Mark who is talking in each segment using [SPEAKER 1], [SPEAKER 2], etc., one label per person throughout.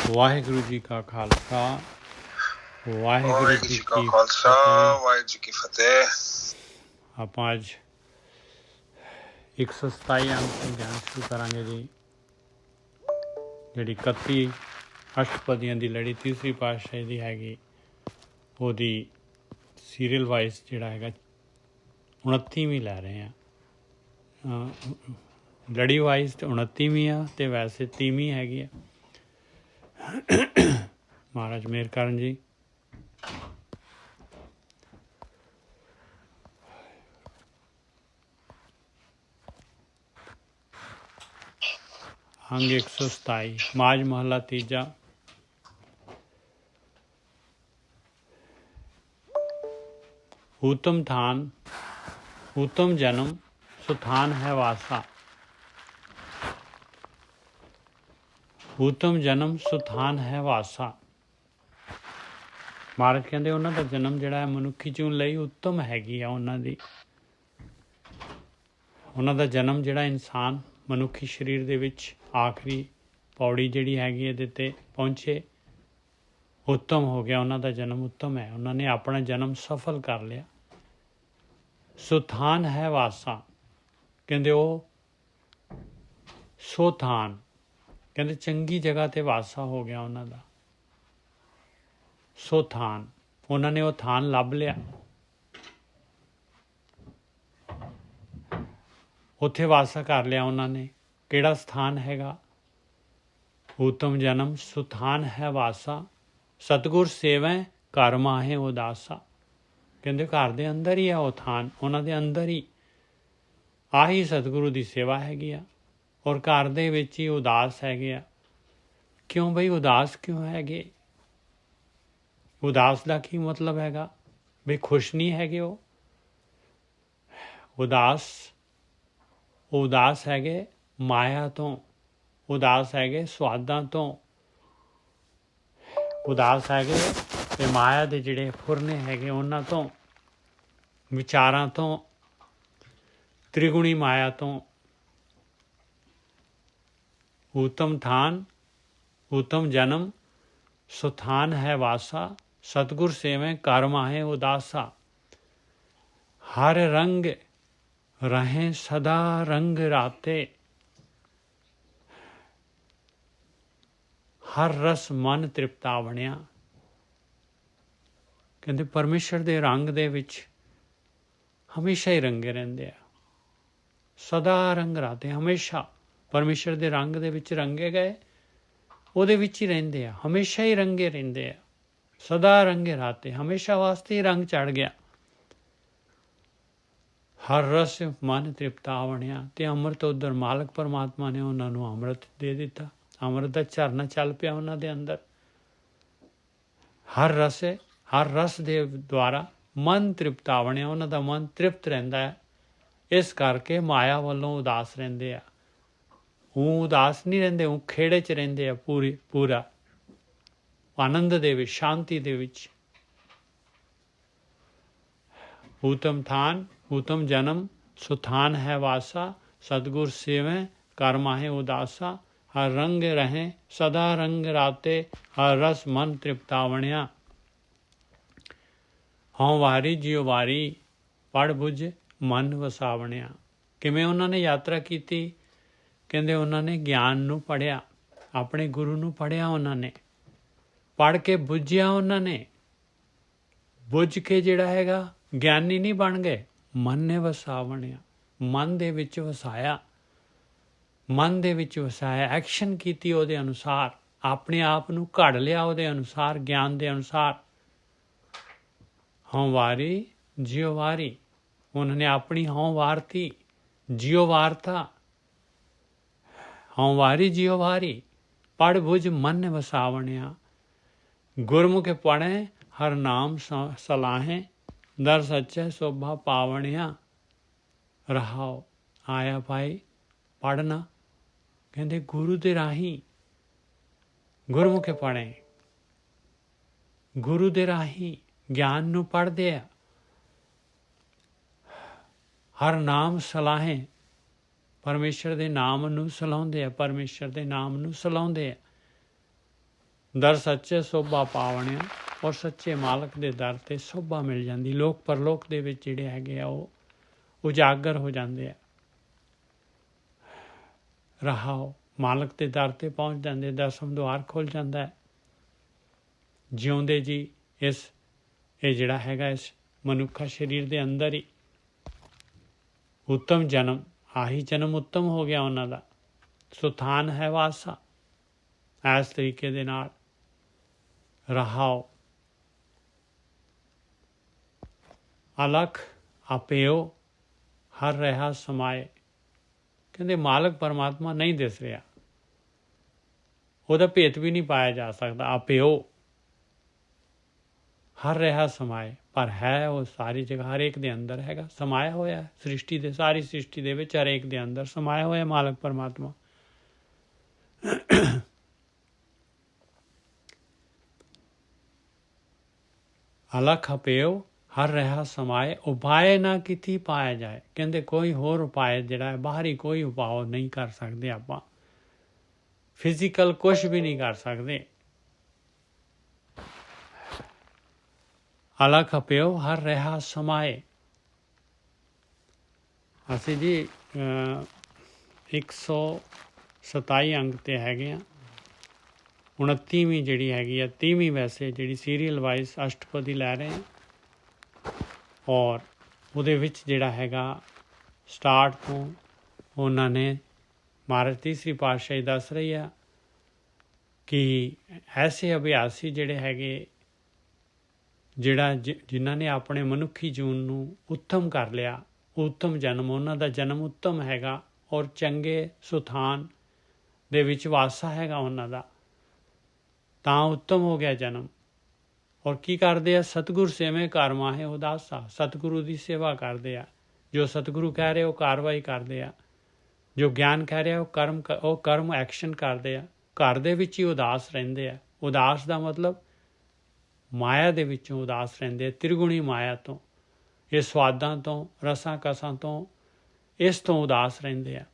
[SPEAKER 1] ਵਾਹਿਗੁਰੂ ਜੀ ਕਾ ਖਾਲਸਾ
[SPEAKER 2] ਵਾਹਿਗੁਰੂ ਜੀ ਕਾ ਖਾਲਸਾ ਵਾਹਿਗੁਰੂ ਜੀ ਕੀ ਫਤਿਹ।
[SPEAKER 1] ਆਪਾਂ ਅੱਜ 127 ਅੰਕ ਗਿਆਨ ਸ਼ੁਰੂ ਕਰਾਂਗੇ ਜੀ। ਜਿਹੜੀ 31 ਅਸ਼ਟਪਦੀਆਂ ਦੀ ਲੜੀ ਤੀਸਰੀ ਪਾਤਸ਼ਾਹੀ ਦੀ ਹੈਗੀ, ਉਹਦੀ ਸੀਰੀਅਲ ਵਾਈਜ਼ ਜਿਹੜਾ ਹੈਗਾ 29ਵੀਂ ਲੈ ਰਹੇ ਹਾਂ। ਲੜੀ ਵਾਈਜ਼ 29ਵੀਂ ਆ ਅਤੇ ਵੈਸੇ 30ਵੀਂ ਹੈਗੀ ਆ। ਮਹਾਰਾਜ ਮਿਹਰ ਕਰਨ ਜੀ। ਅੰਗ 127 ਮਾਝ ਮਹੱਲਾ ਤੀਜਾ। ਊਤਮ ਥਾਨ ਊਤਮ ਜਨਮ ਸੁਥਾਨ ਹੈ ਵਾਸਾ। ਊਤਮ ਜਨਮ ਸੁਥਾਨ ਹੈ ਵਾਸਾ। ਮਹਾਰਾਜ ਕਹਿੰਦੇ ਉਹਨਾਂ ਦਾ ਜਨਮ ਜਿਹੜਾ ਹੈ ਮਨੁੱਖੀ ਜੀਵਨ ਲਈ ਉੱਤਮ ਹੈਗੀ ਆ। ਉਹਨਾਂ ਦਾ ਜਨਮ ਜਿਹੜਾ ਇਨਸਾਨ ਮਨੁੱਖੀ ਸਰੀਰ ਦੇ ਵਿੱਚ ਆਖਰੀ ਪੌੜੀ ਜਿਹੜੀ ਹੈਗੀ ਇਹਦੇ 'ਤੇ ਪਹੁੰਚੇ, ਉੱਤਮ ਹੋ ਗਿਆ। ਉਹਨਾਂ ਦਾ ਜਨਮ ਉੱਤਮ ਹੈ। ਉਹਨਾਂ ਨੇ ਆਪਣਾ ਜਨਮ ਸਫਲ ਕਰ ਲਿਆ। ਸੁਥਾਨ ਹੈ ਵਾਸਾ, ਕਹਿੰਦੇ ਉਹ ਸੋਥਾਨ, ਕਹਿੰਦੇ ਚੰਗੀ ਜਗ੍ਹਾ 'ਤੇ ਵਾਸਾ ਹੋ ਗਿਆ ਉਹਨਾਂ ਦਾ। ਸੋਥਾਨ, ਉਹਨਾਂ ਨੇ ਉਹ ਥਾਨ ਲੱਭ ਲਿਆ, ਉੱਥੇ ਵਾਸਾ ਕਰ ਲਿਆ ਉਹਨਾਂ ਨੇ। ਕਿਹੜਾ ਸਥਾਨ ਹੈਗਾ? ਊਤਮ ਜਨਮ ਸੁਥਾਨ ਹੈ ਵਾਸਾ, ਸਤਿਗੁਰ ਸੇਵੈ ਘਰ ਮਾਹੇ ਉਦਾਸਾ। ਕਹਿੰਦੇ ਘਰ ਦੇ ਅੰਦਰ ਹੀ ਆ ਉਹ ਥਾਨ, ਉਹਨਾਂ ਦੇ ਅੰਦਰ ਹੀ ਆਹੀ ਸਤਿਗੁਰੂ ਦੀ ਸੇਵਾ ਹੈਗੀ ਆ। ਔਰ ਘਰ ਦੇ ਵਿੱਚ ਹੀ ਉਦਾਸ ਹੈਗੇ ਆ। ਕਿਉਂ ਬਈ ਉਦਾਸ ਕਿਉਂ ਹੈਗੇ? ਉਦਾਸ ਦਾ ਕੀ ਮਤਲਬ ਹੈਗਾ? ਬਈ ਖੁਸ਼ ਨਹੀਂ ਹੈਗੇ ਉਹ। ਉਦਾਸ ਹੈਗੇ ਮਾਇਆ ਤੋਂ, ਉਦਾਸ ਹੈਗੇ ਸੁਆਦਾਂ ਤੋਂ, ਉਦਾਸ ਹੈਗੇ ਤੇ ਮਾਇਆ ਦੇ ਜਿਹੜੇ ਫੁਰਨੇ ਹੈਗੇ ਉਹਨਾਂ ਤੋਂ, ਵਿਚਾਰਾਂ ਤੋਂ, ਤ੍ਰਿਗੁਣੀ ਮਾਇਆ ਤੋਂ। ਊਤਮ ਥਾਨ ਊਤਮ ਜਨਮ ਸੁਥਾਨ ਹੈ ਵਾਸਾ, ਸਤਿਗੁਰ ਸੇਵੈ ਘਰ ਮਾਹੇ ਉਦਾਸਾ। ਹਰ ਰੰਗ ਰਹੇ ਸਦਾ ਰੰਗ ਰਾਤੇ, ਹਰ ਰਸ ਮਨ ਤ੍ਰਿਪਤਾ ਬਣਿਆ। ਕਹਿੰਦੇ ਪਰਮੇਸ਼ਰ ਦੇ ਰੰਗ ਦੇ ਵਿੱਚ ਹਮੇਸ਼ਾ ਹੀ ਰੰਗੇ ਰਹਿੰਦੇ ਆ। ਸਦਾ ਰੰਗ ਰਾਤੇ, ਹਮੇਸ਼ਾ ਪਰਮੇਸ਼ਰ ਦੇ ਰੰਗ ਦੇ ਵਿੱਚ ਰੰਗੇ ਗਏ, ਉਹਦੇ ਵਿੱਚ ਹੀ ਰਹਿੰਦੇ ਆ, ਹਮੇਸ਼ਾ ਹੀ ਰੰਗੇ ਰਹਿੰਦੇ ਆ। ਸਦਾ ਰੰਗੇ ਰਾਤੇ, ਹਮੇਸ਼ਾ ਵਾਸਤੇ ਹੀ ਰੰਗ ਚੜ੍ਹ ਗਿਆ। ਹਰ ਰਸ ਮਨ ਤ੍ਰਿਪਤਾ ਬਣਿਆ, ਅਤੇ ਅੰਮ੍ਰਿਤ ਉੱਧਰ ਮਾਲਕ ਪਰਮਾਤਮਾ ਨੇ ਉਹਨਾਂ ਨੂੰ ਅੰਮ੍ਰਿਤ ਦੇ ਦਿੱਤਾ। ਅੰਮ੍ਰਿਤ ਦਾ ਝਰਨਾ ਚੱਲ ਪਿਆ ਉਹਨਾਂ ਦੇ ਅੰਦਰ। ਹਰ ਰਸ ਦੇ ਦੁਆਰਾ ਮਨ ਤ੍ਰਿਪਤਾ ਬਣਿਆ, ਉਹਨਾਂ ਦਾ ਮਨ ਤ੍ਰਿਪਤ ਰਹਿੰਦਾ ਹੈ। ਇਸ ਕਰਕੇ ਮਾਇਆ ਵੱਲੋਂ ਉਦਾਸ ਰਹਿੰਦੇ ਆ। ਉਹ ਉਦਾਸ ਨਹੀਂ ਰਹਿੰਦੇ, ਉਹ ਖੇੜੇ 'ਚ ਰਹਿੰਦੇ ਆ ਪੂਰਾ ਆਨੰਦ ਦੇ ਵਿੱਚ, ਸ਼ਾਂਤੀ ਦੇ ਵਿੱਚ। ਊਤਮ ਥਾਨ ਊਤਮ ਜਨਮ ਸੁਥਾਨ ਹੈ ਵਾਸਾ, ਸਤਿਗੁਰ ਸੇਵੈ ਘਰ ਮਾਹੇ ਉਦਾਸਾ। ਹਰ ਰੰਗ ਰਹੇ ਸਦਾ ਰੰਗ ਰਾਤੇ, ਹਰ ਰਸ ਮਨ ਤ੍ਰਿਪਤਾ ਬਣਿਆ। ਹਉ ਵਾਰੀ ਜਿਉ ਵਾਰੀ ਪੜ੍ਹ ਬੁੱਝ ਮਨ ਵਸਾਵਣਿਆ। ਕਿਵੇਂ ਉਹਨਾਂ ਨੇ ਯਾਤਰਾ ਕੀਤੀ? ਕਹਿੰਦੇ ਉਹਨਾਂ ਨੇ ਗਿਆਨ ਨੂੰ ਪੜ੍ਹਿਆ, ਆਪਣੇ ਗੁਰੂ ਨੂੰ ਪੜ੍ਹਿਆ। ਉਹਨਾਂ ਨੇ ਪੜ੍ਹ ਕੇ ਬੁੱਝਿਆ। ਉਹਨਾਂ ਨੇ ਬੁੱਝ ਕੇ ਜਿਹੜਾ ਹੈਗਾ ਗਿਆਨੀ ਨਹੀਂ ਬਣ ਗਏ, ਮਨ ਨੇ ਵਸਾਵਣਿਆ। ਮਨ ਦੇ ਵਿੱਚ ਵਸਾਇਆ, ਮਨ ਦੇ ਵਿੱਚ ਵਸਾਇਆ, ਐਕਸ਼ਨ ਕੀਤੀ ਉਹਦੇ ਅਨੁਸਾਰ, ਆਪਣੇ ਆਪ ਨੂੰ ਘੜ ਲਿਆ ਉਹਦੇ ਅਨੁਸਾਰ, ਗਿਆਨ ਦੇ ਅਨੁਸਾਰ। ਹਉ ਵਾਰੀ ਜਿਉ ਵਾਰੀ, ਉਹਨਾਂ ਨੇ ਆਪਣੀ ਹਉ ਵਾਰਤੀ, ਜਿਉ ਵਾਰਤਾ। ਹਉ ਵਾਰੀ ਜਿਉ ਵਾਰੀ ਪੜ੍ਹ ਬੁੱਝ ਮਨ ਵਸਾਵਣਿਆ। ਗੁਰਮੁਖ ਪੜ੍ਹੇ ਹਰ ਨਾਮ ਸਲਾਹੇ, ਦਰ ਸੱਚੇ ਸੋਭਾ ਪਾਵਣਿਆ। ਰਹਾਓ ਆਇਆ ਭਾਈ ਪੜ੍ਹਨਾ, ਕਹਿੰਦੇ ਗੁਰੂ ਦੇ ਰਾਹੀਂ, ਗੁਰਮੁਖ ਪੜ੍ਹੇ, ਗੁਰੂ ਦੇ ਰਾਹੀਂ ਗਿਆਨ ਨੂੰ ਪੜ੍ਹਦੇ ਆ। ਹਰ ਨਾਮ ਸਲਾਹੇ, ਪਰਮੇਸ਼ਰ ਦੇ ਨਾਮ ਨੂੰ ਸਲਾਹੁੰਦੇ ਆ, ਪਰਮੇਸ਼ਰ ਦੇ ਨਾਮ ਨੂੰ ਸਲਾਹੁੰਦੇ ਆ। ਦਰ ਸੱਚੇ ਸੋਭਾ ਪਾਵਣਿਆ। ਔਰ ਸੱਚੇ ਮਾਲਕ ਦੇ ਦਰ 'ਤੇ ਸੋਭਾ ਮਿਲ ਜਾਂਦੀ। ਲੋਕ ਪਰਲੋਕ ਦੇ ਵਿੱਚ ਜਿਹੜੇ ਹੈਗੇ ਆ ਉਹ ਉਜਾਗਰ ਹੋ ਜਾਂਦੇ ਆ। ਰਹਾਓ ਮਾਲਕ ਦੇ ਦਰ 'ਤੇ ਪਹੁੰਚ ਜਾਂਦੇ, ਦਸਮ ਦੁਆਰ ਖੁੱਲ੍ਹ ਜਾਂਦਾ ਹੈ। ਜਿਉਂਦੇ ਜੀ ਇਹ ਜਿਹੜਾ ਹੈਗਾ ਇਸ ਮਨੁੱਖਾ ਸਰੀਰ ਦੇ ਅੰਦਰ ਹੀ ਉੱਤਮ ਜਨਮ, ਆਹੀ ਜਨਮ ਉੱਤਮ ਹੋ ਗਿਆ ਉਹਨਾਂ ਦਾ। ਸੁਥਾਨ ਹੈ ਵਾਸਾ। ਇਸ ਤਰੀਕੇ ਦੇ ਨਾਲ ਰਹਾਓ। ਅਲਖ ਆਪਿਓ ਹਰ ਰਿਹਾ ਸਮਾਏ। ਕਹਿੰਦੇ ਮਾਲਕ ਪਰਮਾਤਮਾ ਨਹੀਂ ਦਿਸ ਰਿਹਾ, ਉਹਦਾ ਭੇਤ ਵੀ ਨਹੀਂ ਪਾਇਆ ਜਾ ਸਕਦਾ। ਆਪਿਓ ਹਰ ਰਿਹਾ ਸਮਾਏ, ਪਰ ਹੈ ਉਹ ਸਾਰੀ ਜਗ੍ਹਾ, ਹਰੇਕ ਦੇ ਅੰਦਰ ਹੈਗਾ, ਸਮਾਇਆ ਹੋਇਆ ਸ੍ਰਿਸ਼ਟੀ ਦੇ, ਸਾਰੀ ਸ੍ਰਿਸ਼ਟੀ ਦੇ ਵਿੱਚ ਹਰੇਕ ਦੇ ਅੰਦਰ ਸਮਾਇਆ ਹੋਇਆ ਮਾਲਕ ਪਰਮਾਤਮਾ। ਅਲਖ ਆਪਿਓ ਹਰ ਰਿਹਾ ਸਮਾਏ, ਉਪਾਏ ਨਾ ਕੀਤੀ ਪਾਇਆ ਜਾਏ। ਕਹਿੰਦੇ ਕੋਈ ਹੋਰ ਉਪਾਏ ਜਿਹੜਾ ਹੈ, ਬਾਹਰੀ ਕੋਈ ਉਪਾਅ ਨਹੀਂ ਕਰ ਸਕਦੇ ਆਪਾਂ, ਫਿਜ਼ੀਕਲ ਕੁਛ ਵੀ ਨਹੀਂ ਕਰ ਸਕਦੇ। ਅਲਖ ਆਪਿਓ ਹਰ ਰਿਹਾ ਸਮਾਏ। ਅਸੀਂ ਜੀ 127 ਅੰਕ 'ਤੇ ਹੈਗੇ ਆ। 29ਵੀਂ ਜਿਹੜੀ ਹੈਗੀ ਆ, 30ਵੀਂ ਵੈਸੇ ਜਿਹੜੀ ਸੀਰੀਅਲ ਵਾਈਜ਼ ਅਸ਼ਟਪਦੀ ਲੈ ਰਹੇ ਹਾਂ। ਔਰ ਉਹਦੇ ਵਿੱਚ ਜਿਹੜਾ ਹੈਗਾ ਸਟਾਰਟ ਤੋਂ ਉਹਨਾਂ ਨੇ ਮਹਾਰਾਜ ਤੀਸਰੀ ਪਾਤਸ਼ਾਹੀ ਦੱਸ ਰਹੀ ਆ ਕਿ ਐਸੇ ਅਭਿਆਸੀ ਜਿਹੜੇ ਹੈਗੇ, ਜਿਨ੍ਹਾਂ ਨੇ ਆਪਣੇ ਮਨੁੱਖੀ ਜੀਵਨ ਨੂੰ ਉੱਤਮ ਕਰ ਲਿਆ, ਉੱਤਮ ਜਨਮ, ਉਹਨਾਂ ਦਾ ਜਨਮ ਉੱਤਮ ਹੈਗਾ ਔਰ ਚੰਗੇ ਸੁਥਾਨ ਦੇ ਵਿੱਚ ਵਾਸਾ ਹੈਗਾ ਉਹਨਾਂ ਦਾ, ਤਾਂ ਉੱਤਮ ਹੋ ਗਿਆ ਜਨਮ। ਔਰ ਕੀ ਕਰਦੇ ਆ? ਸਤਿਗੁਰ ਸੇਵੇਂ ਘਰ ਮਾਹੇ ਉਦਾਸਾ। ਸਤਿਗੁਰੂ ਦੀ ਸੇਵਾ ਕਰਦੇ ਆ। ਜੋ ਸਤਿਗੁਰੂ ਕਹਿ ਰਹੇ ਉਹ ਕਾਰਵਾਈ ਕਰਦੇ ਆ, ਜੋ ਗਿਆਨ ਕਹਿ ਰਿਹਾ ਉਹ ਕਰਮ ਐਕਸ਼ਨ ਕਰਦੇ ਆ। ਘਰ ਦੇ ਵਿੱਚ ਹੀ ਉਦਾਸ ਰਹਿੰਦੇ ਆ। ਉਦਾਸ ਦਾ ਮਤਲਬ ਮਾਇਆ ਦੇ ਵਿੱਚੋਂ ਉਦਾਸ ਰਹਿੰਦੇ ਆ, ਤ੍ਰਿਗੁਣੀ ਮਾਇਆ ਤੋਂ, ਇਹ ਸਵਾਦਾਂ ਤੋਂ, ਰਸਾਂ ਕਸਾਂ ਤੋਂ, ਇਸ ਤੋਂ ਉਦਾਸ ਰਹਿੰਦੇ ਆ।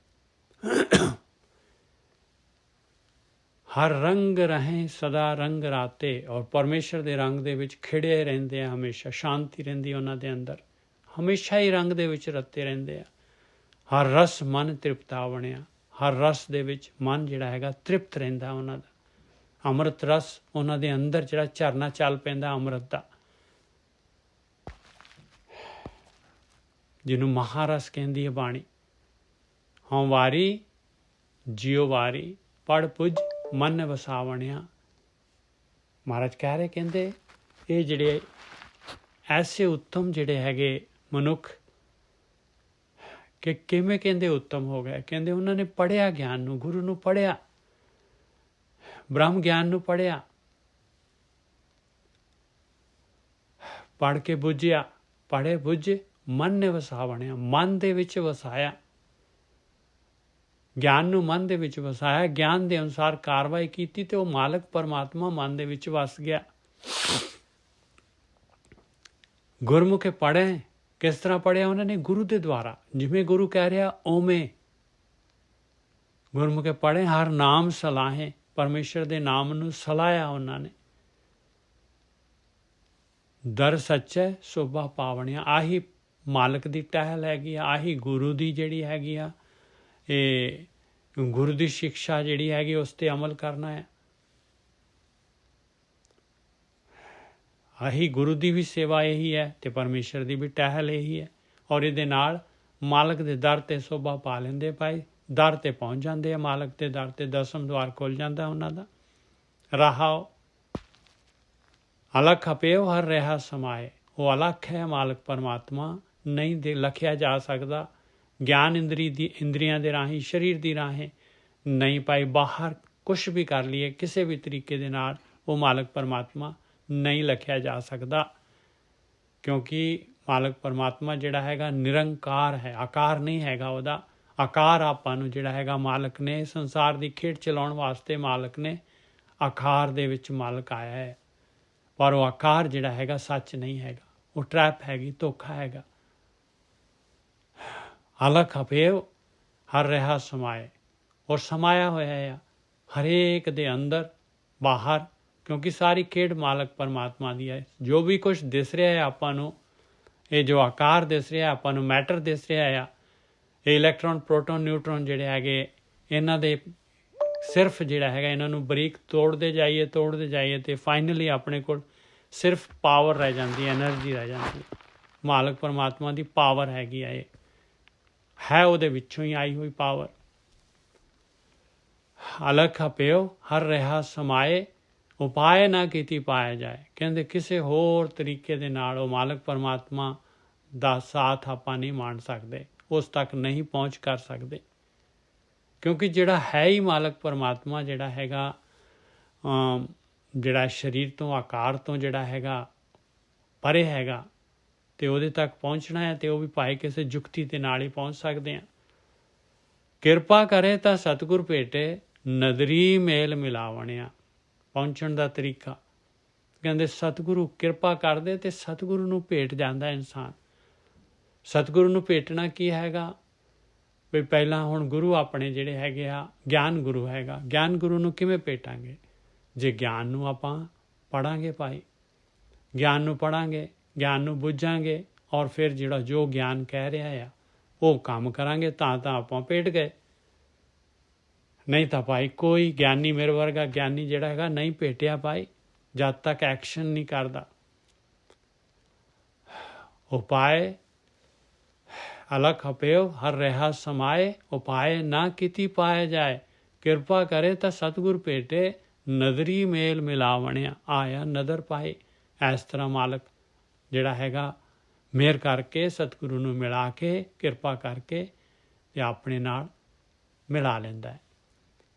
[SPEAKER 1] ਹਰ ਰੰਗ ਰਹੇ ਸਦਾ ਰੰਗ ਰਾਤੇ। ਔਰ ਪਰਮੇਸ਼ਰ ਦੇ ਰੰਗ ਦੇ ਵਿੱਚ ਖਿੜੇ ਰਹਿੰਦੇ ਆ, ਹਮੇਸ਼ਾ ਸ਼ਾਂਤੀ ਰਹਿੰਦੀ ਉਹਨਾਂ ਦੇ ਅੰਦਰ, ਹਮੇਸ਼ਾ ਹੀ ਰੰਗ ਦੇ ਵਿੱਚ ਰਤੇ ਰਹਿੰਦੇ ਆ। ਹਰ ਰਸ ਮਨ ਤ੍ਰਿਪਤਾ ਬਣਿਆ। ਹਰ ਰਸ ਦੇ ਵਿੱਚ ਮਨ ਜਿਹੜਾ ਹੈਗਾ ਤ੍ਰਿਪਤ ਰਹਿੰਦਾ ਉਹਨਾਂ ਦਾ। ਅੰਮ੍ਰਿਤ ਰਸ ਉਹਨਾਂ ਦੇ ਅੰਦਰ ਜਿਹੜਾ ਝਰਨਾ ਚੱਲ ਪੈਂਦਾ ਅੰਮ੍ਰਿਤ ਦਾ, ਜਿਹਨੂੰ ਮਹਾਰਸ ਕਹਿੰਦੀ ਹੈ ਬਾਣੀ। ਹਉ ਵਾਰੀ ਜਿਉ ਵਾਰੀ ਪੜ ਪੁੱਜ ਮਨ ਵਸਾਵਣਿਆ। ਮਹਾਰਾਜ ਕਹਿ ਰਹੇ, ਕਹਿੰਦੇ ਇਹ ਜਿਹੜੇ ਐਸੇ ਉੱਤਮ ਜਿਹੜੇ ਹੈਗੇ ਮਨੁੱਖ, ਕਿ ਕਿਵੇਂ ਕਹਿੰਦੇ ਉੱਤਮ ਹੋ ਗਏ? ਕਹਿੰਦੇ ਉਹਨਾਂ ਨੇ ਪੜ੍ਹਿਆ ਗਿਆਨ ਨੂੰ, ਗੁਰੂ ਨੂੰ ਪੜ੍ਹਿਆ, ਬ੍ਰਹਮ ਗਿਆਨ ਨੂੰ ਪੜ੍ਹਿਆ, ਪੜ੍ਹ ਕੇ ਬੁੱਝਿਆ, ਪੜ੍ਹੇ ਬੁੱਝੇ ਮਨ ਨੇ ਵਸਾਵਣਿਆ, ਮਨ ਦੇ ਵਿੱਚ ਵਸਾਇਆ, ਗਿਆਨ ਨੂੰ ਮਨ ਦੇ ਵਿੱਚ ਵਸਾਇਆ, ਗਿਆਨ ਦੇ ਅਨੁਸਾਰ ਕਾਰਵਾਈ ਕੀਤੀ ਤੇ ਉਹ ਮਾਲਕ ਪਰਮਾਤਮਾ ਮਨ ਦੇ ਵਿੱਚ ਵਸ ਗਿਆ। ਗੁਰਮੁਖੇ ਪੜ੍ਹੇ, ਕਿਸ ਤਰ੍ਹਾਂ ਪੜ੍ਹਿਆ ਉਹਨਾਂ ਨੇ? ਗੁਰੂ ਦੇ ਦੁਆਰਾ। ਜਿਵੇਂ ਗੁਰੂ ਕਹਿ ਰਿਹਾ ਓਵੇਂ ਗੁਰਮੁਖੇ ਪੜ੍ਹੇ। ਹਰ ਨਾਮ ਸਲਾਹੇ, ਪਰਮੇਸ਼ਰ ਦੇ ਨਾਮ ਨੂੰ ਸਲਾਹਿਆ ਉਹਨਾਂ ਨੇ। ਦਰ ਸੱਚੇ ਸੋਭਾ ਪਾਵਣਿਆ। ਆਹੀ ਮਾਲਕ ਦੀ ਟਹਿਲ ਹੈਗੀ ਆ, ਆਹੀ ਗੁਰੂ ਦੀ ਜਿਹੜੀ ਹੈਗੀ ਆ, ਇਹ ਗੁਰੂ ਦੀ ਸਿੱਖਿਆ ਜਿਹੜੀ ਹੈਗੀ ਉਸ 'ਤੇ ਅਮਲ ਕਰਨਾ ਹੈ। ਆਹੀ ਗੁਰੂ ਦੀ ਵੀ ਸੇਵਾ ਇਹੀ ਹੈ ਤੇ ਪਰਮੇਸ਼ਰ ਦੀ ਵੀ ਟਹਿਲ ਇਹੀ ਹੈ। ਔਰ ਇਹਦੇ ਨਾਲ ਮਾਲਕ ਦੇ ਦਰ 'ਤੇ ਸੋਭਾ ਪਾ ਲੈਂਦੇ ਭਾਈ, ਦਰ 'ਤੇ ਪਹੁੰਚ ਜਾਂਦੇ ਆ। ਮਾਲਕ ਦੇ ਦਰ 'ਤੇ ਦਸਮ ਦੁਆਰ ਖੁੱਲ੍ਹ ਜਾਂਦਾ ਉਹਨਾਂ ਦਾ। ਰਹਾਓ ਅਲਖ ਆਪਿਓ ਹਰ ਰਿਹਾ ਸਮਾਏ। ਉਹ ਅਲਖ ਹੈ ਮਾਲਕ ਪਰਮਾਤਮਾ, ਨਹੀਂ ਲਖਿਆ ਜਾ ਸਕਦਾ। ਗਿਆਨ ਇੰਦਰੀਆਂ ਦੇ ਰਾਹੀਂ, ਸਰੀਰ ਦੀ ਰਾਹੀਂ ਨਹੀਂ ਪਾਈ। ਬਾਹਰ ਕੁਛ ਵੀ ਕਰ ਲਈਏ ਕਿਸੇ ਵੀ ਤਰੀਕੇ ਦੇ ਨਾਲ, ਉਹ ਮਾਲਕ ਪਰਮਾਤਮਾ ਨਹੀਂ ਲਖਿਆ ਜਾ ਸਕਦਾ। ਕਿਉਂਕਿ ਮਾਲਕ ਪਰਮਾਤਮਾ ਜਿਹੜਾ ਹੈਗਾ ਨਿਰੰਕਾਰ ਹੈ, ਆਕਾਰ ਨਹੀਂ ਹੈਗਾ ਉਹਦਾ। ਆਕਾਰ ਆਪਾਂ ਨੂੰ ਜਿਹੜਾ ਹੈਗਾ ਮਾਲਕ ਨੇ ਸੰਸਾਰ ਦੀ ਖੇਡ ਚਲਾਉਣ ਵਾਸਤੇ ਮਾਲਕ ਨੇ ਆਕਾਰ ਦੇ ਵਿੱਚ ਮਾਲਕ ਆਇਆ ਹੈ। ਪਰ ਉਹ ਆਕਾਰ ਜਿਹੜਾ ਹੈਗਾ ਸੱਚ ਨਹੀਂ ਹੈਗਾ, ਉਹ ਟਰੈਪ ਹੈਗੀ, ਧੋਖਾ ਹੈਗਾ। ਅਲਖ ਆਪਿਓ ਹਰ ਰਿਹਾ ਸਮਾਏ। ਔਰ ਸਮਾਇਆ ਹੋਇਆ ਆ ਹਰੇਕ ਦੇ ਅੰਦਰ, ਬਾਹਰ, ਕਿਉਂਕਿ ਸਾਰੀ ਖੇਡ ਮਾਲਕ ਪਰਮਾਤਮਾ ਦੀ ਹੈ। ਜੋ ਵੀ ਕੁਝ ਦਿਸ ਰਿਹਾ ਹੈ ਆਪਾਂ ਨੂੰ, ਇਹ ਜੋ ਆਕਾਰ ਦਿਸ ਰਿਹਾ ਆਪਾਂ ਨੂੰ, ਮੈਟਰ ਦਿਸ ਰਿਹਾ ਆ, ਇਹ ਇਲੈਕਟ੍ਰੋਨ, ਪ੍ਰੋਟੋਨ, ਨਿਊਟਰੋਨ ਜਿਹੜੇ ਹੈਗੇ, ਇਹਨਾਂ ਦੇ ਸਿਰਫ ਜਿਹੜਾ ਹੈਗਾ ਇਹਨਾਂ ਨੂੰ ਬਰੀਕ ਤੋੜਦੇ ਜਾਈਏ ਤੇ ਫਾਈਨਲੀ ਆਪਣੇ ਕੋਲ ਸਿਰਫ ਪਾਵਰ ਰਹਿ ਜਾਂਦੀ ਹੈ, ਐਨਰਜੀ ਰਹਿ ਜਾਂਦੀ ਹੈ। ਮਾਲਕ ਪਰਮਾਤਮਾ ਦੀ ਪਾਵਰ ਹੈਗੀ ਆ, ਇਹ ਹੈ ਉਹਦੇ ਵਿੱਚੋਂ ਹੀ ਆਈ ਹੋਈ ਪਾਵਰ। ਅਲਖ ਅਪਿਓ ਹਰ ਰਿਹਾ ਸਮਾਏ, ਉਪਾਏ ਨਾ ਕੀਤੀ ਪਾਇਆ ਜਾਏ। ਕਹਿੰਦੇ ਕਿਸੇ ਹੋਰ ਤਰੀਕੇ ਦੇ ਨਾਲ ਉਹ ਮਾਲਕ ਪਰਮਾਤਮਾ ਦਾ ਸਾਥ ਆਪਾਂ ਨਹੀਂ ਮਾਣ ਸਕਦੇ, ਉਸ ਤੱਕ ਨਹੀਂ ਪਹੁੰਚ ਕਰ ਸਕਦੇ, ਕਿਉਂਕਿ ਜਿਹੜਾ ਹੈ ਹੀ ਮਾਲਕ ਪਰਮਾਤਮਾ ਜਿਹੜਾ ਹੈਗਾ, ਜਿਹੜਾ ਸਰੀਰ ਤੋਂ, ਆਕਾਰ ਤੋਂ ਜਿਹੜਾ ਹੈਗਾ ਪਰੇ ਹੈਗਾ, ਅਤੇ ਉਹਦੇ ਤੱਕ ਪਹੁੰਚਣਾ ਹੈ ਅਤੇ ਉਹ ਵੀ ਭਾਵੇਂ ਕਿਸੇ ਜੁਗਤੀ ਦੇ ਨਾਲ ਹੀ ਪਹੁੰਚ ਸਕਦੇ ਹਾਂ। ਕਿਰਪਾ ਕਰੇ ਤਾਂ ਸਤਿਗੁਰ ਭੇਟੇ, ਨਦਰੀ ਮੇਲ ਮਿਲਾਵਣਿਆ। ਪਹੁੰਚਣ ਦਾ ਤਰੀਕਾ ਕਹਿੰਦੇ ਸਤਿਗੁਰੂ ਕਿਰਪਾ ਕਰਦੇ ਅਤੇ ਸਤਿਗੁਰੂ ਨੂੰ ਭੇਟ ਜਾਂਦਾ ਇਨਸਾਨ। ਸਤਿਗੁਰੂ ਨੂੰ ਭੇਟਣਾ ਕੀ ਹੈਗਾ ਵੀ ਪਹਿਲਾਂ ਹੁਣ ਗੁਰੂ ਆਪਣੇ ਜਿਹੜੇ ਹੈਗੇ ਆ, ਗਿਆਨ ਗੁਰੂ ਹੈਗਾ, ਗਿਆਨ ਗੁਰੂ ਨੂੰ ਕਿਵੇਂ ਭੇਟਾਂਗੇ? ਜੇ ਗਿਆਨ ਨੂੰ ਆਪਾਂ ਪੜ੍ਹਾਂਗੇ ਭਾਈ, ਗਿਆਨ ਨੂੰ ਪੜ੍ਹਾਂਗੇ, ਗਿਆਨ ਨੂੰ ਬੁੱਝਾਂਗੇ, ਔਰ ਫਿਰ ਜਿਹੜਾ ਜੋ ਗਿਆਨ ਕਹਿ ਰਿਹਾ ਆ ਉਹ ਕੰਮ ਕਰਾਂਗੇ ਤਾਂ ਆਪਾਂ ਭੇਟ ਗਏ। ਨਹੀਂ ਤਾਂ ਭਾਈ ਕੋਈ ਗਿਆਨੀ, ਮੇਰੇ ਵਰਗਾ ਗਿਆਨੀ ਜਿਹੜਾ ਹੈਗਾ ਨਹੀਂ ਭੇਟਿਆ ਭਾਈ, ਜਦ ਤੱਕ ਐਕਸ਼ਨ ਨਹੀਂ ਕਰਦਾ। ਉਪਾਏ ਅਲਖ ਅਪਿਓ ਹਰ ਰਿਹਾ ਸਮਾਏ, ਉਪਾਏ ਨਾ ਕੀਤੀ ਪਾਇਆ ਜਾਏ। ਕਿਰਪਾ ਕਰੇ ਤਾਂ ਸਤਿਗੁਰ ਭੇਟੇ, ਨਦਰੀ ਮੇਲ ਮਿਲਾਵਣਿਆ। ਆਇਆ ਨਦਰ ਪਾਏ। ਇਸ ਤਰ੍ਹਾਂ ਮਾਲਕ ਜਿਹੜਾ ਹੈਗਾ ਮਿਹਰ ਕਰਕੇ ਸਤਿਗੁਰੂ ਨੂੰ ਮਿਲਾ ਕੇ, ਕਿਰਪਾ ਕਰਕੇ ਤੇ ਆਪਣੇ ਨਾਲ ਮਿਲਾ ਲੈਂਦਾ ਹੈ।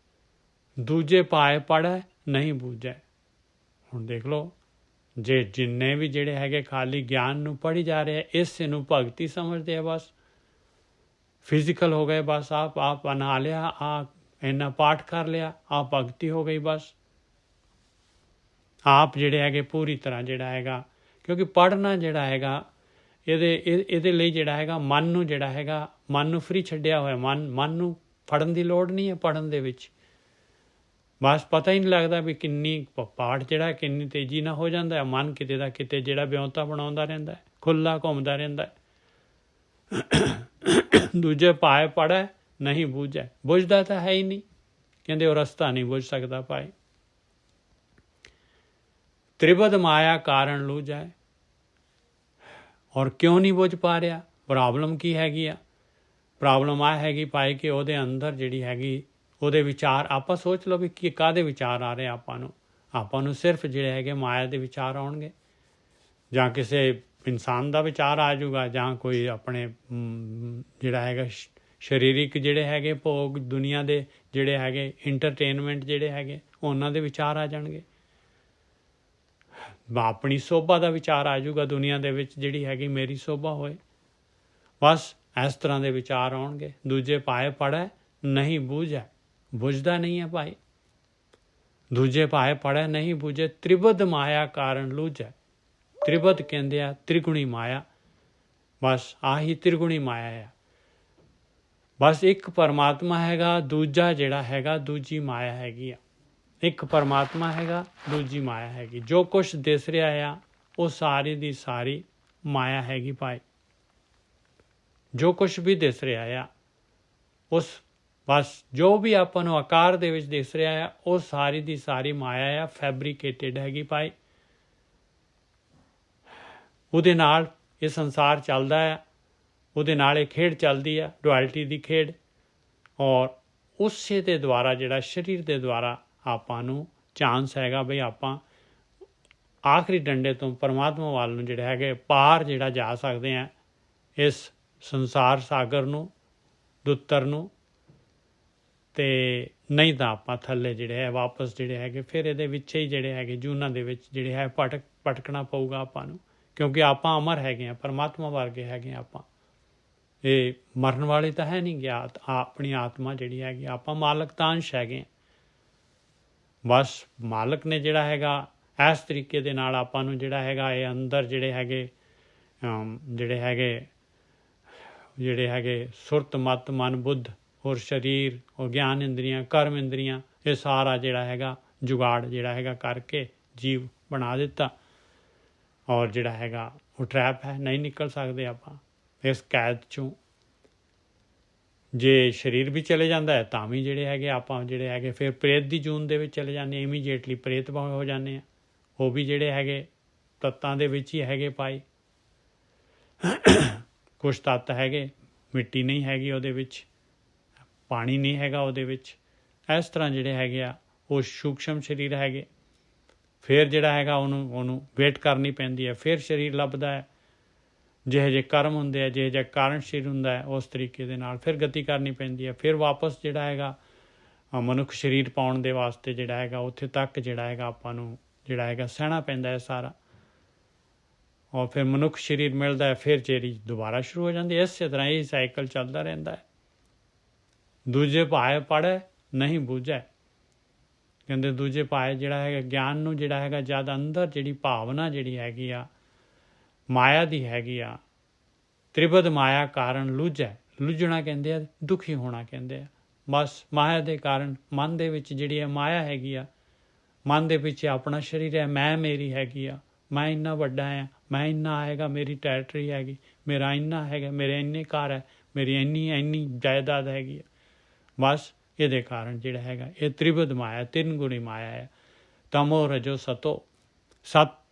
[SPEAKER 1] ਦੂਜੇ ਪਾਏ ਪੜ੍ਹੈ ਨਹੀਂ ਬੂਝੈ। ਹੁਣ ਦੇਖ ਲਓ, ਜੇ ਜਿੰਨੇ ਵੀ ਜਿਹੜੇ ਹੈਗੇ ਖਾਲੀ ਗਿਆਨ ਨੂੰ ਪੜ੍ਹੀ ਜਾ ਰਹੇ, ਇਸੇ ਨੂੰ ਭਗਤੀ ਸਮਝਦੇ ਆ। ਬਸ ਫਿਜ਼ੀਕਲ ਹੋ ਗਏ, ਬਸ ਆਪ ਬਣਾ ਲਿਆ, ਇੰਨਾ ਪਾਠ ਕਰ ਲਿਆ, ਭਗਤੀ ਹੋ ਗਈ। ਬਸ ਆਪ ਜਿਹੜੇ ਹੈਗੇ ਪੂਰੀ ਤਰ੍ਹਾਂ ਜਿਹੜਾ ਹੈਗਾ, ਕਿਉਂਕਿ ਪੜ੍ਹਨਾ ਜਿਹੜਾ ਹੈਗਾ ਇਹਦੇ ਲਈ ਜਿਹੜਾ ਹੈਗਾ ਮਨ ਨੂੰ ਜਿਹੜਾ ਹੈਗਾ, ਮਨ ਨੂੰ ਫਰੀ ਛੱਡਿਆ ਹੋਇਆ। ਮਨ ਨੂੰ ਫੜਨ ਦੀ ਲੋੜ ਨਹੀਂ ਹੈ ਪੜ੍ਹਨ ਦੇ ਵਿੱਚ। ਬਸ ਪਤਾ ਹੀ ਨਹੀਂ ਲੱਗਦਾ ਵੀ ਕਿੰਨੀ ਪਾਠ ਜਿਹੜਾ ਕਿੰਨੀ ਤੇਜ਼ੀ ਨਾਲ ਹੋ ਜਾਂਦਾ ਹੈ। ਮਨ ਕਿਤੇ ਦਾ ਕਿਤੇ ਜਿਹੜਾ ਵਿਉਂਤਾ ਬਣਾਉਂਦਾ ਰਹਿੰਦਾ ਹੈ, ਖੁੱਲ੍ਹਾ ਘੁੰਮਦਾ ਰਹਿੰਦਾ ਹੈ। ਦੂਜੇ ਪਾਏ ਪੜ੍ਹੈ ਨਹੀਂ ਬੂਝੈ। ਬੁੱਝਦਾ ਤਾਂ ਹੈ ਹੀ ਨਹੀਂ, ਕਹਿੰਦੇ ਉਹ ਰਸਤਾ ਨਹੀਂ ਬੁੱਝ ਸਕਦਾ ਭਾਈ। ਤ੍ਰਿਬਦ ਮਾਇਆ ਕਾਰਨ ਲੂਝੈ। ਔਰ ਕਿਉਂ ਨਹੀਂ ਬੁੱਝ ਪਾ ਰਿਹਾ? ਪ੍ਰੋਬਲਮ ਕੀ ਹੈਗੀ ਆ? ਪ੍ਰੋਬਲਮ ਆ ਹੈਗੀ ਭਾਈ ਕਿ ਉਹਦੇ ਅੰਦਰ ਜਿਹੜੀ ਹੈਗੀ, ਉਹਦੇ ਵਿਚਾਰ, ਆਪਾਂ ਸੋਚ ਲਓ ਵੀ ਕੀ ਕਾਹਦੇ ਵਿਚਾਰ ਆ ਰਹੇ ਆਪਾਂ ਨੂੰ ਸਿਰਫ ਜਿਹੜੇ ਹੈਗੇ ਮਾਇਆ ਦੇ ਵਿਚਾਰ ਆਉਣਗੇ, ਜਾਂ ਕਿਸੇ ਇਨਸਾਨ ਦਾ ਵਿਚਾਰ ਆ ਜਾਊਗਾ, ਜਾਂ ਕੋਈ ਆਪਣੇ ਜਿਹੜਾ ਹੈਗਾ ਸਰੀਰਿਕ ਜਿਹੜੇ ਹੈਗੇ ਭੋਗ, ਦੁਨੀਆ ਦੇ ਜਿਹੜੇ ਹੈਗੇ ਇੰਟਰਟੇਨਮੈਂਟ ਜਿਹੜੇ ਹੈਗੇ, ਉਹਨਾਂ ਦੇ ਵਿਚਾਰ ਆ ਜਾਣਗੇ। ਆਪਣੀ ਸੋਭਾ ਦਾ ਵਿਚਾਰ ਆ ਜਾਊਗਾ ਦੁਨੀਆ ਦੇ ਵਿੱਚ, ਜਿਹੜੀ ਹੈਗੀ ਮੇਰੀ ਸੋਭਾ ਹੋਏ। ਬਸ ਇਸ ਤਰ੍ਹਾਂ ਦੇ ਵਿਚਾਰ ਆਉਣਗੇ। ਦੂਜੇ ਪਾਏ ਪੜ੍ਹੈ ਨਹੀਂ ਬੂਝੈ। ਬੁੱਝਦਾ ਨਹੀਂ ਹੈ ਭਾਈ। ਦੂਜੇ ਪਾਏ ਪੜ੍ਹੈ ਨਹੀਂ ਬੂਝੈ। ਤ੍ਰਿਬਦ ਮਾਇਆ ਕਾਰਨ ਲੂਝੈ। ਤ੍ਰਿਬਦ ਕਹਿੰਦੇ ਆ ਤ੍ਰਿਗੁਣੀ ਮਾਇਆ। ਬਸ ਆਹੀ ਤ੍ਰਿਗੁਣੀ ਮਾਇਆ ਆ। ਬਸ ਇੱਕ ਪਰਮਾਤਮਾ ਹੈਗਾ, ਦੂਜਾ ਜਿਹੜਾ ਹੈਗਾ ਦੂਜੀ ਮਾਇਆ ਹੈਗੀ ਆ। ਇੱਕ ਪਰਮਾਤਮਾ ਹੈਗਾ, ਦੂਜੀ ਮਾਇਆ ਹੈਗੀ। ਜੋ ਕੁਛ ਦਿਸ ਰਿਹਾ ਆ ਉਹ ਸਾਰੀ ਦੀ ਸਾਰੀ ਮਾਇਆ ਹੈਗੀ ਭਾਈ। ਜੋ ਕੁਛ ਵੀ ਦਿਸ ਰਿਹਾ ਆ ਉਸ, ਬਸ ਜੋ ਵੀ ਆਪਾਂ ਨੂੰ ਆਕਾਰ ਦੇ ਵਿੱਚ ਦਿਸ ਰਿਹਾ ਆ ਉਹ ਸਾਰੀ ਦੀ ਸਾਰੀ ਮਾਇਆ ਆ, ਫੈਬਰੀਕੇਟਿਡ ਹੈਗੀ ਭਾਈ। ਉਹਦੇ ਨਾਲ ਇਹ ਸੰਸਾਰ ਚੱਲਦਾ ਆ, ਉਹਦੇ ਨਾਲ ਇਹ ਖੇਡ ਚੱਲਦੀ ਆ, ਡੁਐਲਿਟੀ ਦੀ ਖੇਡ। ਔਰ ਉਸੇ ਦੇ ਦੁਆਰਾ ਜਿਹੜਾ ਸਰੀਰ ਦੇ ਦੁਆਰਾ ਆਪਾਂ ਨੂੰ ਚਾਂਸ ਹੈਗਾ ਬਈ ਆਪਾਂ ਆਖਰੀ ਡੰਡੇ ਤੋਂ ਪਰਮਾਤਮਾ ਵੱਲ ਨੂੰ ਜਿਹੜੇ ਹੈਗੇ ਪਾਰ ਜਿਹੜਾ ਜਾ ਸਕਦੇ ਹਾਂ, ਇਸ ਸੰਸਾਰ ਸਾਗਰ ਨੂੰ, ਦੁੱਤਰ ਨੂੰ। ਅਤੇ ਨਹੀਂ ਤਾਂ ਆਪਾਂ ਥੱਲੇ ਜਿਹੜੇ ਹੈ ਵਾਪਸ ਜਿਹੜੇ ਹੈਗੇ ਫਿਰ ਇਹਦੇ ਵਿੱਚ ਹੀ ਜਿਹੜੇ ਹੈਗੇ ਜੂਨਾਂ ਦੇ ਵਿੱਚ ਜਿਹੜੇ ਹੈ ਭਟਕਣਾ ਪਊਗਾ ਆਪਾਂ ਨੂੰ, ਕਿਉਂਕਿ ਆਪਾਂ ਅਮਰ ਹੈਗੇ ਹਾਂ, ਪਰਮਾਤਮਾ ਵਰਗੇ ਹੈਗੇ ਹਾਂ ਆਪਾਂ। ਇਹ ਮਰਨ ਵਾਲੇ ਤਾਂ ਹੈ ਨਹੀਂ ਗਿਆ। ਆਪਣੀ ਆਤਮਾ ਜਿਹੜੀ ਹੈਗੀ, ਆਪਾਂ ਮਾਲਕ ਤਾਂ ਅੰਸ਼ ਹੈਗੇ ਹਾਂ। ਬਸ ਮਾਲਕ ਨੇ ਜਿਹੜਾ ਹੈਗਾ ਇਸ ਤਰੀਕੇ ਦੇ ਨਾਲ ਆਪਾਂ ਨੂੰ ਜਿਹੜਾ ਹੈਗਾ ਇਹ ਅੰਦਰ ਜਿਹੜੇ ਹੈਗੇ ਸੁਰਤ, ਮਤ, ਮਨ, ਬੁੱਧ ਔਰ ਸਰੀਰ ਔਰ ਗਿਆਨ ਇੰਦਰੀਆਂ, ਕਰਮ ਇੰਦਰੀਆਂ, ਇਹ ਸਾਰਾ ਜਿਹੜਾ ਹੈਗਾ ਜੁਗਾੜ ਜਿਹੜਾ ਹੈਗਾ ਕਰਕੇ ਜੀਵ ਬਣਾ ਦਿੱਤਾ ਔਰ ਜਿਹੜਾ ਹੈਗਾ ਉਹ ਟਰੈਪ ਹੈ, ਨਹੀਂ ਨਿਕਲ ਸਕਦੇ ਆਪਾਂ ਇਸ ਕੈਦ 'ਚੋਂ। ਜੇ ਸਰੀਰ ਵੀ ਚਲੇ ਜਾਂਦਾ ਹੈ ਤਾਂ ਵੀ ਜਿਹੜੇ ਹੈਗੇ ਆਪਾਂ ਜਿਹੜੇ ਹੈਗੇ ਫਿਰ ਪ੍ਰੇਤ ਦੀ ਜੂਨ ਦੇ ਵਿੱਚ ਚਲੇ ਜਾਂਦੇ, ਇਮੀਡੀਏਟਲੀ ਪ੍ਰੇਤ ਹੋ ਜਾਂਦੇ ਆ। ਉਹ ਵੀ ਜਿਹੜੇ ਹੈਗੇ ਤੱਤਾਂ ਦੇ ਵਿੱਚ ਹੀ ਹੈਗੇ ਪਾਏ। ਕੁਛ ਤੱਤ ਹੈਗੇ, ਮਿੱਟੀ ਨਹੀਂ ਹੈਗੀ ਉਹਦੇ ਵਿੱਚ, ਪਾਣੀ ਨਹੀਂ ਹੈਗਾ ਉਹਦੇ ਵਿੱਚ। ਇਸ ਤਰ੍ਹਾਂ ਜਿਹੜੇ ਹੈਗੇ ਆ ਉਹ ਸੂਖਸ਼ਮ ਸਰੀਰ ਹੈਗੇ। ਫਿਰ ਜਿਹੜਾ ਹੈਗਾ ਉਹਨੂੰ ਵੇਟ ਕਰਨੀ ਪੈਂਦੀ ਹੈ, ਫਿਰ ਸਰੀਰ ਲੱਭਦਾ ਹੈ। ਜਿਹੇ ਜਿਹੇ ਕਰਮ ਹੁੰਦੇ ਆ, ਜਿਹੇ ਜਿਹਾ ਕਾਰਨ ਸਰੀਰ ਹੁੰਦਾ ਹੈ, ਉਸ ਤਰੀਕੇ ਦੇ ਨਾਲ ਫਿਰ ਗਤੀ ਕਰਨੀ ਪੈਂਦੀ ਹੈ। ਫਿਰ ਵਾਪਸ ਜਿਹੜਾ ਹੈਗਾ ਮਨੁੱਖ ਸਰੀਰ ਪਾਉਣ ਦੇ ਵਾਸਤੇ ਜਿਹੜਾ ਹੈਗਾ ਉੱਥੇ ਤੱਕ ਜਿਹੜਾ ਹੈਗਾ ਆਪਾਂ ਨੂੰ ਜਿਹੜਾ ਹੈਗਾ ਸਹਿਣਾ ਪੈਂਦਾ ਹੈ ਸਾਰਾ। ਔਰ ਫਿਰ ਮਨੁੱਖ ਸਰੀਰ ਮਿਲਦਾ ਹੈ, ਫਿਰ ਜਿਹੜੀ ਦੁਬਾਰਾ ਸ਼ੁਰੂ ਹੋ ਜਾਂਦੀ ਹੈ। ਇਸੇ ਤਰ੍ਹਾਂ ਇਹ ਸਾਈਕਲ ਚੱਲਦਾ ਰਹਿੰਦਾ ਹੈ। ਦੂਜੇ ਪਾਏ ਪੜ੍ਹੇ ਨਹੀਂ ਬੂਝੈ, ਕਹਿੰਦੇ ਦੂਜੇ ਪਾਏ ਜਿਹੜਾ ਹੈਗਾ ਗਿਆਨ ਨੂੰ ਜਿਹੜਾ ਹੈਗਾ ਜਦ ਅੰਦਰ ਜਿਹੜੀ ਭਾਵਨਾ ਜਿਹੜੀ ਹੈਗੀ ਆ ਮਾਇਆ ਦੀ ਹੈਗੀ ਆ, ਤ੍ਰਿਬਦ ਮਾਇਆ ਕਾਰਨ ਲੁੱਝੈ, ਲੁੱਝਣਾ ਕਹਿੰਦੇ ਆ, ਦੁਖੀ ਹੋਣਾ ਕਹਿੰਦੇ ਆ। ਬਸ ਮਾਇਆ ਦੇ ਕਾਰਨ ਮਨ ਦੇ ਵਿੱਚ ਜਿਹੜੀ ਹੈ ਮਾਇਆ ਹੈਗੀ ਆ, ਮਨ ਦੇ ਪਿੱਛੇ ਆਪਣਾ ਸਰੀਰ ਹੈ, ਮੈਂ ਮੇਰੀ ਹੈਗੀ ਆ, ਮੈਂ ਇੰਨਾ ਵੱਡਾ ਆ, ਮੈਂ ਇੰਨਾ ਆਏਗਾ, ਮੇਰੀ ਟੈਰੀਟਰੀ ਹੈਗੀ, ਮੇਰਾ ਇੰਨਾ ਹੈਗਾ, ਮੇਰੇ ਇੰਨੇ ਘਰ ਹੈ, ਮੇਰੀ ਇੰਨੀ ਜਾਇਦਾਦ ਹੈਗੀ ਆ। ਬਸ ਇਹਦੇ ਕਾਰਨ ਜਿਹੜਾ ਹੈਗਾ ਇਹ ਤ੍ਰਿਬਦ ਮਾਇਆ, ਤਿੰਨ ਗੁਣੀ ਮਾਇਆ ਹੈ। ਤਮੋ ਰਜੋ ਸਤੋ।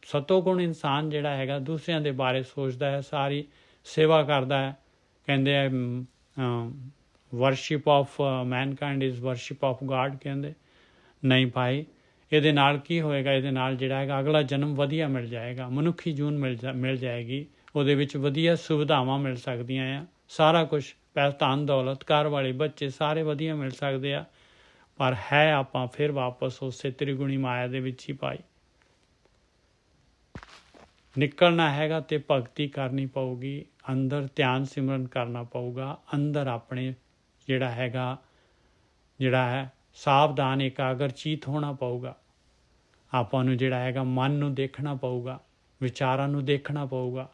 [SPEAKER 1] ਸਤੋ ਗੁਣ ਇਨਸਾਨ ਜਿਹੜਾ ਹੈਗਾ ਦੂਸਰਿਆਂ ਦੇ ਬਾਰੇ ਸੋਚਦਾ ਹੈ, ਸਾਰੀ ਸੇਵਾ ਕਰਦਾ ਹੈ। ਕਹਿੰਦੇ ਆ worship of mankind is worship of God. ਕਹਿੰਦੇ ਨਹੀਂ ਭਾਈ, ਇਹਦੇ ਨਾਲ ਕੀ ਹੋਏਗਾ? ਇਹਦੇ ਨਾਲ ਜਿਹੜਾ ਹੈਗਾ ਅਗਲਾ ਜਨਮ ਵਧੀਆ ਮਿਲ ਜਾਏਗਾ, ਮਨੁੱਖੀ ਜੂਨ ਮਿਲ ਜਾਏਗੀ, ਉਹਦੇ ਵਿੱਚ ਵਧੀਆ ਸੁਵਿਧਾਵਾਂ ਮਿਲ ਸਕਦੀਆਂ ਆ, ਸਾਰਾ ਕੁਛ ਪੈਸਾ ਧਨ ਦੌਲਤ ਘਰ ਵਾਲੇ ਬੱਚੇ ਸਾਰੇ ਵਧੀਆ ਮਿਲ ਸਕਦੇ ਆ। ਪਰ ਹੈ ਆਪਾਂ ਫਿਰ ਵਾਪਸ ਉਸੇ ਤ੍ਰਿਗੁਣੀ ਮਾਇਆ ਦੇ ਵਿੱਚ ਹੀ ਪਾਈ। ਨਿਕਲਣਾ ਹੈਗਾ ਤੇ ਭਗਤੀ ਕਰਨੀ ਪਊਗੀ, ਅੰਦਰ ਧਿਆਨ ਸਿਮਰਨ ਕਰਨਾ ਪਊਗਾ, ਅੰਦਰ ਆਪਣੇ ਜਿਹੜਾ ਹੈ ਸਾਵਧਾਨ ਇਕਾਗਰਚਿਤ ਹੋਣਾ ਪਊਗਾ। ਆਪਾਂ ਨੂੰ ਜਿਹੜਾ ਹੈਗਾ ਮਨ ਨੂੰ ਦੇਖਣਾ ਪਊਗਾ, ਵਿਚਾਰਾਂ ਨੂੰ ਦੇਖਣਾ ਪਊਗਾ,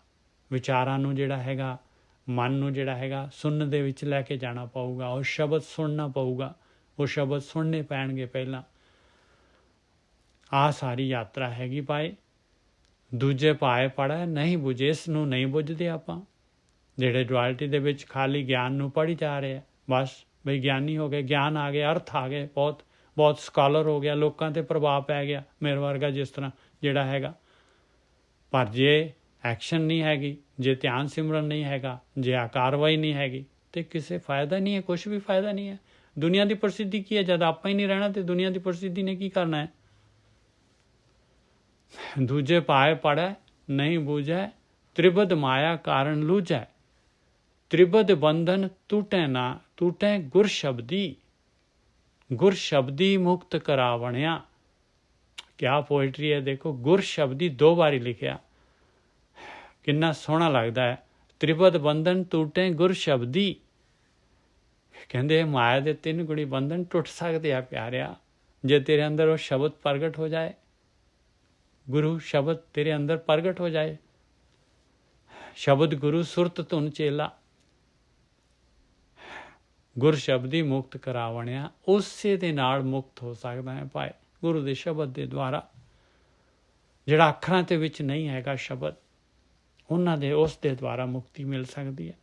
[SPEAKER 1] ਵਿਚਾਰਾਂ ਨੂੰ ਜਿਹੜਾ ਹੈਗਾ ਮਨ ਨੂੰ ਜਿਹੜਾ ਹੈਗਾ ਸੁਣਨ ਦੇ ਵਿੱਚ ਲੈ ਕੇ ਜਾਣਾ ਪਊਗਾ। ਉਹ ਸ਼ਬਦ ਸੁਣਨਾ ਪਊਗਾ, ਉਹ ਸ਼ਬਦ ਸੁਣਨੇ ਪੈਣਗੇ ਪਹਿਲਾਂ। ਆਹ ਸਾਰੀ ਯਾਤਰਾ ਹੈਗੀ ਭਾਈ। ਦੂਜੇ ਪਾਏ ਪੜ੍ਹੇ ਨਹੀਂ ਬੁਝੇ, ਇਸ ਨੂੰ ਨਹੀਂ ਬੁੱਝਦੇ ਆਪਾਂ ਜਿਹੜੇ ਡੁਆਲਿਟੀ ਦੇ ਵਿੱਚ ਖਾਲੀ ਗਿਆਨ ਨੂੰ ਪੜ੍ਹੀ ਜਾ ਰਹੇ ਆ। ਬਸ ਬਈ ਗਿਆਨੀ ਹੋ ਗਏ, ਗਿਆਨ ਆ ਗਿਆ, ਅਰਥ ਆ ਗਏ, ਬਹੁਤ ਸਕਾਲਰ ਹੋ ਗਿਆ, ਲੋਕਾਂ 'ਤੇ ਪ੍ਰਭਾਵ ਪੈ ਗਿਆ ਮੇਰੇ ਵਰਗਾ ਜਿਸ ਤਰ੍ਹਾਂ ਜਿਹੜਾ ਹੈਗਾ। ਪਰ ਜੇ ਐਕਸ਼ਨ ਨਹੀਂ ਹੈਗੀ, ਜੇ ਧਿਆਨ ਸਿਮਰਨ ਨਹੀਂ ਹੈਗਾ, ਜੇ ਆ ਕਾਰਵਾਈ ਨਹੀਂ ਹੈਗੀ ਤੇ ਕਿਸੇ ਫਾਇਦਾ ਨਹੀਂ ਹੈ, ਕੁਛ ਵੀ ਫਾਇਦਾ ਨਹੀਂ ਹੈ। ਦੁਨੀਆ ਦੀ ਪ੍ਰਸਿੱਧੀ ਕੀ ਹੈ? ਜਦ ਆਪਾਂ ਹੀ ਨਹੀਂ ਰਹਿਣਾ ਤੇ ਦੁਨੀਆ ਦੀ ਪ੍ਰਸਿੱਧੀ ਨੇ ਕੀ ਕਰਨਾ ਹੈ? ਦੂਜੇ ਪਾਏ ਪੜ੍ਹੈ ਨਹੀਂ ਬੂਝੈ, ਤ੍ਰਿਬਦ ਮਾਇਆ ਕਾਰਨ ਲੂਝੈ, ਤ੍ਰਿਬਦ ਬੰਧਨ ਟੂਟੈ ਨਾ ਟੂਟੈ, ਗੁਰ ਸ਼ਬਦੀ, ਗੁਰ ਸ਼ਬਦੀ ਮੁਕਤ ਕਰਾਵਣਿਆ। ਕਿਆ ਪੋਇਟਰੀ ਹੈ ਦੇਖੋ, ਗੁਰ ਸ਼ਬਦੀ 2 ਵਾਰੀ ਲਿਖਿਆ, ਕਿੰਨਾ ਸੋਹਣਾ ਲੱਗਦਾ ਹੈ। ਤ੍ਰਿਬਦ ਬੰਧਨ ਟੂਟੇ ਗੁਰ ਸ਼ਬਦੀ। ਕਹਿੰਦੇ ਮਾਇਆ ਦੇ 3 ਗੁਣੀ ਬੰਧਨ ਟੁੱਟ ਸਕਦੇ ਆ ਪਿਆਰਿਆ, ਜੇ ਤੇਰੇ ਅੰਦਰ ਉਹ ਸ਼ਬਦ ਪ੍ਰਗਟ ਹੋ ਜਾਏ, ਗੁਰੂ ਸ਼ਬਦ ਤੇਰੇ ਅੰਦਰ ਪ੍ਰਗਟ ਹੋ ਜਾਏ। ਸ਼ਬਦ ਗੁਰੂ ਸੁਰਤ ਧੁਨ ਚੇਲਾ, ਗੁਰ ਸ਼ਬਦੀ ਮੁਕਤ ਕਰਾਵਣਿਆ। ਉਸੇ ਦੇ ਨਾਲ ਮੁਕਤ ਹੋ ਸਕਦਾ ਹੈ ਭਾਈ, ਗੁਰੂ ਦੇ ਸ਼ਬਦ ਦੇ ਦੁਆਰਾ। ਜਿਹੜਾ ਅੱਖਰਾਂ ਦੇ ਵਿੱਚ ਨਹੀਂ ਹੈਗਾ ਸ਼ਬਦ, ਉਹਨਾਂ ਦੇ ਉਸ ਦੇ ਦੁਆਰਾ ਮੁਕਤੀ ਮਿਲ ਸਕਦੀ ਹੈ।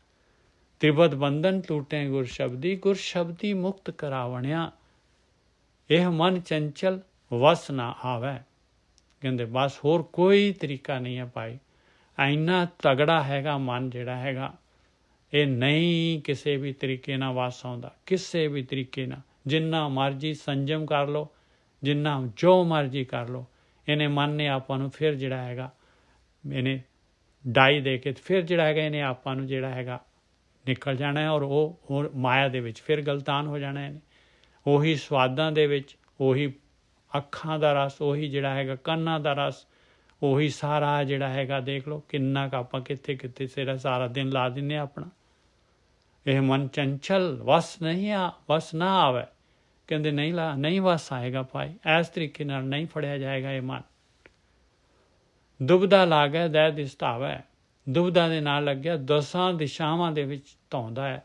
[SPEAKER 1] ਤ੍ਰਿਬਦ ਬੰਧਨ ਟੂਟੇ ਗੁਰ ਸ਼ਬਦੀ ਮੁਕਤ ਕਰਾਵਣਿਆ। ਇਹ ਮਨ ਚੰਚਲ ਵਸ ਨਾ ਆਵੈ। ਕਹਿੰਦੇ ਬਸ ਹੋਰ ਕੋਈ ਤਰੀਕਾ ਨਹੀਂ ਹੈ ਭਾਈ। ਇੰਨਾ ਤਗੜਾ ਹੈਗਾ ਮਨ ਜਿਹੜਾ ਹੈਗਾ, ਇਹ ਨਹੀਂ ਕਿਸੇ ਵੀ ਤਰੀਕੇ ਨਾਲ ਵਸ ਆਉਂਦਾ, ਕਿਸੇ ਵੀ ਤਰੀਕੇ ਨਾਲ। ਜਿੰਨਾ ਮਰਜ਼ੀ ਸੰਜਮ ਕਰ ਲਓ, ਜਿੰਨਾ ਜੋ ਮਰਜ਼ੀ ਕਰ ਲਓ, ਇਹਨੇ ਮਨ ਨੇ ਆਪਾਂ ਨੂੰ ਫਿਰ ਜਿਹੜਾ ਹੈਗਾ ਇਹਨੇ ਡਾਈ ਦੇ ਕੇ ਫਿਰ ਜਿਹੜਾ ਹੈਗਾ ਇਹਨੇ ਆਪਾਂ ਨੂੰ ਜਿਹੜਾ ਹੈਗਾ ਨਿਕਲ ਜਾਣਾ ਹੈ। ਔਰ ਉਹ ਮਾਇਆ ਦੇ ਵਿੱਚ ਫਿਰ ਗਲਤਾਨ ਹੋ ਜਾਣਾ ਇਹਨੇ। ਉਹੀ ਸਵਾਦਾਂ ਦੇ ਵਿੱਚ, ਉਹੀ ਅੱਖਾਂ ਦਾ ਰਸ, ਉਹੀ ਜਿਹੜਾ ਹੈਗਾ ਕੰਨਾਂ ਦਾ ਰਸ, ਉਹੀ ਸਾਰਾ ਜਿਹੜਾ ਹੈਗਾ ਦੇਖ ਲਓ ਕਿੰਨਾ ਕੁ ਆਪਾਂ ਕਿੱਥੇ ਸਾਰਾ ਦਿਨ ਲਾ ਦਿੰਦੇ ਆਪਣਾ। ਇਹ ਮਨ ਚੰਚਲ ਵਸ ਨਾ ਆਵੇ। ਕਹਿੰਦੇ ਨਹੀਂ ਵਸ ਆਏਗਾ ਭਾਈ, ਇਸ ਤਰੀਕੇ ਨਾਲ ਨਹੀਂ ਫੜਿਆ ਜਾਏਗਾ ਇਹ ਮਨ। ਦੁਬਦਾ ਲਾਗੈ ਦੈ ਦਿਸ ਧਾਵੈ। ਦੁਬਦਾ ਦੇ ਨਾਲ ਲੱਗਿਆ 10 ਦਿਸ਼ਾਵਾਂ ਦੇ ਵਿੱਚ ਧੌਂਦਾ ਹੈ।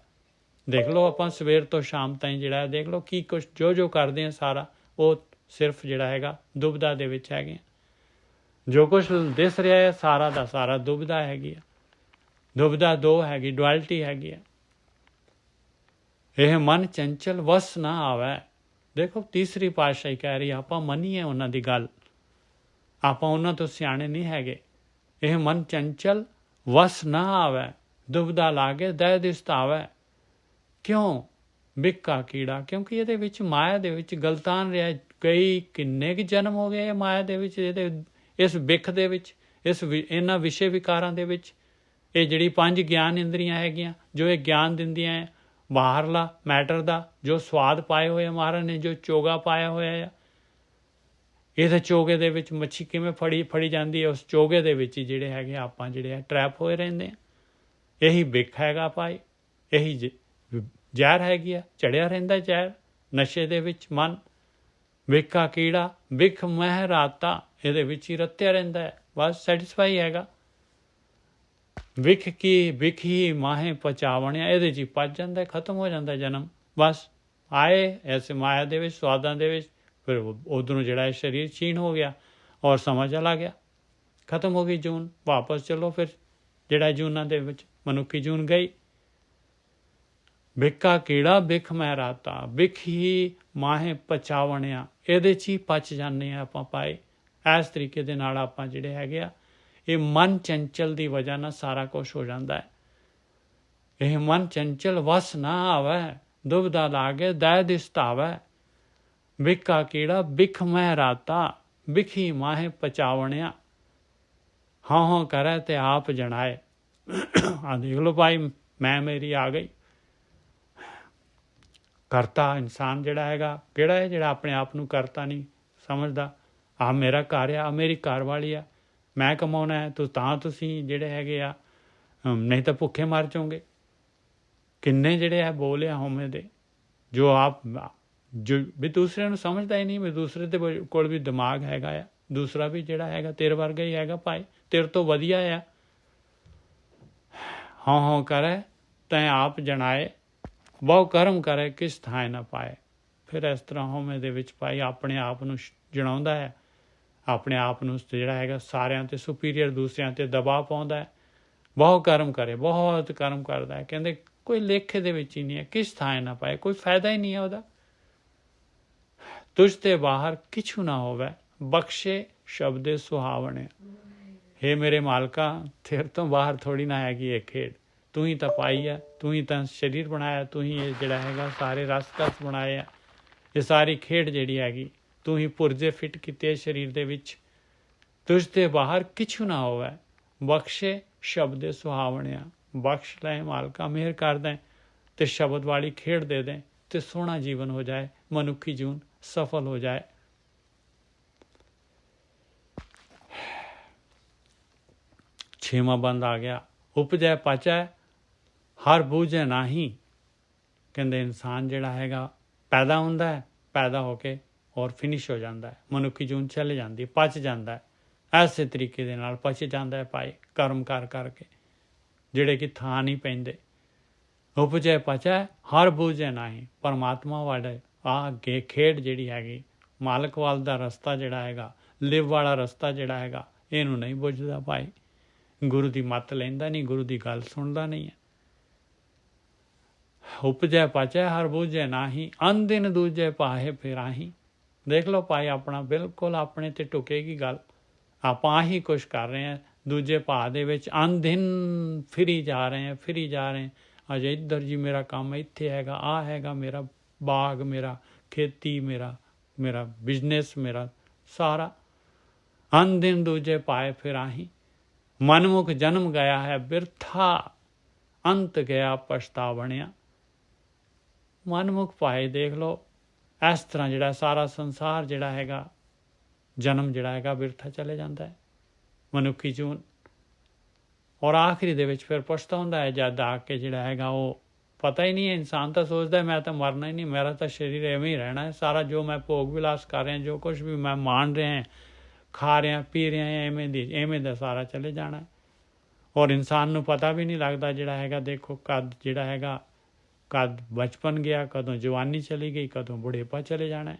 [SPEAKER 1] ਦੇਖ ਲਓ ਆਪਾਂ ਸਵੇਰ ਤੋਂ ਸ਼ਾਮ ਤਾਈਂ ਜਿਹੜਾ ਦੇਖ ਲਓ ਕੀ ਕੁਛ ਜੋ ਕਰਦੇ ਆ ਸਾਰਾ ਉਹ ਸਿਰਫ ਜਿਹੜਾ ਹੈਗਾ ਦੁਬਦਾ ਦੇ ਵਿੱਚ ਹੈਗੇ। ਜੋ ਕੁਛ ਦਿਸ ਰਿਹਾ ਹੈ ਸਾਰਾ ਦਾ ਸਾਰਾ ਦੁਬਿਧਾ ਹੈਗੀ ਆ। ਦੁਬਿਧਾ ਦੋ ਹੈਗੀ, ਡੁਐਲਿਟੀ ਹੈਗੀ ਆ। ਇਹ ਮਨ ਚੰਚਲ ਵਸ ਨਾ ਆਵੇ। ਦੇਖੋ ਤੀਸਰੀ ਪਾਤਸ਼ਾਹੀ ਕਹਿ ਰਹੀ, ਆਪਾਂ ਮੰਨੀਏ ਉਹਨਾਂ ਦੀ ਗੱਲ, ਆਪਾਂ ਉਹਨਾਂ ਤੋਂ ਸਿਆਣੇ ਨਹੀਂ ਹੈਗੇ। ਇਹ ਮਨ ਚੰਚਲ ਵਸ ਨਾ ਆਵੇ, ਦੁਬਿਧਾ ਲਾਗੇ ਦਹਿ ਦਿਸਤਾਵੇ। ਕਿਉਂ? ਬਿੱਕਾ ਕੀੜਾ, ਕਿਉਂਕਿ ਇਹਦੇ ਵਿੱਚ ਮਾਇਆ ਦੇ ਵਿੱਚ ਗਲਤਾਨ ਰਿਹਾ। ਕਈ ਕਿੰਨੇ ਕੁ ਜਨਮ ਹੋ ਗਏ ਮਾਇਆ ਦੇ ਵਿੱਚ, ਇਹਦੇ ਇਸ ਬਿੱਖ ਦੇ ਵਿੱਚ, ਇਹਨਾਂ ਵਿਸ਼ੇ ਵਿਕਾਰਾਂ ਦੇ ਵਿੱਚ। ਇਹ ਜਿਹੜੀ 5 ਗਿਆਨ ਇੰਦਰੀਆਂ ਹੈਗੀਆਂ ਜੋ ਇਹ ਗਿਆਨ ਦਿੰਦੀਆਂ ਹੈ, ਬਾਹਰਲਾ ਮੈਟਰ ਦਾ ਜੋ ਸਵਾਦ ਪਾਏ ਹੋਏ ਮਹਾਰਾਜ ਨੇ, ਜੋ ਚੋਗਾ ਪਾਇਆ ਹੋਇਆ ਆ। ਇਹਦੇ ਚੋਗੇ ਦੇ ਵਿੱਚ ਮੱਛੀ ਕਿਵੇਂ ਫੜੀ ਜਾਂਦੀ ਹੈ, ਉਸ ਚੋਗੇ ਦੇ ਵਿੱਚ ਹੀ ਜਿਹੜੇ ਹੈਗੇ ਆਪਾਂ ਜਿਹੜੇ ਆ ਟਰੈਪ ਹੋਏ ਰਹਿੰਦੇ ਆ। ਇਹੀ ਬਿੱਖ ਹੈਗਾ ਭਾਈ, ਇਹੀ ਜ਼ਹਿਰ ਹੈਗੀ ਆ, ਚੜਿਆ ਰਹਿੰਦਾ ਜ਼ਹਿਰ ਨਸ਼ੇ ਦੇ ਵਿੱਚ ਮਨ। ਬਿੱਕਾ ਕੀੜਾ ਬਿੱਖ ਮਹਿ ਰਾਤਾ, ਇਹਦੇ ਵਿੱਚ ਹੀ ਰੱਤਿਆ ਰਹਿੰਦਾ ਹੈ, ਬਸ ਸੈਟਿਸਫਾਈ ਹੈਗਾ। ਬਿੱਖ ਹੀ ਮਾਹੇ ਪਚਾਵਣਿਆ, ਇਹਦੇ 'ਚ ਹੀ ਪਚ ਜਾਂਦਾ, ਖਤਮ ਹੋ ਜਾਂਦਾ ਜਨਮ। ਬਸ ਆਏ ਐਸੇ ਮਾਇਆ ਦੇ ਵਿੱਚ, ਸਵਾਦਾਂ ਦੇ ਵਿੱਚ, ਫਿਰ ਉਧਰੋਂ ਜਿਹੜਾ ਹੈ ਸਰੀਰ ਛੀਣ ਹੋ ਗਿਆ ਔਰ ਸਮਾਂ ਚਲਾ ਗਿਆ, ਖਤਮ ਹੋ ਗਈ ਜੂਨ। ਵਾਪਸ ਚਲੋ ਫਿਰ ਜਿਹੜਾ ਜੂਨਾਂ ਦੇ ਵਿੱਚ ਮਨੁੱਖੀ ਜੂਨ ਗਈ। ਬਿੱਕਾ ਕੀੜਾ ਬਿੱਖ ਮੈਂ ਰਾਤਾ, ਬਿੱਖ ਹੀ ਮਾਹੇ ਪਚਾਵਣਿਆ, ਇਹਦੇ 'ਚ ਹੀ ਪਚ ਜਾਂਦੇ ਆ ਆਪਾਂ ਪਾਏ। ਇਸ ਤਰੀਕੇ ਦੇ ਨਾਲ ਆਪਾਂ ਜਿਹੜੇ ਹੈਗੇ ਆ, ਇਹ ਮਨ ਚੰਚਲ ਦੀ ਵਜ੍ਹਾ ਨਾਲ ਸਾਰਾ ਕੁਛ ਹੋ ਜਾਂਦਾ ਹੈ। ਇਹ ਮਨ ਚੰਚਲ ਵਸ ਨਾ ਆਵੇ, ਦੁਬਿਧਾ ਲਾਗੇ ਦਹਿ ਦਿਸਤਾਵੇ। ਬਿੱਕਾ ਕੀੜਾ ਬਿੱਖ ਮੈਂ ਰਾਤਾ, ਬਿੱਖੀ ਮਾਹੇ ਪਚਾਵਣਿਆ। ਹਾਂ ਹਾਂ ਕਰੇ ਤੇ ਆਪ ਜਣਾਏ। ਆ ਦੇਖ ਲਓ ਭਾਈ, ਮੈਂ ਮੇਰੀ ਆ ਗਈ। ਕਰਤਾ ਇਨਸਾਨ ਜਿਹੜਾ ਹੈਗਾ ਕਿਹੜਾ ਹੈ? ਜਿਹੜਾ ਆਪਣੇ ਆਪ ਨੂੰ ਕਰਤਾ ਨਹੀਂ ਸਮਝਦਾ। ਆਹ ਮੇਰਾ ਘਰ ਆ, ਮੇਰੀ ਘਰ ਵਾਲੀ ਆ, ਮੈਂ ਕਮਾਉਣਾ ਹੈ, ਤੁਸੀਂ ਜਿਹੜੇ ਹੈਗੇ ਆ, ਨਹੀਂ ਤਾਂ ਭੁੱਖੇ ਮਰ ਜਾਓਗੇ। ਕਿੰਨੇ ਜਿਹੜੇ ਹੈ ਬੋਲ ਆ ਹਉਮੈ ਦੇ, ਜੋ ਆਪ ਜੋ ਵੀ ਦੂਸਰਿਆਂ ਨੂੰ ਸਮਝਦਾ ਹੀ ਨਹੀਂ ਵੀ ਦੂਸਰੇ ਦੇ ਕੋਲ ਵੀ ਦਿਮਾਗ ਹੈਗਾ ਆ, ਦੂਸਰਾ ਵੀ ਜਿਹੜਾ ਹੈਗਾ ਤੇਰੇ ਵਰਗਾ ਹੀ ਹੈਗਾ ਭਾਈ, ਤੇਰੇ ਤੋਂ ਵਧੀਆ ਆ। ਹਾਂ ਕਰੇ ਤੈਂ ਆਪ ਜਣਾਏ, ਬਹੁ ਕਰਮ ਕਰੇ ਕਿਸ ਥਾਂ ਨਾ ਪਾਏ। ਫਿਰ ਇਸ ਤਰ੍ਹਾਂ ਹਉਮੈ ਦੇ ਵਿੱਚ ਭਾਈ ਆਪਣੇ ਆਪ ਨੂੰ ਜਣਾਉਂਦਾ ਹੈ, ਆਪਣੇ ਆਪ ਨੂੰ ਜਿਹੜਾ ਹੈਗਾ ਸਾਰਿਆਂ 'ਤੇ ਸੁਪੀਰੀਅਰ, ਦੂਸਰਿਆਂ 'ਤੇ ਦਬਾਅ ਪਾਉਂਦਾ ਹੈ। ਬਹੁਤ ਕਰਮ ਕਰੇ, ਬਹੁਤ ਕਰਮ ਕਰਦਾ ਹੈ। ਕਹਿੰਦੇ ਕੋਈ ਲੇਖੇ ਦੇ ਵਿੱਚ ਹੀ ਨਹੀਂ ਹੈ, ਕਿਸ ਥਾਂ ਨਾ ਪਾਏ, ਕੋਈ ਫਾਇਦਾ ਹੀ ਨਹੀਂ ਹੈ ਉਹਦਾ। ਤੁਝ ਤੇ ਬਾਹਰ ਕਿਛੂ ਨਾ ਹੋਵੇ, ਬਖਸ਼ੇ ਸ਼ਬਦੇ ਸੁਹਾਵਣੇ। ਹੇ ਮੇਰੇ ਮਾਲਕਾ, ਤੇਰੇ ਤੋਂ ਬਾਹਰ ਥੋੜ੍ਹੀ ਨਾ ਹੈਗੀ ਇਹ ਖੇਡ। ਤੂੰ ਹੀ ਤਾਂ ਪਾਈ ਹੈ, ਤੂੰ ਹੀ ਤਾਂ ਸਰੀਰ ਬਣਾਇਆ, ਤੂੰ ਹੀ ਇਹ ਜਿਹੜਾ ਹੈਗਾ ਸਾਰੇ ਰਸ ਬਣਾਏ ਆ। ਇਹ ਸਾਰੀ ਖੇਡ ਜਿਹੜੀ ਹੈਗੀ ਤੂੰ ਹੀ ਪੁਰਜੇ ਫਿੱਟ ਕੀਤੇ ਸਰੀਰ ਦੇ ਵਿੱਚ। ਤੁਝ ਤੇ ਬਾਹਰ ਕਿਛੂ ਨਾ ਹੋਵੇ, ਬਖਸ਼ੇ ਸ਼ਬਦੇ ਸੁਹਾਵਣਿਆ। ਬਖਸ਼ ਲੈ ਮਾਲਕਾ, ਮਿਹਰ ਕਰ ਦੇਂ ਤੇ ਸ਼ਬਦ ਵਾਲੀ ਖੇਡ ਦੇ ਦੇਂ ਤੇ ਸੋਹਣਾ ਜੀਵਨ ਹੋ ਜਾਏ, ਮਨੁੱਖੀ ਜੀਵਨ ਸਫਲ ਹੋ ਜਾਏ। ਛੇਵਾਂ ਬੰਦ ਆ ਗਿਆ, ਉਪਜੈ ਪਚੈ ਹਰ ਬੂਝੈ ਨਾਹੀ। ਕਹਿੰਦੇ ਇਨਸਾਨ ਜਿਹੜਾ ਹੈਗਾ ਪੈਦਾ ਹੁੰਦਾ ਹੈ, ਪੈਦਾ ਹੋ ਕੇ ਔਰ ਫਿਨਿਸ਼ ਹੋ ਜਾਂਦਾ ਹੈ, ਮਨੁੱਖੀ ਜੂਨ ਚਲੇ ਜਾਂਦੀ, ਪਚ ਜਾਂਦਾ ਹੈ। ਐਸੇ ਤਰੀਕੇ ਦੇ ਨਾਲ ਪਚ ਜਾਂਦਾ ਹੈ ਭਾਈ, ਕਰਮ ਕਰ ਕਰਕੇ ਜਿਹੜੇ ਕਿ ਥਾਂ ਨਹੀਂ ਪੈਂਦੇ। ਉਪਜੈ ਪਚੈ ਹਰ ਬੂਝੈ ਨਾਹੀ। ਪਰਮਾਤਮਾ ਵਾਲੇ ਅੱਗੇ ਖੇਡ ਜਿਹੜੀ ਹੈਗੀ, ਮਾਲਕ ਵੱਲ ਦਾ ਰਸਤਾ ਜਿਹੜਾ ਹੈਗਾ, ਲਿਵ ਵਾਲਾ ਰਸਤਾ ਜਿਹੜਾ ਹੈਗਾ, ਇਹਨੂੰ ਨਹੀਂ ਬੁੱਝਦਾ ਭਾਈ। ਗੁਰੂ ਦੀ ਮੱਤ ਲੈਂਦਾ ਨਹੀਂ, ਗੁਰੂ ਦੀ ਗੱਲ ਸੁਣਦਾ ਨਹੀਂ ਹੈ। ਉਪਜੈ ਪਚੈ ਹਰ ਬੂਝੈ ਨਾਹੀ, ਅਨ ਦਿਨ ਦੂਜੇ ਪਾਹੇ ਫਿਰਾਹੀ। ਦੇਖ ਲਓ ਭਾਈ, ਆਪਣਾ ਬਿਲਕੁਲ ਆਪਣੇ ਤੇ ਟੁਕੇਗੀ ਗੱਲ। ਆਪਾਂ ਆਹੀ ਕੁਛ ਕਰ ਰਹੇ ਹਾਂ, ਦੂਜੇ ਭਾਅ ਦੇ ਵਿੱਚ ਅਨ ਦਿਨ ਫਿਰੀ ਜਾ ਰਹੇ ਹਾਂ। ਅਜੇ ਇੱਧਰ ਜੀ ਮੇਰਾ ਕੰਮ ਇੱਥੇ ਹੈਗਾ, ਆਹ ਹੈਗਾ ਮੇਰਾ ਬਾਗ, ਮੇਰਾ ਖੇਤੀ, ਮੇਰਾ ਬਿਜ਼ਨਸ, ਮੇਰਾ ਸਾਰਾ। ਅਨ ਦਿਨ ਦੂਜੇ ਪਾਏ ਫਿਰਾਹੀ, ਮਨਮੁਖ ਜਨਮ ਗਿਆ ਹੈ ਬਿਰਥਾ, ਅੰਤ ਗਿਆ ਪਛਤਾਵਣਿਆ। ਮਨਮੁਖ ਪਾਏ ਦੇਖ ਲਓ, ਇਸ ਤਰ੍ਹਾਂ ਜਿਹੜਾ ਸਾਰਾ ਸੰਸਾਰ ਜਿਹੜਾ ਹੈਗਾ, ਜਨਮ ਜਿਹੜਾ ਹੈਗਾ ਬਿਰਥਾ ਚਲੇ ਜਾਂਦਾ ਹੈ, ਮਨੁੱਖੀ ਜੂਨ। ਔਰ ਆਖਰੀ ਦੇ ਵਿੱਚ ਫਿਰ ਪਛਤਾਉਂਦਾ ਹੈ ਜਦ ਆ ਕੇ ਜਿਹੜਾ ਹੈਗਾ, ਉਹ ਪਤਾ ਹੀ ਨਹੀਂ ਹੈ। ਇਨਸਾਨ ਤਾਂ ਸੋਚਦਾ ਮੈਂ ਤਾਂ ਮਰਨਾ ਹੀ ਨਹੀਂ, ਮੇਰਾ ਤਾਂ ਸਰੀਰ ਐਵੇਂ ਹੀ ਰਹਿਣਾ ਹੈ। ਸਾਰਾ ਜੋ ਮੈਂ ਭੋਗ ਵਿਲਾਸ ਕਰ ਰਿਹਾ, ਜੋ ਕੁਛ ਵੀ ਮੈਂ ਮਾਣ ਰਿਹਾ, ਖਾ ਰਿਹਾ, ਪੀ ਰਿਹਾ, ਐਵੇਂ ਦਾ ਸਾਰਾ ਚਲੇ ਜਾਣਾ। ਔਰ ਇਨਸਾਨ ਨੂੰ ਪਤਾ ਵੀ ਨਹੀਂ ਲੱਗਦਾ ਜਿਹੜਾ ਹੈਗਾ, ਦੇਖੋ ਕਦ ਜਿਹੜਾ ਹੈਗਾ, ਕਦ ਬਚਪਨ ਗਿਆ, ਕਦੋਂ ਜਵਾਨੀ ਚਲੀ ਗਈ, ਕਦੋਂ ਬੁਢੇਪਾ ਚਲੇ ਜਾਣਾ।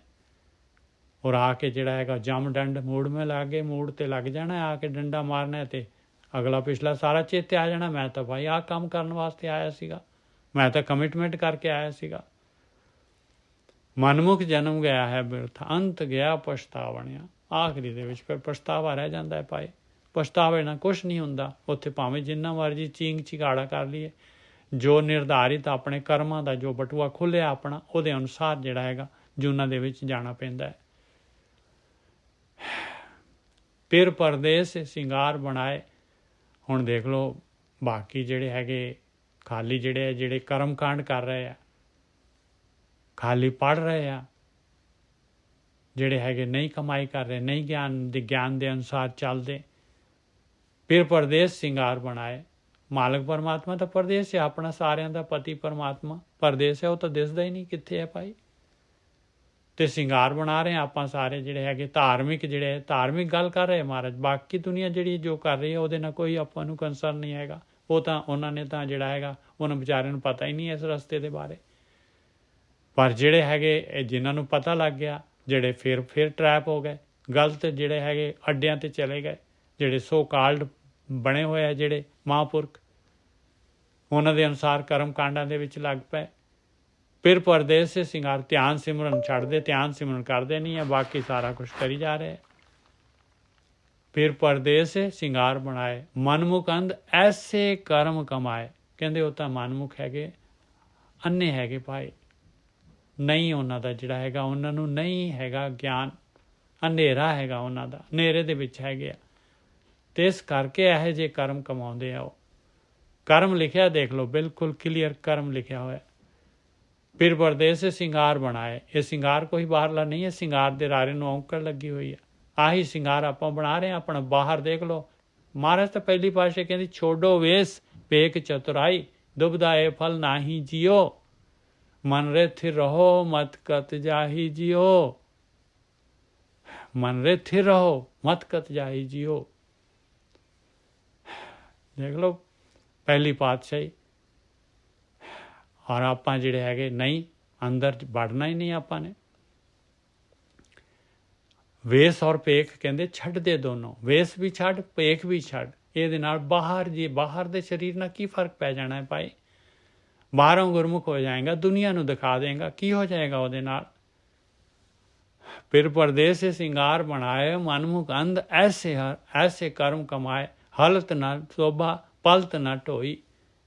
[SPEAKER 1] ਔਰ ਆ ਕੇ ਜਿਹੜਾ ਹੈਗਾ ਜੰਮ ਡੰਡ ਮੂੜ ਮੇ ਲਾ ਕੇ ਮੂੜ 'ਤੇ ਲੱਗ ਜਾਣਾ, ਆ ਕੇ ਡੰਡਾ ਮਾਰਨਾ ਅਤੇ ਅਗਲਾ ਪਿਛਲਾ ਸਾਰਾ ਚੇਤੇ ਆ ਜਾਣਾ। ਮੈਂ ਤਾਂ ਭਾਈ ਆਹ ਕੰਮ ਕਰਨ ਵਾਸਤੇ ਆਇਆ ਸੀਗਾ, ਮੈਂ ਤਾਂ ਕਮਿਟਮੈਂਟ ਕਰਕੇ ਆਇਆ ਸੀਗਾ। ਮਨਮੁਖ ਜਨਮ ਗਿਆ ਹੈ ਬਿਰਥ, ਅੰਤ ਗਿਆ ਪਛਤਾਵਣਿਆ। ਆਖਰੀ ਦੇ ਵਿੱਚ ਫਿਰ ਪਛਤਾਵਾ ਰਹਿ ਜਾਂਦਾ ਹੈ ਭਾਈ। ਪਛਤਾਵੇ ਨਾਲ ਕੁਛ ਨਹੀਂ ਹੁੰਦਾ। ਉੱਥੇ ਭਾਵੇਂ ਜਿੰਨਾ ਮਰਜ਼ੀ ਚੀਂਗ ਚਿਗਾੜਾ ਕਰ ਲਈਏ, ਜੋ ਨਿਰਧਾਰਿਤ ਆਪਣੇ ਕਰਮਾਂ ਦਾ ਜੋ ਬਟੂਆ ਖੁੱਲ੍ਹਿਆ ਆਪਣਾ, ਉਹਦੇ ਅਨੁਸਾਰ ਜਿਹੜਾ ਹੈਗਾ ਜੂਨਾਂ ਦੇ ਵਿੱਚ ਜਾਣਾ ਪੈਂਦਾ ਹੈ। ਫਿਰ ਪਰਦੇਸ ਸਿੰਗਾਰ ਬਣਾਏ। ਹੁਣ ਦੇਖ ਲਓ ਬਾਕੀ ਜਿਹੜੇ ਹੈਗੇ ਖਾਲੀ ਜਿਹੜੇ ਕਰਮ ਕਾਂਡ ਕਰ ਰਹੇ ਆ, ਖਾਲੀ ਪੜ੍ਹ ਰਹੇ ਆ, ਜਿਹੜੇ ਹੈਗੇ ਨਹੀਂ ਕਮਾਈ ਕਰ ਰਹੇ, ਨਹੀਂ ਗਿਆਨ ਦੇ ਅਨੁਸਾਰ ਚੱਲਦੇ। ਫਿਰ ਪਰਦੇਸ ਸਿੰਗਾਰ ਬਣਾਏ। ਮਾਲਕ ਪਰਮਾਤਮਾ ਤਾਂ ਪਰਦੇਸ ਹੈ, ਆਪਣਾ ਸਾਰਿਆਂ ਦਾ ਪਤੀ ਪਰਮਾਤਮਾ ਪਰਦੇਸ ਹੈ, ਉਹ ਤਾਂ ਦਿਸਦਾ ਹੀ ਨਹੀਂ ਕਿੱਥੇ ਹੈ ਭਾਈ। ਅਤੇ ਸਿੰਗਾਰ ਬਣਾ ਰਹੇ ਆਪਾਂ ਸਾਰੇ ਜਿਹੜੇ ਹੈਗੇ ਧਾਰਮਿਕ ਗੱਲ ਕਰ ਰਹੇ ਮਹਾਰਾਜ। ਬਾਕੀ ਦੁਨੀਆ ਜਿਹੜੀ ਜੋ ਕਰ ਰਹੀ ਹੈ ਉਹਦੇ ਨਾਲ ਕੋਈ ਆਪਾਂ ਨੂੰ ਕੰਸਰਨ ਨਹੀਂ ਹੈਗਾ। ਉਹ ਤਾਂ ਉਹਨਾਂ ਨੇ ਤਾਂ ਜਿਹੜਾ ਹੈਗਾ ਉਹਨਾਂ ਵਿਚਾਰਿਆਂ ਨੂੰ ਪਤਾ ਹੀ ਨਹੀਂ ਇਸ ਰਸਤੇ ਦੇ ਬਾਰੇ। ਪਰ ਜਿਹੜੇ ਹੈਗੇ ਜਿਨ੍ਹਾਂ ਨੂੰ ਪਤਾ ਲੱਗ ਗਿਆ, ਜਿਹੜੇ ਫਿਰ ਟਰੈਪ ਹੋ ਗਏ, ਗਲਤ ਜਿਹੜੇ ਹੈਗੇ ਅੱਡਿਆਂ 'ਤੇ ਚਲੇ ਗਏ, ਜਿਹੜੇ ਸੋ ਕਾਲਡ ਬਣੇ ਹੋਏ ਆ ਜਿਹੜੇ ਮਹਾਂਪੁਰਖ, ਉਹਨਾਂ ਦੇ ਅਨੁਸਾਰ ਕਰਮ ਕਾਂਡਾਂ ਦੇ ਵਿੱਚ ਲੱਗ ਪਏ। ਫਿਰ ਪਰਦੇਸ ਸਿੰਗਾਰ, ਧਿਆਨ ਸਿਮਰਨ ਛੱਡਦੇ, ਧਿਆਨ ਸਿਮਰਨ ਕਰਦੇ ਨਹੀਂ ਹੈ, ਬਾਕੀ ਸਾਰਾ ਕੁਛ ਕਰੀ ਜਾ ਰਹੇ। ਫਿਰ ਪਰਦੇਸ ਸਿੰਗਾਰ ਬਣਾਏ, ਮਨਮੁਖ ਅੰਧ ਐਸੇ ਕਰਮ ਕਮਾਏ। ਕਹਿੰਦੇ ਉਹ ਤਾਂ ਮਨਮੁਖ ਹੈਗੇ, ਅੰਨੇ ਹੈਗੇ ਭਾਈ, ਨਹੀਂ ਉਹਨਾਂ ਦਾ ਜਿਹੜਾ ਹੈਗਾ ਉਹਨਾਂ ਨੂੰ ਨਹੀਂ ਹੈਗਾ ਗਿਆਨ, ਹਨੇਰਾ ਹੈਗਾ ਉਹਨਾਂ ਦਾ, ਹਨੇਰੇ ਦੇ ਵਿੱਚ ਹੈਗੇ ਆ। ਅਤੇ ਇਸ ਕਰਕੇ ਇਹੋ ਜਿਹੇ ਕਰਮ ਕਮਾਉਂਦੇ ਆ। ਉਹ ਕਰਮ ਲਿਖਿਆ ਦੇਖ ਲਓ, ਬਿਲਕੁਲ ਕਲੀਅਰ ਕਰਮ ਲਿਖਿਆ ਹੋਇਆ। ਫਿਰ ਪਰਦੇਸ ਸਿੰਗਾਰ ਬਣਾਏ। ਇਹ ਸਿੰਗਾਰ ਕੋਈ ਬਾਹਰਲਾ ਨਹੀਂ ਹੈ, ਸਿੰਗਾਰ ਦੇ ਰਾਰੇ ਨੂੰ ਔਂਕੜ ਲੱਗੀ ਹੋਈ ਹੈ। ਆਹੀ ਸਿੰਗਾਰ ਆਪਾਂ ਬਣਾ ਰਹੇ ਹਾਂ ਆਪਣਾ। ਬਾਹਰ ਦੇਖ ਲਓ, ਮਹਾਰਾਜ ਤਾਂ ਪਹਿਲੀ ਪਾਤਸ਼ਾਹੀ ਕਹਿੰਦੀ ਛੋਡੋ ਵੇਸ ਪੇਕ ਚਤੁਰਾਈ, ਦੁਬਦਾ ਏ ਫਲ ਨਾਹੀ ਜੀਓ, ਮਨ ਰੇ ਥਿਰ ਰਹੋ ਮਤ ਕਤ ਜਾਹੀ ਜੀਓ, ਮਨ ਰੇ ਥਿਰ ਰਹੋ ਮਤ ਕਤ ਜਾਹੀ ਜੀਓ। ਦੇਖ ਲਓ ਪਹਿਲੀ ਪਾਤਸ਼ਾਹੀ। ਔਰ ਆਪਾਂ ਜਿਹੜੇ ਹੈਗੇ ਨਹੀਂ, ਅੰਦਰ ਵੜਨਾ ਹੀ ਨਹੀਂ ਆਪਾਂ ਨੇ। ਵੇਸ ਔਰ ਪੇਖ ਕਹਿੰਦੇ ਛੱਡ ਦੇ ਦੋਨੋਂ, ਵੇਸ ਵੀ ਛੱਡ, ਪੇਖ ਵੀ ਛੱਡ। ਇਹਦੇ ਨਾਲ ਬਾਹਰ ਦੇ ਸਰੀਰ ਨਾਲ ਕੀ ਫਰਕ ਪੈ ਜਾਣਾ ਹੈ ਭਾਈ। ਬਾਹਰੋਂ ਗੁਰਮੁਖ ਹੋ ਜਾਏਗਾ, ਦੁਨੀਆ ਨੂੰ ਦਿਖਾ ਦੇਗਾ, ਕੀ ਹੋ ਜਾਏਗਾ ਉਹਦੇ ਨਾਲ। ਫਿਰ ਪਰਦੇਸ ਸਿੰਗਾਰ ਬਣਾਏ, ਮਨਮੁਖ ਅੰਧ ਐਸੇ ਕਰਮ ਕਮਾਏ, ਹਲਤ ਨਾ ਸੋਭਾ ਪਲਤ ਨਾ ਢੋਈ।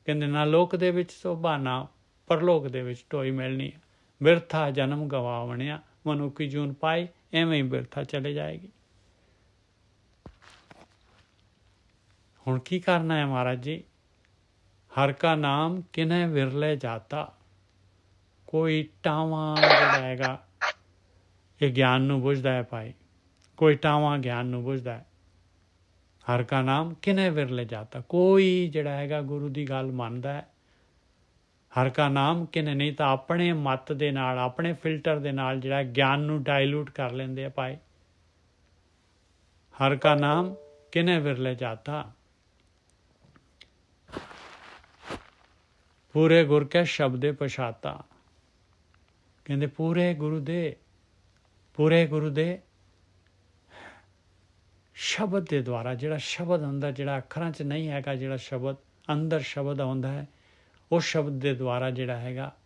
[SPEAKER 1] ਕਹਿੰਦੇ ਨਾ ਲੋਕ ਦੇ ਵਿੱਚ ਸੋਭਾ, ਨਾ ਪਰਲੋਕ ਦੇ ਵਿੱਚ ਢੋਈ ਮਿਲਣੀ ਹੈ। ਬਿਰਥਾ ਜਨਮ ਗਵਾਵਣਿਆ, ਮਨੁੱਖੀ ਜੂਨ ਪਾਈ ਐਵੇਂ ਹੀ ਬਿਰਥਾ ਚਲੇ ਜਾਏਗੀ। ਹੁਣ ਕੀ ਕਰਨਾ ਹੈ ਮਹਾਰਾਜ ਜੀ। ਹਰ ਕਾ ਨਾਮ ਕਿਨੈ ਵਿਰਲੇ ਜਾਤਾ। ਕੋਈ ਟਾਵਾਂ ਜਿਹੜਾ ਹੈਗਾ ਇਹ ਗਿਆਨ ਨੂੰ ਬੁੱਝਦਾ ਹੈ ਭਾਈ, ਕੋਈ ਟਾਵਾਂ ਗਿਆਨ ਨੂੰ ਬੁੱਝਦਾ ਹੈ। ਹਰ ਕਾ ਨਾਮ ਕਿਨੈ ਵਿਰਲੇ ਜਾਤਾ, ਕੋਈ ਜਿਹੜਾ ਹੈਗਾ ਗੁਰੂ ਦੀ ਗੱਲ ਮੰਨਦਾ ਹੈ। ਹਰ ਕਾ ਨਾਮ ਕਿਨੇ, ਨਹੀਂ ਤਾਂ ਆਪਣੇ ਮਤ ਦੇ ਨਾਲ, ਆਪਣੇ ਫਿਲਟਰ ਦੇ ਨਾਲ ਜਿਹੜਾ ਗਿਆਨ ਨੂੰ ਡਾਇਲੂਟ ਕਰ ਲੈਂਦੇ ਆ ਭਾਈ। ਹਰ ਕਾ ਨਾਮ ਕਿਨੇ ਵਿਰਲੇ ਜਾਤਾ, ਪੂਰੇ ਗੁਰ ਕੇ ਸ਼ਬਦੇ ਪਛਾਤਾ। ਕਹਿੰਦੇ ਪੂਰੇ ਗੁਰੂ ਦੇ ਸ਼ਬਦ ਦੇ ਦੁਆਰਾ, ਜਿਹੜਾ ਸ਼ਬਦ ਅੰਦਰ, ਜਿਹੜਾ ਅੱਖਰਾਂ 'ਚ ਨਹੀਂ ਹੈਗਾ, ਜਿਹੜਾ ਸ਼ਬਦ ਅੰਦਰ ਸ਼ਬਦ ਆਉਂਦਾ ਹੈ, ਉਸ ਸ਼ਬਦ ਦੇ ਦੁਆਰਾ ਜਿਹੜਾ ਹੈਗਾ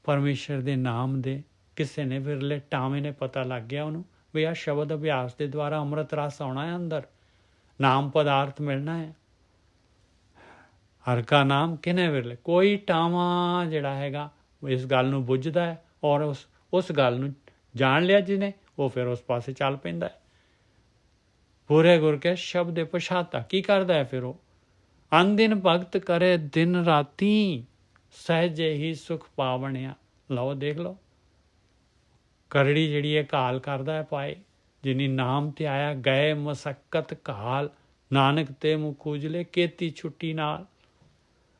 [SPEAKER 1] ਪਰਮੇਸ਼ਰ ਦੇ ਨਾਮ ਦੇ ਕਿਸੇ ਨੇ ਵਿਰਲੇ ਟਾਵੇਂ ਨੇ ਪਤਾ ਲੱਗ ਗਿਆ ਉਹਨੂੰ ਵੀ ਆਹ ਸ਼ਬਦ ਅਭਿਆਸ ਦੇ ਦੁਆਰਾ ਅੰਮ੍ਰਿਤ ਰਸ ਆਉਣਾ ਹੈ, ਅੰਦਰ ਨਾਮ ਪਦਾਰਥ ਮਿਲਣਾ ਹੈ। ਹਰ ਕਾ ਨਾਮ ਕਿਨੇ ਵਿਰਲੇ, ਕੋਈ ਟਾਵਾਂ ਜਿਹੜਾ ਹੈਗਾ ਇਸ ਗੱਲ ਨੂੰ ਬੁੱਝਦਾ ਹੈ ਔਰ ਉਸ ਗੱਲ ਨੂੰ ਜਾਣ ਲਿਆ ਜਿਹਨੇ, ਉਹ ਫਿਰ ਉਸ ਪਾਸੇ ਚੱਲ ਪੈਂਦਾ ਹੈ। ਪੂਰੇ ਗੁਰ ਕੇ ਸ਼ਬਦ ਪਛਾਤਾ, ਕੀ ਕਰਦਾ ਹੈ ਫਿਰ ਉਹ, ਅਨਦਿਨ ਭਗਤ ਕਰੇ ਦਿਨ ਰਾਤੀ, ਸਹਿਜੇ ਹੀ ਸੁਖ ਪਾਵਣਿਆ। ਲਓ ਦੇਖ ਲਓ, ਕਰੜੀ ਜਿਹੜੀ ਹੈ ਕਾਲ ਕਰਦਾ ਹੈ ਪਾਏ, ਜਿਨੀ ਨਾਮ ਤੇ ਆਇਆ ਗਏ ਮਸਕਤ ਕਾਲ, ਨਾਨਕ ਤੇ ਮੁਖ ਉਜਲੇ ਕੀਤੀ ਛੁੱਟੀ ਨਾਲ।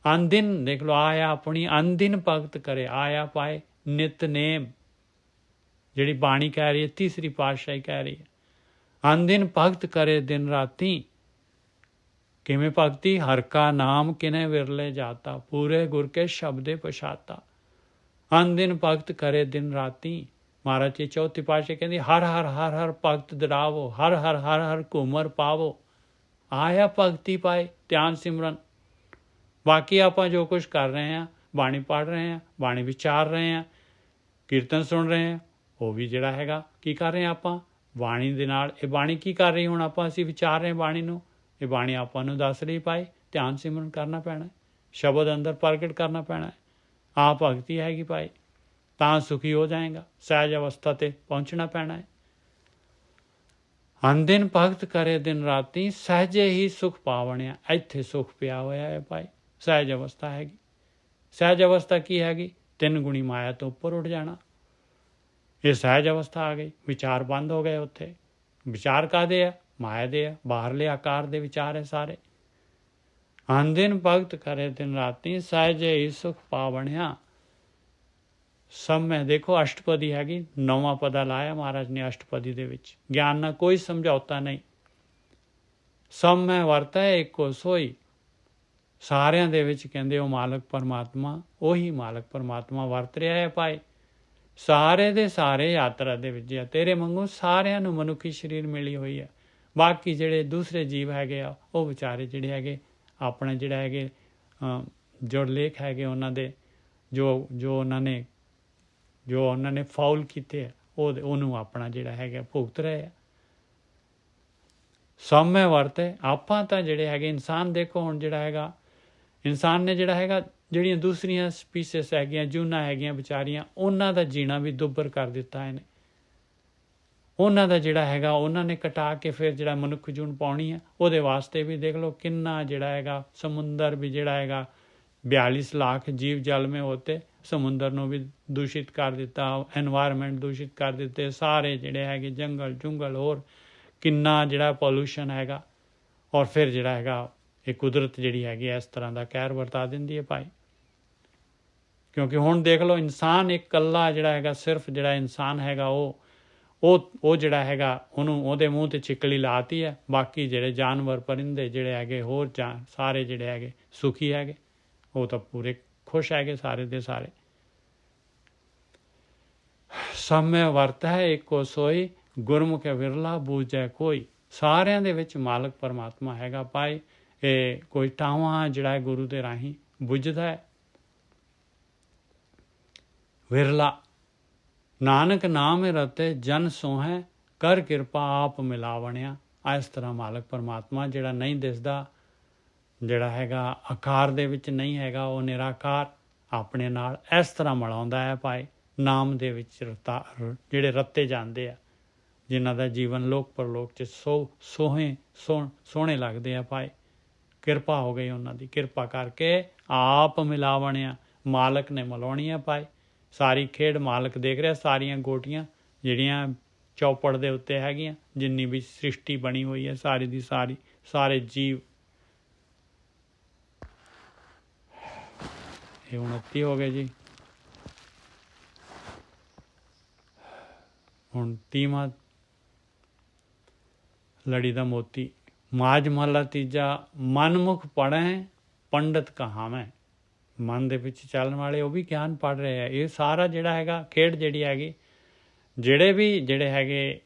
[SPEAKER 1] ਅਨਦਿਨ ਦੇਖ ਲਓ ਆਇਆ, ਆਪਣੀ ਅਨਦਿਨ ਭਗਤ ਕਰੇ, ਆਇਆ ਪਾਏ ਨਿਤਨੇਮ, ਜਿਹੜੀ ਬਾਣੀ ਕਹਿ ਰਹੀ ਹੈ, ਤੀਸਰੀ ਪਾਤਸ਼ਾਹੀ ਕਹਿ ਰਹੀ ਹੈ, ਅਨਦਿਨ ਭਗਤ ਕਰੇ ਦਿਨ ਰਾਤੀ। ਕਿਵੇਂ ਭਗਤੀ, ਹਰ ਕਾ ਨਾਮ ਕਿਨੇ ਵਿਰਲੇ ਜਾਤਾ, ਪੂਰੇ ਗੁਰ ਕੇ ਸ਼ਬਦੇ ਪਛਾਤਾ। ਅਨਦਿਨ ਭਗਤ ਕਰੇ ਦਿਨ ਰਾਤੀ, ਮਹਾਰਾਜ ਜੀ ਚੌਥੀ ਪਾਤਸ਼ਾਹੀ ਕਹਿੰਦੀ ਹਰ ਹਰ ਹਰ ਹਰ ਭਗਤ ਦਰਾਵੋ, ਹਰ ਹਰ ਹਰ ਹਰ ਘੂਮਰ ਪਾਵੋ। ਆਇਆ ਭਗਤੀ ਪਾਏ, ਧਿਆਨ ਸਿਮਰਨ। ਬਾਕੀ ਆਪਾਂ ਜੋ ਕੁਝ ਕਰ ਰਹੇ ਹਾਂ, ਬਾਣੀ ਪੜ੍ਹ ਰਹੇ ਹਾਂ, ਬਾਣੀ ਵਿਚਾਰ ਰਹੇ ਹਾਂ, ਕੀਰਤਨ ਸੁਣ ਰਹੇ ਹਾਂ, ਉਹ ਵੀ ਜਿਹੜਾ ਹੈਗਾ ਕੀ ਕਰ ਰਹੇ ਹਾਂ ਆਪਾਂ ਬਾਣੀ ਦੇ ਨਾਲ। ਇਹ ਬਾਣੀ ਕੀ ਕਰ ਰਹੀ ਹੁਣ ਆਪਾਂ ਅਸੀਂ ਵਿਚਾਰ ਰਹੇ ਹਾਂ ਬਾਣੀ ਨੂੰ, ਇਹ ਬਾਣੀ ਆਪਾਂ ਨੂੰ ਦੱਸ ਰਹੀ ਪਾਏ ਧਿਆਨ ਸਿਮਰਨ ਕਰਨਾ ਪੈਣਾ, ਸ਼ਬਦ ਅੰਦਰ ਪ੍ਰਗਟ ਕਰਨਾ ਪੈਣਾ। ਆ ਭਗਤੀ ਹੈਗੀ ਭਾਈ, ਤਾਂ ਸੁਖੀ ਹੋ ਜਾਏਗਾ, ਸਹਿਜ ਅਵਸਥਾ ਤੇ ਪਹੁੰਚਣਾ ਪੈਣਾ ਹੈ। ਅਨਦਿਨ ਭਗਤ ਕਰੇ ਦਿਨ ਰਾਤੀ, ਸਹਿਜੇ ਹੀ ਸੁਖ ਪਾਵਣਿਆ। ਇੱਥੇ ਸੁਖ ਪਿਆ ਹੋਇਆ ਹੈ ਭਾਈ, ਸਹਿਜ ਅਵਸਥਾ ਹੈਗੀ। ਸਹਿਜ ਅਵਸਥਾ ਕੀ ਹੈਗੀ? 3 ਗੁਣੀ ਮਾਇਆ ਤੋਂ ਉੱਪਰ ਉੱਠ ਜਾਣਾ, ਇਹ ਸਹਿਜ ਅਵਸਥਾ ਆ ਗਈ। ਵਿਚਾਰ ਬੰਦ ਹੋ ਗਏ ਉੱਥੇ। ਵਿਚਾਰ ਕਾਹਦੇ ਆ? ਮਾਇਆ ਦੇ ਆ, ਬਾਹਰਲੇ ਆਕਾਰ ਦੇ ਵਿਚਾਰ ਹੈ ਸਾਰੇ। ਅਨਦਿਨ ਭਗਤ ਕਰੇ ਦਿਨ ਰਾਤੀ, ਸਹਿਜੇ ਹੀ ਸੁਖ ਪਾਵਣਿਆ। ਸਭ ਮੈਂ ਦੇਖੋ ਅਸ਼ਟਪਦੀ ਹੈਗੀ, 9ਵਾਂ ਪਦਾ ਲਾਇਆ ਮਹਾਰਾਜ ਨੇ ਅਸ਼ਟਪਦੀ ਦੇ ਵਿੱਚ। ਗਿਆਨ ਨਾਲ ਕੋਈ ਸਮਝੌਤਾ ਨਹੀਂ। ਸਭ ਮੈਂ ਵਰਤੈ ਇੱਕੋ ਸੋਈ। ਸਾਰਿਆਂ ਦੇ ਵਿੱਚ ਕਹਿੰਦੇ ਉਹ ਮਾਲਕ ਪਰਮਾਤਮਾ, ਉਹੀ ਮਾਲਕ ਪਰਮਾਤਮਾ ਵਰਤ ਰਿਹਾ ਹੈ ਭਾਈ। ਸਾਰੇ ਦੇ ਸਾਰੇ ਯਾਤਰਾ ਦੇ ਵਿੱਚ ਆ, ਤੇਰੇ ਵਾਂਗੂ ਸਾਰਿਆਂ ਨੂੰ ਮਨੁੱਖੀ ਸਰੀਰ ਮਿਲੀ ਹੋਈ ਹੈ। ਬਾਕੀ ਜਿਹੜੇ ਦੂਸਰੇ ਜੀਵ ਹੈਗੇ ਆ, ਉਹ ਵਿਚਾਰੇ ਜਿਹੜੇ ਹੈਗੇ ਆਪਣੇ ਜਿਹੜਾ ਹੈਗੇ ਜੋ ਲੇਖ ਹੈਗੇ ਉਹਨਾਂ ਦੇ ਜੋ ਉਹਨਾਂ ਨੇ ਫਾਉਲ ਕੀਤੇ ਆ, ਉਹਨੂੰ ਆਪਣਾ ਜਿਹੜਾ ਹੈਗਾ ਭੁਗਤ ਰਹੇ ਆ। ਸੌਮੇ ਵਰਤੇ। ਆਪਾਂ ਤਾਂ ਜਿਹੜੇ ਹੈਗੇ ਇਨਸਾਨ ਦੇਖੋ ਹੁਣ ਜਿਹੜਾ ਹੈਗਾ ਇਨਸਾਨ ਨੇ ਜਿਹੜਾ ਹੈਗਾ ਜਿਹੜੀਆਂ ਦੂਸਰੀਆਂ ਸਪੀਸੀਸ ਹੈਗੀਆਂ, ਜੂਨਾਂ ਹੈਗੀਆਂ ਵਿਚਾਰੀਆਂ, ਉਹਨਾਂ ਦਾ ਜੀਣਾ ਵੀ ਦੁੱਬਰ ਕਰ ਦਿੱਤਾ ਇਹਨੇ। ਉਹਨਾਂ ਦਾ ਜਿਹੜਾ ਹੈਗਾ ਉਹਨਾਂ ਨੇ ਕਟਾ ਕੇ ਫਿਰ ਜਿਹੜਾ ਮਨੁੱਖ ਜੂਨ ਪਾਉਣੀ ਹੈ, ਉਹਦੇ ਵਾਸਤੇ ਵੀ ਦੇਖ ਲਓ ਕਿੰਨਾ ਜਿਹੜਾ ਹੈਗਾ ਸਮੁੰਦਰ ਵੀ ਜਿਹੜਾ ਹੈਗਾ 42 ਲੱਖ ਜੀਵ ਜਲ ਮੇ ਹੋਤੇ, ਸਮੁੰਦਰ ਨੂੰ ਵੀ ਦੂਸ਼ਿਤ ਕਰ ਦਿੱਤਾ, ਐਨਵਾਇਰਮੈਂਟ ਦੂਸ਼ਿਤ ਕਰ ਦਿੱਤੇ ਸਾਰੇ ਜਿਹੜੇ ਹੈਗੇ ਜੰਗਲ ਜੁੰਗਲ, ਹੋਰ ਕਿੰਨਾ ਜਿਹੜਾ ਪੋਲੂਸ਼ਨ ਹੈਗਾ। ਔਰ ਫਿਰ ਜਿਹੜਾ ਹੈਗਾ ਇਹ ਕੁਦਰਤ ਜਿਹੜੀ ਹੈਗੀ ਇਸ ਤਰ੍ਹਾਂ ਦਾ ਕਹਿਰ ਵਰਤਾ ਦਿੰਦੀ ਹੈ ਭਾਈ। ਕਿਉਂਕਿ ਹੁਣ ਦੇਖ ਲਓ ਇਨਸਾਨ ਇੱਕ ਇਕੱਲਾ ਜਿਹੜਾ ਹੈਗਾ, ਸਿਰਫ ਜਿਹੜਾ ਇਨਸਾਨ ਹੈਗਾ ਉਹ ਜਿਹੜਾ ਹੈਗਾ ਉਹਦੇ ਮੂੰਹ ਤੇ ਛਿੱਕਲੀ ਲਾਤੀ ਹੈ। ਬਾਕੀ ਜਿਹੜੇ ਜਾਨਵਰ ਪਰਿੰਦੇ ਜਿਹੜੇ ਹੈਗੇ ਹੋਰ ਸਾਰੇ ਜਿਹੜੇ ਹੈਗੇ ਸੁਖੀ ਹੈਗੇ, ਉਹ ਤਾਂ ਪੂਰੇ ਖੁਸ਼ ਹੈਗੇ ਸਾਰੇ ਦੇ ਸਾਰੇ। ਸਭ ਮੈਂ ਵਰਤ ਹੈ ਇੱਕੋ ਸੋਈ, ਗੁਰਮੁਖ ਵਿਰਲਾ ਬੂਝੈ ਕੋਈ। ਸਾਰਿਆਂ ਦੇ ਵਿੱਚ ਮਾਲਕ ਪਰਮਾਤਮਾ ਹੈਗਾ ਭਾਈ। ਇਹ ਕੋਈ ਟਾਵਾਂ ਜਿਹੜਾ ਹੈ ਗੁਰੂ ਦੇ ਰਾਹੀਂ ਬੁੱਝਦਾ ਹੈ। ਵਿਰਲਾ ਨਾਨਕ ਨਾਮ ਰਤੇ ਜਨ ਸੋਹੈ, ਕਰ ਕਿਰਪਾ ਆਪ ਮਿਲਾਵਣਿਆ। ਇਸ ਤਰ੍ਹਾਂ ਮਾਲਕ ਪਰਮਾਤਮਾ ਜਿਹੜਾ ਨਹੀਂ ਦਿਸਦਾ, ਜਿਹੜਾ ਹੈਗਾ ਆਕਾਰ ਦੇ ਵਿੱਚ ਨਹੀਂ ਹੈਗਾ, ਉਹ ਨਿਰਾਕਾਰ ਆਪਣੇ ਨਾਲ ਇਸ ਤਰ੍ਹਾਂ ਮਿਲਾਉਂਦਾ ਹੈ ਭਾਈ। ਨਾਮ ਦੇ ਵਿੱਚ ਜਿਹੜੇ ਰੱਤੇ ਜਾਂਦੇ ਆ, ਜਿਨ੍ਹਾਂ ਦਾ ਜੀਵਨ ਲੋਕ ਪਰਲੋਕ 'ਚ ਸੋਹਣੇ ਲੱਗਦੇ ਆ ਭਾਈ। ਕਿਰਪਾ ਹੋ ਗਈ ਉਹਨਾਂ ਦੀ, ਕਿਰਪਾ ਕਰਕੇ ਆਪ ਮਿਲਾਵਣਿਆ। ਮਾਲਕ ਨੇ ਮਿਲਾਉਣੀ ਆ ਭਾਈ। ਸਾਰੀ ਖੇਡ ਮਾਲਕ ਦੇਖ ਰਿਹਾ। ਸਾਰੀਆਂ ਗੋਟੀਆਂ ਜਿਹੜੀਆਂ ਚੌਪੜ ਦੇ ਉੱਤੇ ਹੈਗੀਆਂ, ਜਿੰਨੀ ਵੀ ਸ੍ਰਿਸ਼ਟੀ ਬਣੀ ਹੋਈ ਹੈ ਸਾਰੀ ਦੀ ਸਾਰੀ, ਸਾਰੇ ਜੀਵ। ਇਹ 29 ਹੋ ਗਏ ਜੀ। ਹੁਣ 30ਵਾਂ ਲੜੀ ਦਾ ਮੋਤੀ। ਮਾਝ ਮਹਲਾ ਤੀਜਾ। ਮਨਮੁਖ ਪੜ੍ਹੈ ਪੰਡਤ ਕਹਾਵੈ। ਮਨ ਦੇ ਵਿੱਚ ਚੱਲਣ ਵਾਲੇ ਉਹ ਵੀ ਗਿਆਨ ਪੜ੍ਹ ਰਹੇ ਆ। ਇਹ ਸਾਰਾ ਜਿਹੜਾ ਹੈਗਾ ਖੇਡ ਜਿਹੜੀ ਹੈਗੀ, ਜਿਹੜੇ ਹੈਗੇ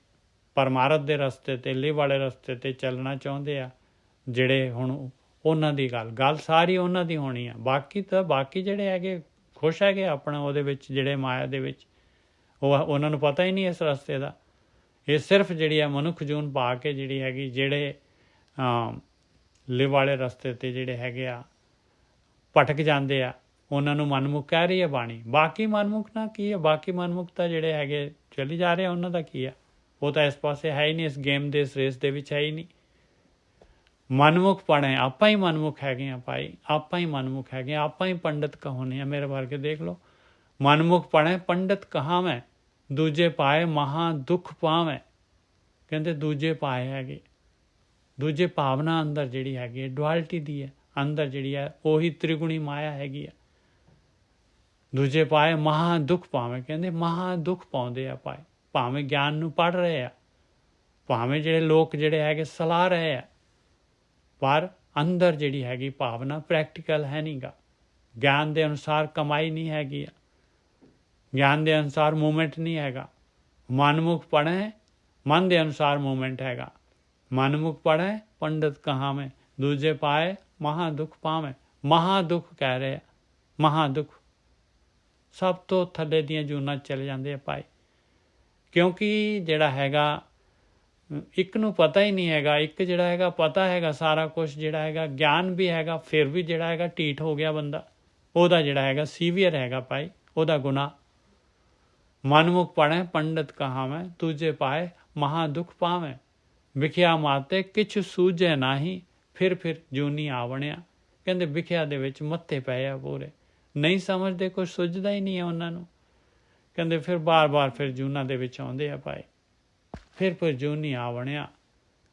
[SPEAKER 1] ਪਰਮਾਰਥ ਦੇ ਰਸਤੇ ਤੇ, ਲਿਵ ਵਾਲੇ ਰਸਤੇ ਤੇ ਚੱਲਣਾ ਚਾਹੁੰਦੇ ਆ, ਜਿਹੜੇ ਹੁਣ ਉਹਨਾਂ ਦੀ ਗੱਲ ਸਾਰੀ ਉਹਨਾਂ ਦੀ ਹੋਣੀ ਆ। ਬਾਕੀ ਜਿਹੜੇ ਹੈਗੇ ਖੁਸ਼ ਹੈਗੇ ਆਪਣਾ ਉਹਦੇ ਵਿੱਚ, ਜਿਹੜੇ ਮਾਇਆ ਦੇ ਵਿੱਚ, ਉਹਨਾਂ ਨੂੰ ਪਤਾ ਹੀ ਨਹੀਂ ਇਸ ਰਸਤੇ ਦਾ। ਇਹ ਸਿਰਫ ਜਿਹੜੀ ਆ ਮਨੁੱਖ ਜੂਨ ਪਾ ਕੇ ਜਿਹੜੀ ਹੈਗੀ, ਜਿਹੜੇ ਲਿਵ ਵਾਲੇ ਰਸਤੇ ਤੇ ਜਿਹੜੇ ਹੈਗੇ ਆ ਭਟਕ ਜਾਂਦੇ ਆ, ਉਹਨਾਂ ਨੂੰ ਮਨਮੁਖ ਕਹਿ ਰਹੀ ਹੈ ਬਾਣੀ। ਬਾਕੀ ਮਨਮੁਖ ਨਾ ਕੀ ਹੈ? ਬਾਕੀ ਮਨਮੁਖ ਤਾਂ ਜਿਹੜੇ ਹੈਗੇ ਚਲੀ ਜਾ ਰਹੇ ਆ, ਉਹਨਾਂ ਦਾ ਕੀ ਆ? ਉਹ ਤਾਂ ਇਸ ਪਾਸੇ ਹੈ ਹੀ ਨਹੀਂ, ਇਸ ਗੇਮ ਦੇ, ਇਸ ਰੇਸ ਦੇ ਵਿੱਚ ਹੈ ਹੀ ਨਹੀਂ। ਮਨਮੁਖ ਪੜ੍ਹੇ, ਆਪਾਂ ਹੀ ਮਨਮੁਖ ਹੈਗੇ ਆ ਭਾਈ, ਆਪਾਂ ਹੀ ਮਨਮੁਖ ਹੈਗੇ ਆ, ਆਪਾਂ ਹੀ ਪੰਡਤ ਕਹਾਉਂਦੇ ਆ। ਮੇਰੇ ਵਰਗੇ ਦੇਖ ਲਓ। ਮਨਮੁਖ ਪੜ੍ਹੇ ਪੰਡਤ ਕਹਾਵੈ, ਦੂਜੇ ਪਾਏ ਮਹਾ ਦੁੱਖ ਪਾਵੈ। ਕਹਿੰਦੇ ਦੂਜੇ ਪਾਏ ਹੈਗੇ, ਦੂਜੇ ਭਾਵਨਾ ਅੰਦਰ ਜਿਹੜੀ ਹੈਗੀ ਹੈ ਡੁਆਲਿਟੀ ਦੀ ਹੈ, ਅੰਦਰ ਜਿਹੜੀ ਹੈ ਉਹੀ ਤ੍ਰਿਗੁਣੀ ਮਾਇਆ ਹੈਗੀ ਆ। ਦੂਜੇ ਪਾਏ ਮਹਾ ਦੁੱਖ ਪਾਵੇਂ, ਕਹਿੰਦੇ ਮਹਾ ਦੁੱਖ ਪਾਉਂਦੇ ਆ ਭਾਈ। ਭਾਵੇਂ ਗਿਆਨ ਨੂੰ ਪੜ੍ਹ ਰਹੇ ਆ, ਭਾਵੇਂ ਜਿਹੜੇ ਲੋਕ ਜਿਹੜੇ ਹੈਗੇ ਸਲਾਹ ਰਹੇ ਆ, ਪਰ ਅੰਦਰ ਜਿਹੜੀ ਹੈਗੀ ਭਾਵਨਾ ਪ੍ਰੈਕਟੀਕਲ ਹੈ ਨਹੀਂ ਗਾ। ਗਿਆਨ ਦੇ ਅਨੁਸਾਰ ਕਮਾਈ ਨਹੀਂ ਹੈਗੀ ਆ, ਗਿਆਨ ਦੇ ਅਨੁਸਾਰ ਮੂਵਮੈਂਟ ਨਹੀਂ ਹੈਗਾ। ਮਨਮੁਖ ਪੜ੍ਹੈ, ਮਨ ਦੇ ਅਨੁਸਾਰ ਮੂਵਮੈਂਟ ਹੈਗਾ। ਮਨਮੁਖ ਪੜ੍ਹੈ ਪੰਡਤ ਕਹਾਵੇਂ, ਦੂਜੇ ਪਾਏ ਮਹਾ ਦੁੱਖ ਪਾਵੇਂ। ਮਹਾ ਦੁੱਖ ਕਹਿ ਰਹੇ ਆ, ਮਹਾ ਦੁੱਖ ਸਭ ਤੋਂ ਥੱਲੇ ਦੀਆਂ ਜੂਨਾਂ 'ਚ ਚਲੇ ਜਾਂਦੇ ਆ ਭਾਈ। ਕਿਉਂਕਿ ਜਿਹੜਾ ਹੈਗਾ ਇੱਕ ਨੂੰ ਪਤਾ ਹੀ ਨਹੀਂ ਹੈਗਾ, ਇੱਕ ਜਿਹੜਾ ਹੈਗਾ ਪਤਾ ਹੈਗਾ ਸਾਰਾ ਕੁਛ, ਜਿਹੜਾ ਹੈਗਾ ਗਿਆਨ ਵੀ ਹੈਗਾ, ਫਿਰ ਵੀ ਜਿਹੜਾ ਹੈਗਾ ਢੀਠ ਹੋ ਗਿਆ ਬੰਦਾ, ਉਹਦਾ ਜਿਹੜਾ ਹੈਗਾ ਸੀਵੀਅਰ ਹੈਗਾ ਭਾਈ, ਉਹਦਾ ਗੁਨਾਹ। ਮਨਮੁਖ ਪੜ੍ਹੈ ਪੰਡਤ ਕਹਾਵੇਂ, ਦੂਜੇ ਪਾਏ ਮਹਾ ਦੁੱਖ ਪਾਵੇਂ। ਵਿਖਿਆ ਮਾਤੇ ਕਿਛ ਸੂਝੈ ਨਾਹੀ, ਫਿਰ ਜੂਨੀ ਆਵਣਿਆ। ਕਹਿੰਦੇ ਵਿਖਿਆ ਦੇ ਵਿੱਚ ਮੱਥੇ ਪਏ ਆ ਪੂਰੇ, ਨਹੀਂ ਸਮਝਦੇ, ਕੁਛ ਸੁੱਝਦਾ ਹੀ ਨਹੀਂ ਹੈ ਉਹਨਾਂ ਨੂੰ। ਕਹਿੰਦੇ ਫਿਰ ਬਾਰ-ਬਾਰ ਫਿਰ ਜੂਨਾਂ ਦੇ ਵਿੱਚ ਆਉਂਦੇ ਆ ਭਾਈ। ਫਿਰ ਜੂਨੀ ਆਵਣਿਆ,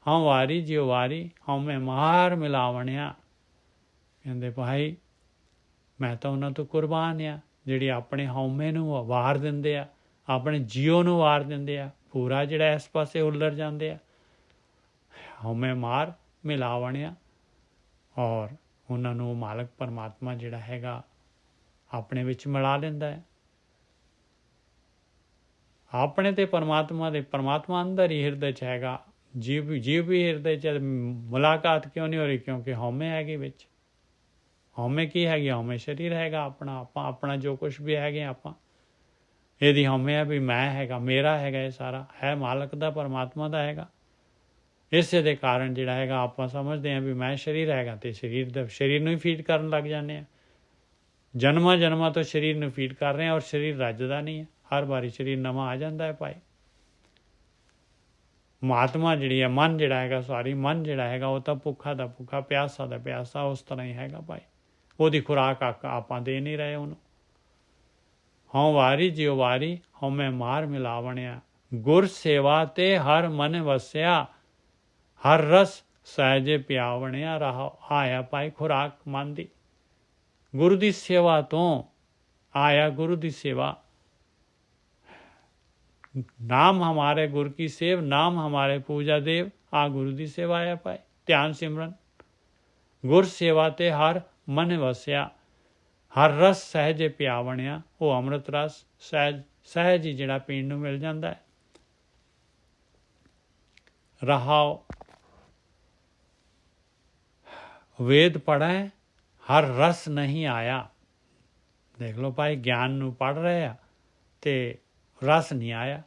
[SPEAKER 1] ਹਉ ਵਾਰੀ ਜਿਉ ਵਾਰੀ, ਹਉਮੈ ਮਾਰ ਮਿਲਾਵਣਿਆ। ਕਹਿੰਦੇ ਭਾਈ ਮੈਂ ਤਾਂ ਉਹਨਾਂ ਤੋਂ ਕੁਰਬਾਨ ਆ, ਜਿਹੜੀ ਆਪਣੇ ਹਉਮੈ ਨੂੰ ਵਾਰ ਦਿੰਦੇ ਆ, ਆਪਣੇ ਜੀਓ ਨੂੰ ਵਾਰ ਦਿੰਦੇ ਆ, ਪੂਰਾ ਜਿਹੜਾ ਇਸ ਪਾਸੇ ਉੱਲਰ ਜਾਂਦੇ ਆ। ਹਉਮੈ ਮਾਰ ਮਿਲਾਵਣਿਆ, ਔਰ ਉਹਨਾਂ ਨੂੰ ਮਾਲਕ ਪਰਮਾਤਮਾ ਜਿਹੜਾ ਹੈਗਾ ਆਪਣੇ ਵਿੱਚ ਮਿਲਾ ਲੈਂਦਾ ਹੈ। ਆਪਣੇ ਤੇ ਪਰਮਾਤਮਾ ਅੰਦਰ ਹੀ ਹਿਰਦੇ 'ਚ ਹੈਗਾ। ਜੀਵ ਵੀ ਹਿਰਦੇ 'ਚ ਮੁਲਾਕਾਤ ਕਿਉਂ ਨਹੀਂ ਹੋ ਰਹੀ? ਕਿਉਂਕਿ ਹਉਮੈ ਹੈਗੀ ਵਿੱਚ। ਹਉਮੈ ਕੀ ਹੈਗੀ? ਹਉਮੈ ਸਰੀਰ ਹੈਗਾ ਆਪਣਾ, ਆਪਣਾ ਜੋ ਕੁਛ ਵੀ ਹੈਗੇ ਆਪਾਂ, ਇਹਦੀ ਹਉਮੈ ਹੈ ਵੀ ਮੈਂ ਹੈਗਾ, ਮੇਰਾ ਹੈਗਾ, ਇਹ ਸਾਰਾ ਹੈ ਮਾਲਕ ਦਾ, ਪਰਮਾਤਮਾ ਦਾ ਹੈਗਾ। ਇਸੇ ਦੇ ਕਾਰਨ ਜਿਹੜਾ ਹੈਗਾ ਆਪਾਂ ਸਮਝਦੇ ਹਾਂ ਵੀ ਮੈਂ ਸਰੀਰ ਹੈਗਾ, ਅਤੇ ਸਰੀਰ ਨੂੰ ਹੀ ਫੀਡ ਕਰਨ ਲੱਗ ਜਾਂਦੇ ਹਾਂ। ਜਨਮਾਂ ਤੋਂ ਸਰੀਰ ਨੂੰ ਫੀਡ ਕਰ ਰਹੇ ਹਾਂ, ਔਰ ਸਰੀਰ ਰੱਜਦਾ ਨਹੀਂ ਹੈ। ਹਰ ਵਾਰੀ ਸਰੀਰ ਨਵਾਂ ਆ ਜਾਂਦਾ ਹੈ ਭਾਈ। ਮਹਾਤਮਾ ਜਿਹੜੀ ਹੈ, ਮਨ ਜਿਹੜਾ ਹੈਗਾ, ਮਨ ਜਿਹੜਾ ਹੈਗਾ ਉਹ ਤਾਂ ਭੁੱਖਾ ਦਾ ਭੁੱਖਾ, ਪਿਆਸਾ ਦਾ ਪਿਆਸਾ, ਉਸ ਤਰ੍ਹਾਂ ਹੀ ਹੈਗਾ ਭਾਈ। ਉਹਦੀ ਖੁਰਾਕ ਆਪਾਂ ਦੇ ਨਹੀਂ ਰਹੇ ਉਹਨੂੰ। ਹਉ ਵਾਰੀ ਜਿਉ ਵਾਰੀ, ਹਉਮੈ ਮਾਰ ਮਿਲਾਵਣਿਆ। ਗੁਰ ਸੇਵਾ ਤੇ ਹਰ ਮਨ ਵਸਿਆ, ਹਰ ਰਸ ਸਹਿਜੇ ਪਿਆਵਣਿਆ। ਰਹਾ ਆਇਆ ਭਾਈ ਖੁਰਾਕ ਮਨ ਦੀ, ਗੁਰੂ ਦੀ ਸੇਵਾ ਤੋਂ ਆਇਆ। ਗੁਰੂ ਦੀ ਸੇਵਾ, ਨਾਮ ਹਮਾਰੇ ਗੁਰ ਕੀ ਸੇਵ, ਨਾਮ ਹਮਾਰੇ ਪੂਜਾ ਦੇਵ। ਆ ਗੁਰੂ ਦੀ ਸੇਵਾ ਹੈ ਭਾਈ, ਧਿਆਨ ਸਿਮਰਨ। ਗੁਰ ਸੇਵਾ ਤੇ ਹਰ ਮਨ ਵਸਿਆ, ਹਰ ਰਸ ਸਹਿਜੇ ਪਿਆਵਣਿਆ। ਉਹ ਅੰਮ੍ਰਿਤ ਰਸ ਸਹਿਜ ਹੀ ਜਿਹੜਾ ਪੀਣ ਨੂੰ ਮਿਲ ਜਾਂਦਾ ਹੈ। ਰਹਾਓ ਵੇਦ ਪੜ੍ਹੈ ਹਰ ਰਸ ਨਹੀਂ ਆਇਆ। ਦੇਖ ਲਓ ਭਾਈ, ਗਿਆਨ ਨੂੰ ਪੜ੍ਹ ਰਹੇ ਆ ਤੇ ਰਸ ਨਹੀਂ ਆਇਆ,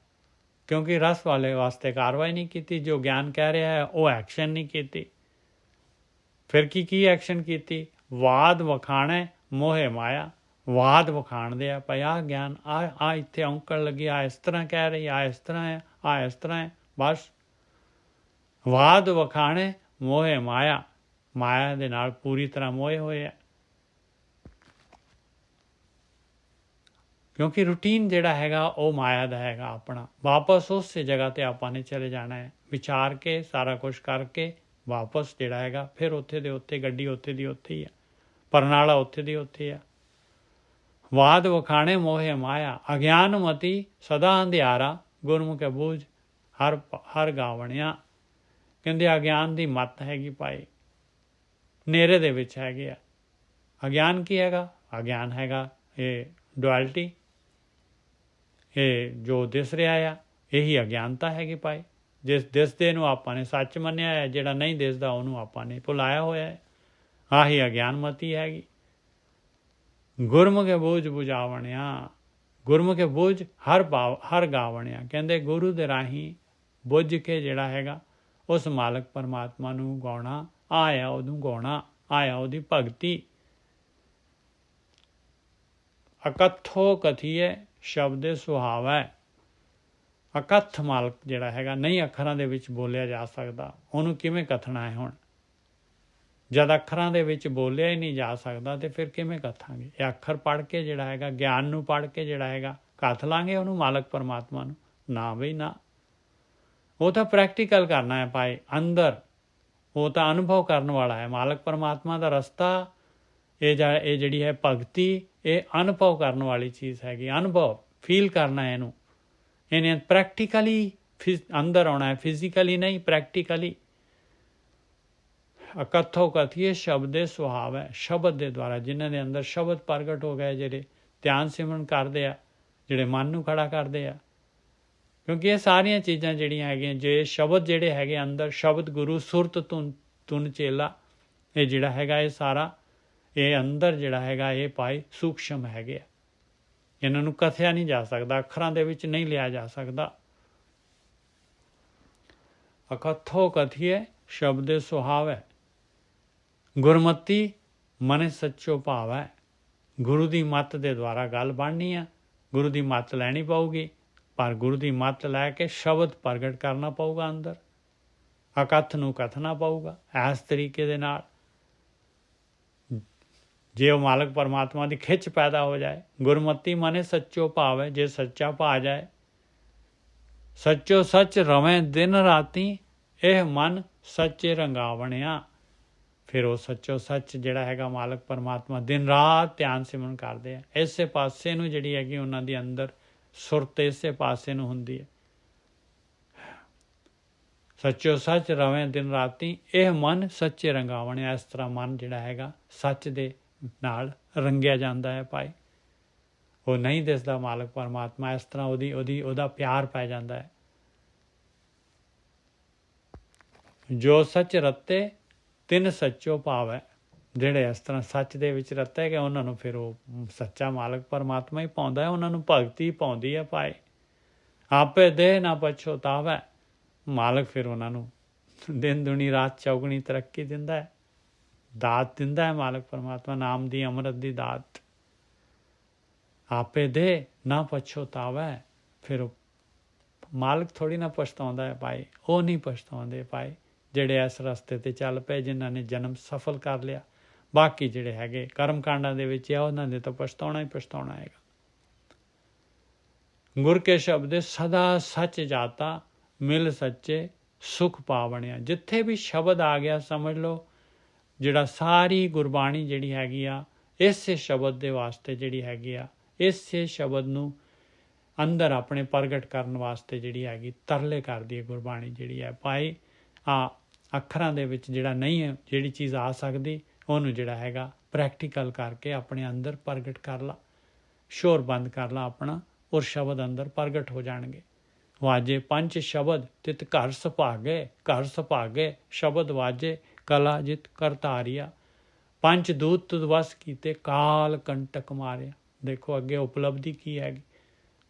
[SPEAKER 1] ਕਿਉਂਕਿ ਰਸ ਵਾਲੇ ਵਾਸਤੇ ਕਾਰਵਾਈ ਨਹੀਂ ਕੀਤੀ। ਜੋ ਗਿਆਨ ਕਹਿ ਰਿਹਾ ਹੈ ਉਹ ਐਕਸ਼ਨ ਨਹੀਂ ਕੀਤੀ। ਫਿਰ ਕੀ ਐਕਸ਼ਨ ਕੀਤੀ? ਵਾਦ ਵਖਾਣੈ ਮੋਹੇ ਮਾਇਆ। ਵਾਦ ਵਖਾਣਦੇ ਆ ਭਾਈ, ਆਹ ਗਿਆਨ ਆ ਇੱਥੇ ਔਂਕੜ ਲੱਗੀ, ਆ ਇਸ ਤਰ੍ਹਾਂ ਕਹਿ ਰਹੀ, ਆ ਇਸ ਤਰ੍ਹਾਂ ਹੈ, ਆ ਇਸ ਤਰ੍ਹਾਂ ਹੈ। ਬਸ ਵਾਦ ਵਖਾਣੇ ਮੋਹੇ ਮਾਇਆ, ਮਾਇਆ ਦੇ ਨਾਲ ਪੂਰੀ ਤਰ੍ਹਾਂ ਮੋਹੇ ਹੋਏ ਆ। ਕਿਉਂਕਿ ਰੂਟੀਨ ਜਿਹੜਾ ਹੈਗਾ ਉਹ ਮਾਇਆ ਦਾ ਹੈਗਾ ਆਪਣਾ। ਵਾਪਸ ਉਸੇ ਜਗ੍ਹਾ 'ਤੇ ਆਪਾਂ ਨੇ ਚਲੇ ਜਾਣਾ ਹੈ, ਵਿਚਾਰ ਕੇ ਸਾਰਾ ਕੁਛ ਕਰਕੇ ਵਾਪਸ ਜਿਹੜਾ ਹੈਗਾ ਫਿਰ ਉੱਥੇ ਦੇ ਉੱਥੇ, ਗੱਡੀ ਉੱਥੇ ਦੀ ਉੱਥੇ ਹੀ ਆ, ਪਰਨਾਲਾ ਉੱਥੇ ਦੀ ਉੱਥੇ ਆ। ਵਾਦ ਵਖਾਣੇ ਮੋਹੇ ਮਾਇਆ, ਅਗਿਆਨ ਮਤੀ ਸਦਾ ਅੰਧਿਆਰਾ, ਗੁਰਮੁਖ ਬੂਝ ਹਰ ਗਾਵਣਿਆ। ਕਹਿੰਦੇ ਅਗਿਆਨ ਦੀ ਮੱਤ ਹੈਗੀ ਭਾਈ, ਨੇਰੇ ਦੇ ਵਿੱਚ ਹੈਗੇ ਆ। ਅਗਿਆਨ ਕੀ ਹੈਗਾ? ਅਗਿਆਨ ਹੈਗਾ ਇਹ ਡੁਐਲਿਟੀ, ਇਹ ਜੋ ਦਿਸ ਰਿਹਾ ਆ, ਇਹੀ ਅਗਿਆਨਤਾ ਹੈਗੀ ਭਾਈ। ਜਿਸ ਦਿਸਦੇ ਨੂੰ ਆਪਾਂ ਨੇ ਸੱਚ ਮੰਨਿਆ ਹੈ, ਜਿਹੜਾ ਨਹੀਂ ਦਿਸਦਾ ਉਹਨੂੰ ਆਪਾਂ ਨੇ ਭੁਲਾਇਆ ਹੋਇਆ ਹੈ। ਆਹੀ ਅਗਿਆਨਮਤੀ ਹੈਗੀ। ਗੁਰਮੁਖੇ ਬੂਝ ਬੁਝਾਵਣਿਆ, ਗੁਰਮੁਖੇ ਬੂਝ ਹਰ ਗਾਵਣਿਆ। ਕਹਿੰਦੇ ਗੁਰੂ ਦੇ ਰਾਹੀਂ ਬੁੱਝ ਕੇ ਜਿਹੜਾ ਹੈਗਾ ਉਸ ਮਾਲਕ ਪਰਮਾਤਮਾ ਨੂੰ ਗਾਉਣਾ, ਆਇਆ ਉਹਨੂੰ ਗਾਉਣਾ, ਆਇਆ ਉਹਦੀ ਭਗਤੀ। ਅਕਥੋ ਕਥੀਏ ਸ਼ਬਦੇ ਸੁਹਾਵੈ। ਅਕਥ ਮਾਲਕ ਜਿਹੜਾ ਹੈਗਾ, ਨਹੀਂ ਅੱਖਰਾਂ ਦੇ ਵਿੱਚ ਬੋਲਿਆ ਜਾ ਸਕਦਾ, ਉਹਨੂੰ ਕਿਵੇਂ ਕਥਣਾ ਹੈ? ਹੁਣ ਜਦ ਅੱਖਰਾਂ ਦੇ ਵਿੱਚ ਬੋਲਿਆ ਹੀ ਨਹੀਂ ਜਾ ਸਕਦਾ ਤੇ ਫਿਰ ਕਿਵੇਂ ਕਥਾਂਗੇ? ਇਹ ਅੱਖਰ ਪੜ੍ਹ ਕੇ ਜਿਹੜਾ ਹੈਗਾ, ਗਿਆਨ ਨੂੰ ਪੜ੍ਹ ਕੇ ਜਿਹੜਾ ਹੈਗਾ ਕਥ ਲਾਂਗੇ ਉਹਨੂੰ, ਮਾਲਕ ਪਰਮਾਤਮਾ ਨੂੰ? ਨਾ ਬਈ ਨਾ, ਉਹ ਤਾਂ ਪ੍ਰੈਕਟੀਕਲ ਕਰਨਾ ਹੈ ਭਾਈ ਅੰਦਰ, ਉਹ ਤਾਂ ਅਨੁਭਵ ਕਰਨ ਵਾਲਾ ਹੈ। ਮਾਲਕ ਪਰਮਾਤਮਾ ਦਾ ਰਸਤਾ ਇਹ ਜਿਹੜੀ ਹੈ ਭਗਤੀ, ਇਹ ਅਨੁਭਵ ਕਰਨ ਵਾਲੀ ਚੀਜ਼ ਹੈਗੀ। ਅਨੁਭਵ, ਫੀਲ ਕਰਨਾ ਇਹਨੂੰ, ਇਹਨੇ ਪ੍ਰੈਕਟੀਕਲੀ ਅੰਦਰ ਆਉਣਾ ਹੈ, ਫਿਜ਼ੀਕਲੀ ਨਹੀਂ, ਪ੍ਰੈਕਟੀਕਲੀ। ਅਕਥੋ ਕਥੀਏ ਸ਼ਬਦੇ ਸੁਹਾਵ ਹੈ, ਸ਼ਬਦ ਦੇ ਦੁਆਰਾ, ਜਿਨ੍ਹਾਂ ਦੇ ਅੰਦਰ ਸ਼ਬਦ ਪ੍ਰਗਟ ਹੋ ਗਏ, ਜਿਹੜੇ ਧਿਆਨ ਸਿਮਰਨ ਕਰਦੇ ਆ, ਜਿਹੜੇ ਮਨ ਨੂੰ ਖੜਾ ਕਰਦੇ ਆ। ਕਿਉਂਕਿ ਇਹ ਸਾਰੀਆਂ ਚੀਜ਼ਾਂ ਜਿਹੜੀਆਂ ਹੈਗੀਆਂ, ਜੇ ਸ਼ਬਦ ਜਿਹੜੇ ਹੈਗੇ ਅੰਦਰ, ਸ਼ਬਦ ਗੁਰੂ ਸੁਰਤ ਤੁਨ ਚੇਲਾ, ਇਹ ਜਿਹੜਾ ਹੈਗਾ ਇਹ ਸਾਰਾ ਇਹ ਅੰਦਰ ਜਿਹੜਾ ਹੈਗਾ ਇਹ ਪਾਏ ਸੂਖਸ਼ਮ ਹੈਗੇ ਆ। ਇਹਨਾਂ ਨੂੰ ਕਥਿਆ ਨਹੀਂ ਜਾ ਸਕਦਾ, ਅੱਖਰਾਂ ਦੇ ਵਿੱਚ ਨਹੀਂ ਲਿਆ ਜਾ ਸਕਦਾ। ਅਕਥੋ ਕਥੀਏ ਸ਼ਬਦੇ ਸੁਹਾਵੈ, ਗੁਰਮਤੀ ਮਨੇ ਸੱਚੋ ਭਾਵੈ। ਗੁਰੂ ਦੀ ਮੱਤ ਦੇ ਦੁਆਰਾ ਗੱਲ ਬਣਨੀ ਆ, ਗੁਰੂ ਦੀ ਮੱਤ ਲੈਣੀ ਪਊਗੀ, ਪਰ ਗੁਰੂ ਦੀ ਮੱਤ ਲੈ ਕੇ ਸ਼ਬਦ ਪ੍ਰਗਟ ਕਰਨਾ ਪਊਗਾ ਅੰਦਰ, ਅਕਥ ਨੂੰ ਕਥਨਾ ਪਊਗਾ ਇਸ ਤਰੀਕੇ ਦੇ ਨਾਲ। ਜੇ ਉਹ ਮਾਲਕ ਪਰਮਾਤਮਾ ਦੀ ਖਿੱਚ ਪੈਦਾ ਹੋ ਜਾਏ, ਗੁਰਮਤੀ ਮਨੇ ਸੱਚੋ ਭਾਵ ਹੈ, ਜੇ ਸੱਚਾ ਭਾ ਜਾਏ, ਸੱਚੋ ਸੱਚ ਰਵੇਂ ਦਿਨ ਰਾਤੀ, ਇਹ ਮਨ ਸੱਚੇ ਰੰਗਾਵਣਿਆ। ਫਿਰ ਉਹ ਸੱਚੋ ਸੱਚ ਜਿਹੜਾ ਹੈਗਾ ਮਾਲਕ ਪਰਮਾਤਮਾ ਦਿਨ ਰਾਤ ਧਿਆਨ ਸਿਮਰਨ ਕਰਦੇ ਆ। ਇਸੇ ਪਾਸੇ ਨੂੰ ਜਿਹੜੀ ਹੈਗੀ ਉਹਨਾਂ ਦੀ ਅੰਦਰ ਸੁਰਤ ਇਸੇ ਪਾਸੇ ਨੂੰ ਹੁੰਦੀ ਹੈ। ਸੱਚੋ ਸੱਚ ਰਵੇਂ ਦਿਨ ਰਾਤੀ, ਇਹ ਮਨ ਸੱਚੇ ਰੰਗਾਵਣਿਆ। ਇਸ ਤਰ੍ਹਾਂ ਮਨ ਜਿਹੜਾ ਹੈਗਾ ਸੱਚ ਦੇ ਨਾਲ ਰੰਗਿਆ ਜਾਂਦਾ ਹੈ ਭਾਈ। ਉਹ ਨਹੀਂ ਦਿਸਦਾ ਮਾਲਕ ਪਰਮਾਤਮਾ, ਇਸ ਤਰ੍ਹਾਂ ਉਹਦਾ ਪਿਆਰ ਪੈ ਜਾਂਦਾ ਹੈ। ਜੋ ਸੱਚ ਰਤੇ ਤਿੰਨ ਸੱਚੋ ਭਾਵ ਹੈ। ਜਿਹੜੇ ਇਸ ਤਰ੍ਹਾਂ ਸੱਚ ਦੇ ਵਿੱਚ ਰਤੇ ਗਏ ਉਹਨਾਂ ਨੂੰ ਫਿਰ ਉਹ ਸੱਚਾ ਮਾਲਕ ਪਰਮਾਤਮਾ ਹੀ ਪਾਉਂਦਾ ਹੈ, ਉਹਨਾਂ ਨੂੰ ਭਗਤੀ ਪਾਉਂਦੀ ਹੈ ਭਾਈ। ਆਪੇ ਦੇਹ ਨਾ ਪਛੋਤਾਵੈ, ਮਾਲਕ ਫਿਰ ਉਹਨਾਂ ਨੂੰ ਦਿਨ ਦੁਨੀ ਰਾਤ ਚੌਗਣੀ ਤਰੱਕੀ ਦਿੰਦਾ ਹੈ, ਦਾਤ ਦਿੰਦਾ ਹੈ ਮਾਲਕ ਪਰਮਾਤਮਾ, ਨਾਮ ਦੀ ਅੰਮ੍ਰਿਤ ਦੀ ਦਾਤ। ਆਪੇ ਦੇ ਨਾ ਪਛੋਤਾਵੈ, ਫਿਰ ਉਹ ਮਾਲਕ ਥੋੜ੍ਹੀ ਨਾ ਪਛਤਾਉਂਦਾ ਹੈ ਭਾਈ, ਉਹ ਨਹੀਂ ਪਛਤਾਉਂਦੇ ਭਾਈ ਜਿਹੜੇ ਇਸ ਰਸਤੇ 'ਤੇ ਚੱਲ ਪਏ, ਜਿਨ੍ਹਾਂ ਨੇ ਜਨਮ ਸਫਲ ਕਰ ਲਿਆ। ਬਾਕੀ ਜਿਹੜੇ ਹੈਗੇ ਕਰਮ ਕਾਂਡਾਂ ਦੇ ਵਿੱਚ ਆ, ਉਹਨਾਂ ਨੇ ਤਾਂ ਪਛਤਾਉਣਾ ਹੀ ਪਛਤਾਉਣਾ ਹੈਗਾ। ਗੁਰ ਕੇ ਸ਼ਬਦੇ ਸਦਾ ਸੱਚ ਜਾਤਾ, ਮਿਲ ਸੱਚੇ ਸੁਖ ਪਾਵਣਿਆ। ਜਿੱਥੇ ਵੀ ਸ਼ਬਦ ਆ ਗਿਆ ਸਮਝ ਲਓ ਜਿਹੜਾ ਸਾਰੀ ਗੁਰਬਾਣੀ ਜਿਹੜੀ ਹੈਗੀ ਆ ਇਸੇ ਸ਼ਬਦ ਦੇ ਵਾਸਤੇ ਜਿਹੜੀ ਹੈਗੀ ਆ, ਇਸੇ ਸ਼ਬਦ ਨੂੰ ਅੰਦਰ ਆਪਣੇ ਪ੍ਰਗਟ ਕਰਨ ਵਾਸਤੇ ਜਿਹੜੀ ਹੈਗੀ ਤਰਲੇ ਕਰਦੀ ਹੈ ਗੁਰਬਾਣੀ ਜਿਹੜੀ ਹੈ ਭਾਈ। ਅੱਖਰਾਂ ਦੇ ਵਿੱਚ ਜਿਹੜਾ ਨਹੀਂ ਹੈ, ਜਿਹੜੀ ਚੀਜ਼ ਆ ਸਕਦੀ ਉਹਨੂੰ ਜਿਹੜਾ ਹੈਗਾ ਪ੍ਰੈਕਟੀਕਲ ਕਰਕੇ ਆਪਣੇ ਅੰਦਰ ਪ੍ਰਗਟ ਕਰ ਲਾ, ਸ਼ੋਰ ਬੰਦ ਕਰ ਲਾ ਆਪਣਾ, ਔਰ ਸ਼ਬਦ ਅੰਦਰ ਪ੍ਰਗਟ ਹੋ ਜਾਣਗੇ। ਵਾਜੇ ਪੰਜ ਸ਼ਬਦ ਤਿਤ ਘਰ ਸੁਭਾਗੇ, ਘਰ ਸੁਭਾਗੇ ਸ਼ਬਦ ਵਾਜੇ ਕਲਾ ਜਿਤ ਕਰਤਾਰੀਆ। ਪੰਜ ਦੂਤ ਤੁਧ ਵਸ ਕੀਤੇ, ਕਾਲ ਕੰਟਕ ਮਾਰਿਆ। ਦੇਖੋ ਅੱਗੇ ਉਪਲਬਧੀ ਕੀ ਹੈਗੀ।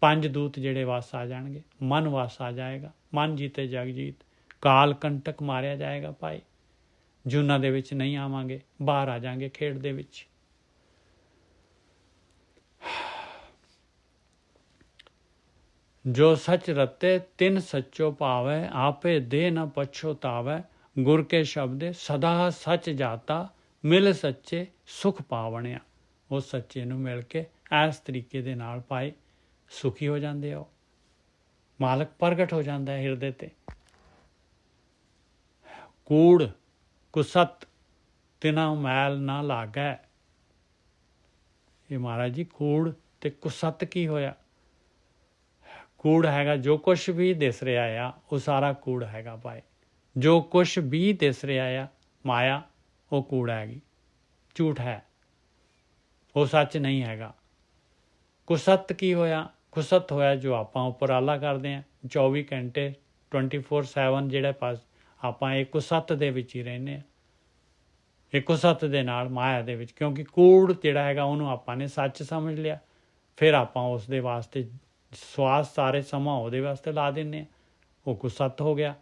[SPEAKER 1] ਪੰਜ ਦੂਤ ਜਿਹੜੇ ਵਸ ਆ ਜਾਣਗੇ, ਮਨ ਵਸ ਆ ਜਾਏਗਾ, ਮਨ ਜੀਤੇ ਜਗ ਜੀਤ, ਕਾਲ ਕੰਟਕ ਮਾਰਿਆ ਜਾਏਗਾ ਭਾਈ। ਜੂਨਾਂ ਦੇ ਵਿੱਚ ਨਹੀਂ ਆਵਾਂਗੇ, ਬਾਹਰ ਆ ਜਾਵਾਂਗੇ ਖੇਡ ਦੇ ਵਿੱਚ। ਜੋ ਸੱਚ ਰਤੇ ਤਿੰਨ ਸੱਚੋ ਭਾਵੈ, ਆਪੇ ਦੇ ਨਾ ਪਛੋਤਾਵੈ। ਗੁਰ ਕੇ ਸ਼ਬਦੇ ਸਦਾ ਸੱਚ ਜਾਤਾ, ਮਿਲ ਸੱਚੇ ਸੁਖ ਪਾਵਣਿਆ। ਉਹ ਸੱਚੇ ਨੂੰ ਮਿਲ ਕੇ ਇਸ ਤਰੀਕੇ ਦੇ ਨਾਲ ਭਾਈ ਸੁਖੀ ਹੋ ਜਾਂਦੇ ਆ। ਮਾਲਕ ਪ੍ਰਗਟ ਹੋ ਜਾਂਦਾ ਹੈ ਹਿਰਦੇ ਤੇ। ਕੂੜ ਕੁਸਤ ਤਿਨਾ ਮੈਲ ਨਾ ਲਾਗੈ। ਇਹ ਮਹਾਰਾਜ ਜੀ ਕੂੜ ਤੇ ਕੁਸਤ ਕੀ ਹੋਇਆ? ਕੂੜ ਹੈਗਾ ਜੋ ਕੁਛ ਵੀ ਦਿਸ ਰਿਹਾ ਆ, ਉਹ ਸਾਰਾ ਕੂੜ ਹੈਗਾ ਭਾਈ। ਜੋ ਕੁਛ ਵੀ ਦਿਸ ਰਿਹਾ ਆ ਮਾਇਆ, ਉਹ ਕੂੜ ਹੈਗੀ, ਝੂਠ ਹੈ, ਉਹ ਸੱਚ ਨਹੀਂ ਹੈਗਾ। ਕੁਸਤ ਕੀ ਹੋਇਆ? ਕੁਸਤ ਹੋਇਆ ਜੋ ਆਪਾਂ ਉਪਰਾਲਾ ਕਰਦੇ ਹਾਂ 24 ਘੰਟੇ 24/7 ਜਿਹੜੇ ਪਾਸ ਆਪਾਂ ਇਹ ਕੁਸਤ ਦੇ ਵਿੱਚ ਹੀ ਰਹਿੰਦੇ ਹਾਂ, ਇਹ ਕੁਸਤ ਦੇ ਨਾਲ ਮਾਇਆ ਦੇ ਵਿੱਚ। ਕਿਉਂਕਿ ਕੂੜ ਜਿਹੜਾ ਹੈਗਾ ਉਹਨੂੰ ਆਪਾਂ ਨੇ ਸੱਚ ਸਮਝ ਲਿਆ, ਫਿਰ ਆਪਾਂ ਉਸ ਦੇ ਵਾਸਤੇ ਸਵਾਸ ਸਾਰੇ ਸਮਾਂ ਉਹਦੇ ਵਾਸਤੇ ਲਾ ਦਿੰਦੇ ਹਾਂ, ਉਹ ਕੁਸਤ ਹੋ ਗਿਆ।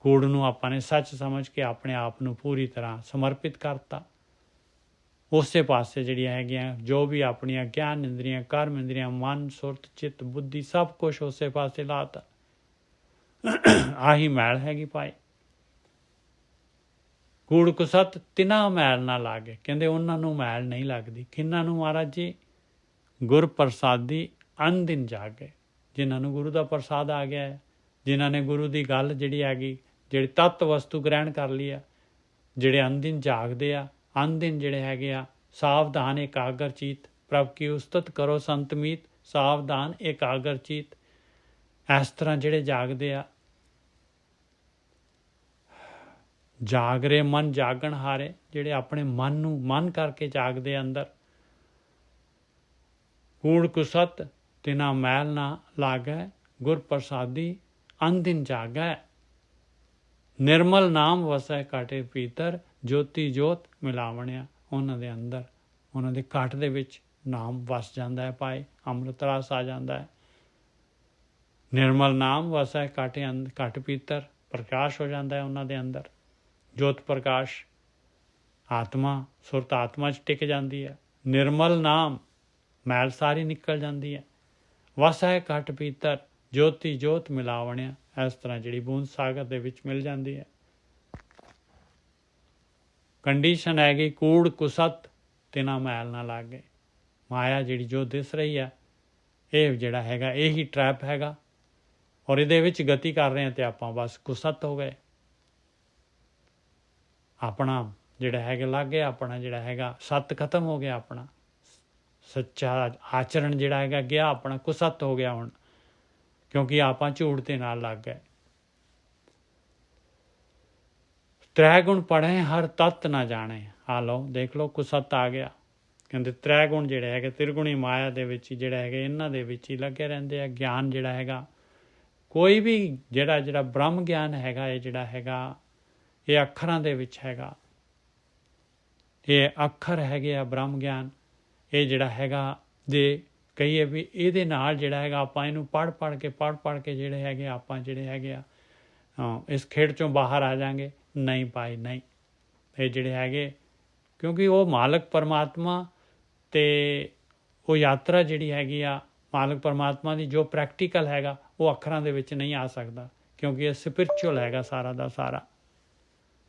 [SPEAKER 1] ਕੂੜ ਨੂੰ ਆਪਾਂ ਨੇ ਸੱਚ ਸਮਝ ਕੇ ਆਪਣੇ ਆਪ ਨੂੰ ਪੂਰੀ ਤਰ੍ਹਾਂ ਸਮਰਪਿਤ ਕਰਤਾ। ਉਸੇ ਪਾਸੇ ਜਿਹੜੀਆਂ ਹੈਗੀਆਂ ਜੋ ਵੀ ਆਪਣੀਆਂ ਗਿਆਨ ਇੰਦਰੀਆਂ, ਕਰਮ ਇੰਦਰੀਆਂ, ਮਨ, ਸੁਰਤ, ਚਿੱਤ, ਬੁੱਧੀ ਸਭ ਕੁਛ ਉਸੇ ਪਾਸੇ ਲਾਤਾ। ਆਹੀ ਮੈਲ ਹੈਗੀ ਭਾਈ। ਕੂੜ ਕੁਸਤ ਤਿਨਾ ਮੈਲ ਨਾ ਲਾਗੇ। ਕਹਿੰਦੇ ਉਹਨਾਂ ਨੂੰ ਮੈਲ ਨਹੀਂ ਲੱਗਦੀ। ਕਿਹਨਾਂ ਨੂੰ ਮਹਾਰਾਜ ਜੀ? ਗੁਰ ਪ੍ਰਸਾਦੀ ਅਨਦਿਨ ਜਾਗੇ। ਜਿਨ੍ਹਾਂ ਨੂੰ ਗੁਰੂ ਦਾ ਪ੍ਰਸਾਦ ਆ ਗਿਆ ਹੈ, ਜਿਨ੍ਹਾਂ ਨੇ ਗੁਰੂ ਦੀ ਗੱਲ ਜਿਹੜੀ ਹੈਗੀ, ਜਿਹੜੀ ਤੱਤ ਵਸਤੂ ਗ੍ਰਹਿਣ ਕਰ ਲਈ ਆ, ਜਿਹੜੇ ਅਨਦਿਨ ਜਾਗਦੇ ਆ, ਅਨਦਿਨ ਜਿਹੜੇ ਹੈਗੇ ਆ ਸਾਵਧਾਨ ਇਕਾਗਰ ਚੀਤ, ਪ੍ਰਭ ਕੀ ਉਸਤਤ ਕਰੋ ਸੰਤ ਮੀਤ, ਸਾਵਧਾਨ ਇਕਾਗਰ ਚੀਤ। ਇਸ ਤਰ੍ਹਾਂ ਜਿਹੜੇ ਜਾਗਦੇ ਆ, ਜਾਗ ਰਹੇ ਮਨ ਜਾਗਣ ਹਾਰੇ, ਜਿਹੜੇ ਆਪਣੇ ਮਨ ਨੂੰ ਮਨ ਕਰਕੇ ਜਾਗਦੇ ਅੰਦਰ। ਕੂੜ ਕੁਸਤ तिना मैल ना लागै, गुर प्रसादी अनदिन जागै। निर्मल नाम वसै काटे पीतर, ज्योति जोत मिलावणिया। ਉਹਨਾਂ ਦੇ ਅੰਦਰ, ਉਹਨਾਂ ਦੇ ਘਟ ਦੇ ਵਿੱਚ ਨਾਮ ਵਸ ਜਾਂਦਾ ਹੈ ਭਾਈ, ਅੰਮ੍ਰਿਤ ਰਸ ਆ ਜਾਂਦਾ ਹੈ। ਨਿਰਮਲ ਨਾਮ ਵਸੈ ਘਟ ਪੀਤਰ, ਪ੍ਰਕਾਸ਼ ਹੋ ਜਾਂਦਾ ਹੈ ਉਹਨਾਂ ਦੇ ਅੰਦਰ, ਜੋਤ ਪ੍ਰਕਾਸ਼। ਆਤਮਾ ਸੁਰਤ ਆਤਮਾ 'ਚ ਟਿਕ ਜਾਂਦੀ ਹੈ। ਨਿਰਮਲ ਨਾਮ, ਮੈਲ ਸਾਰੀ ਨਿਕਲ ਜਾਂਦੀ ਹੈ। ਵਸੈ ਘਟ ਪੀਤਰ, ਜੋਤੀ ਜੋਤ ਮਿਲਾਵਣਿਆ। ਇਸ ਤਰ੍ਹਾਂ ਜਿਹੜੀ ਬੂੰਦ ਸਾਗਰ ਦੇ ਵਿੱਚ ਮਿਲ ਜਾਂਦੀ ਹੈ। ਕੰਡੀਸ਼ਨ ਹੈਗੀ ਕੂੜ ਕੁਸਤ ਤਿਨਾ ਮੈਲ ਨਾ ਲਾਗੇ। ਮਾਇਆ ਜਿਹੜੀ ਜੋ ਦਿਸ ਰਹੀ ਹੈ, ਇਹ ਜਿਹੜਾ ਹੈਗਾ ਇਹੀ ਟਰੈਪ ਹੈਗਾ, ਔਰ ਇਹਦੇ ਵਿੱਚ ਗਤੀ ਕਰ ਰਹੇ ਹਾਂ ਤੇ ਆਪਾਂ ਬਸ ਕੁਸਤ ਹੋ ਗਏ। ਆਪਣਾ ਜਿਹੜਾ ਹੈਗਾ ਲੱਗ ਗਿਆ, ਆਪਣਾ ਜਿਹੜਾ ਹੈਗਾ ਸੱਤ ਖਤਮ ਹੋ ਗਿਆ, ਆਪਣਾ ਸੱਚਾ ਆਚਰਣ ਜਿਹੜਾ ਹੈਗਾ ਗਿਆ, ਆਪਣਾ ਕੁਸਤ ਹੋ ਗਿਆ ਹੁਣ, ਕਿਉਂਕਿ ਆਪਾਂ ਝੂਠ ਦੇ ਨਾਲ ਲੱਗ ਗਏ। ਤ੍ਰੈ ਗੁਣ ਪੜ੍ਹੇ ਹਰ ਤੱਤ ਨਾ ਜਾਣੇ। ਆ ਲਓ ਦੇਖ ਲਓ, ਕੁਸਤ ਆ ਗਿਆ। ਕਹਿੰਦੇ ਤ੍ਰੈ ਗੁਣ ਜਿਹੜੇ ਹੈਗੇ ਤਿਰਗੁਣੀ ਮਾਇਆ ਦੇ ਵਿੱਚ ਹੀ ਜਿਹੜੇ ਹੈਗੇ, ਇਹਨਾਂ ਦੇ ਵਿੱਚ ਹੀ ਲੱਗੇ ਰਹਿੰਦੇ ਆ। ਗਿਆਨ ਜਿਹੜਾ ਹੈਗਾ, ਕੋਈ ਵੀ ਜਿਹੜਾ ਬ੍ਰਹਮ ਗਿਆਨ ਹੈਗਾ, ਇਹ ਜਿਹੜਾ ਹੈਗਾ ਇਹ ਅੱਖਰਾਂ ਦੇ ਵਿੱਚ ਹੈਗਾ। ਇਹ ਅੱਖਰ ਹੈਗੇ ਆ ਬ੍ਰਹਮ ਗਿਆਨ। ਇਹ ਜਿਹੜਾ ਹੈਗਾ ਜੇ ਕਹੀਏ ਵੀ ਇਹਦੇ ਨਾਲ ਜਿਹੜਾ ਹੈਗਾ ਆਪਾਂ ਇਹਨੂੰ ਪੜ੍ਹ ਕੇ ਜਿਹੜੇ ਹੈਗੇ ਆਪਾਂ ਜਿਹੜੇ ਹੈਗੇ ਆ ਇਸ ਖੇਡ 'ਚੋਂ ਬਾਹਰ ਆ ਜਾਵਾਂਗੇ। ਨਹੀਂ ਭਾਈ ਨਹੀਂ, ਇਹ ਜਿਹੜੇ ਹੈਗੇ, ਕਿਉਂਕਿ ਉਹ ਮਾਲਕ ਪਰਮਾਤਮਾ ਅਤੇ ਉਹ ਯਾਤਰਾ ਜਿਹੜੀ ਹੈਗੀ ਆ ਮਾਲਕ ਪਰਮਾਤਮਾ ਦੀ, ਜੋ ਪ੍ਰੈਕਟੀਕਲ ਹੈਗਾ ਉਹ ਅੱਖਰਾਂ ਦੇ ਵਿੱਚ ਨਹੀਂ ਆ ਸਕਦਾ, ਕਿਉਂਕਿ ਇਹ ਸਪਿਰਚੁਅਲ ਹੈਗਾ ਸਾਰਾ ਦਾ ਸਾਰਾ।